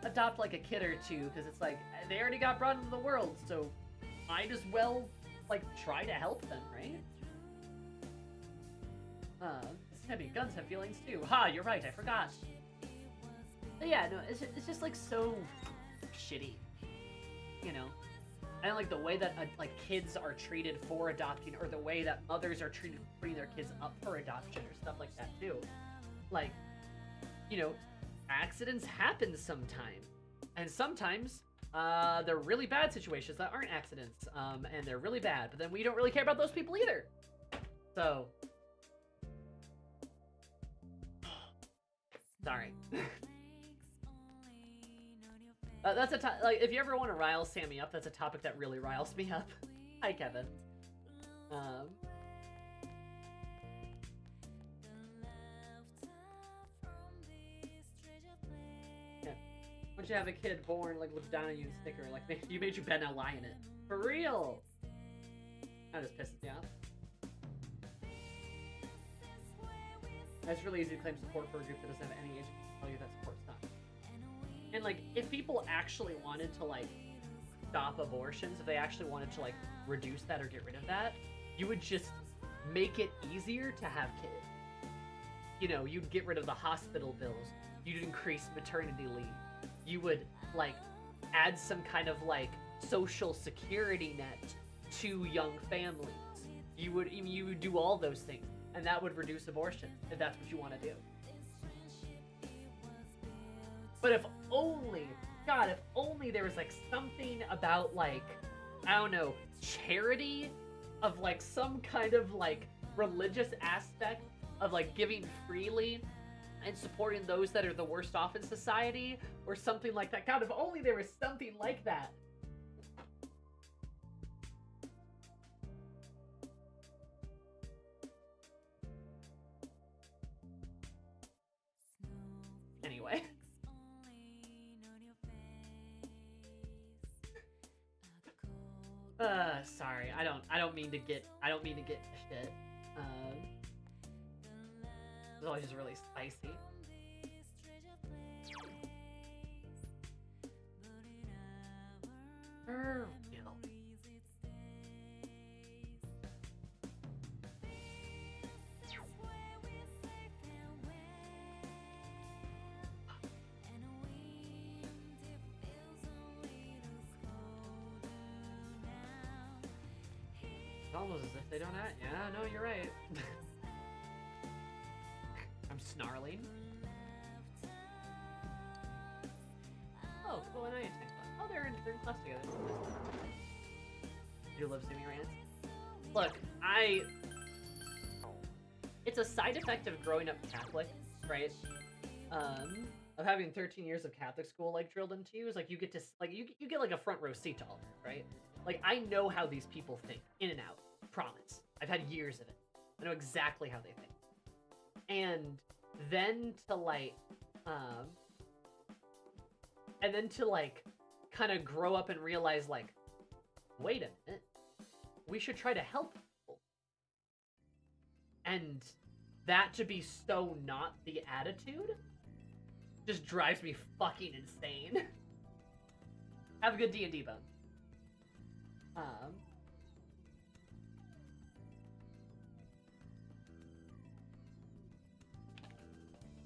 B: Adopt like a kid or two, because it's like, they already got brought into the world, so might as well, like, try to help them, right? Heavy guns have feelings too. Ha, you're right, I forgot. But yeah, no, it's just like so shitty, you know? And like the way that like kids are treated for adopting, or the way that mothers are treated for putting their kids up for adoption, or stuff like that too. Like, you know, accidents happen sometime, and sometimes they're really bad situations that aren't accidents, and they're really bad, but then we don't really care about those people either. So sorry. That's a like, if you ever want to rile Sammy up, that's a topic that really riles me up. Hi, Kevin. Yeah. Once you have a kid born, like, looks down on you and snicker, like, you made your bed, now lie in it. For real! That just pisses me off. It's really easy to claim support for a group that doesn't have any age to tell you that support's not. And, like, if people actually wanted to, like, stop abortions, if they actually wanted to, like, reduce that or get rid of that, you would just make it easier to have kids. You know, you'd get rid of the hospital bills. You'd increase maternity leave. You would, like, add some kind of, like, social security net to young families. You would do all those things. And that would reduce abortion, if that's what you want to do. But if only, God, if only there was, like, something about, like, I don't know, charity, of, like, some kind of, like, religious aspect of, like, giving freely and supporting those that are the worst off in society, or something like that. God, if only there was something like that. Anyway. Sorry, I don't mean to get shit. It's always just really spicy. It's almost as if they don't act. Yeah, no, you're right. I'm snarling. Oh, cool, and I attend class. Oh, they're in class together. You love Simi rants? Look, it's a side effect of growing up Catholic, right? Of having 13 years of Catholic school like drilled into you is like you get to like you get like a front row seat to all of it, right? Like I know how these people think, in and out. Promise. I've had years of it. I know exactly how they think. And then to kind of grow up and realize like, wait a minute, we should try to help people. And that to be so not the attitude just drives me fucking insane. Have a good D&D, Bone.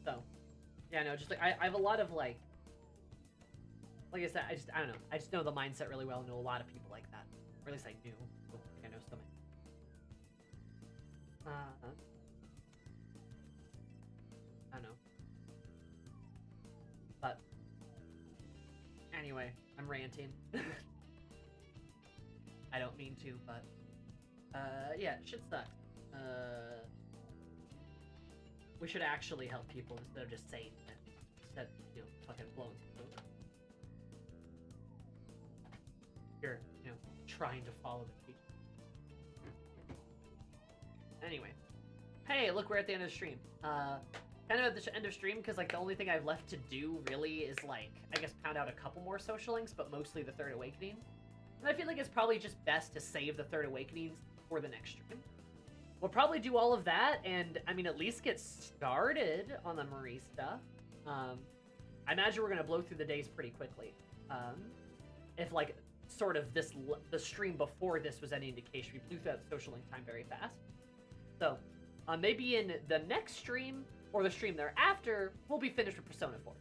B: So, yeah, no, just like I have a lot of like I said, I don't know. I just know the mindset really well. I know a lot of people like that, or at least I knew. I think I know so many. I don't know. But anyway, I'm ranting. I don't mean to, but yeah, shit sucks. We should actually help people instead of just saying it. Instead, you know, fucking blowing smoke. You're, you know, trying to follow the teacher. Anyway. Hey, look, we're at the end of the stream. Kind of at the end of stream, because, like, the only thing I've left to do, really, is, like, I guess pound out a couple more social links, but mostly the Third Awakening. And I feel like it's probably just best to save the Third Awakenings for the next stream. We'll probably do all of that, and, I mean, at least get started on the Marie stuff. I imagine we're going to blow through the days pretty quickly. If, like, sort of the stream before this was any indication, we blew through that social link time very fast. So, maybe in the next stream, or the stream thereafter, we'll be finished with Persona 4.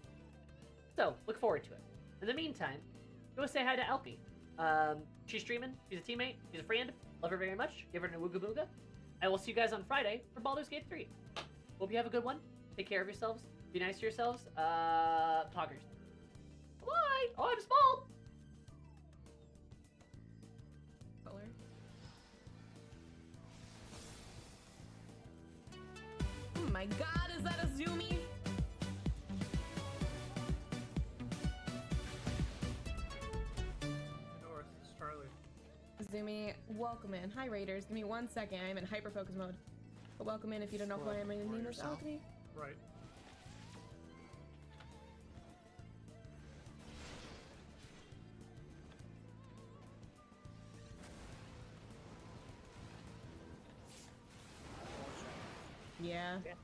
B: So, look forward to it. In the meantime, go say hi to Alpi. She's streaming, she's a teammate, she's a friend, love her very much, give her a wooga booga. I will see you guys on Friday for Baldur's Gate 3. Hope you have a good one, take care of yourselves, be nice to yourselves, poggers. Bye! Oh, I'm small!
S: Oh my god, is that a Zoomy?
T: North, it's Charlie.
S: Zoomy, welcome in. Hi Raiders, give me 1 second, I'm in hyper focus mode. But welcome in if you don't know who I am, my name is Alchemy.
T: Right.
S: Yeah.
B: Yeah.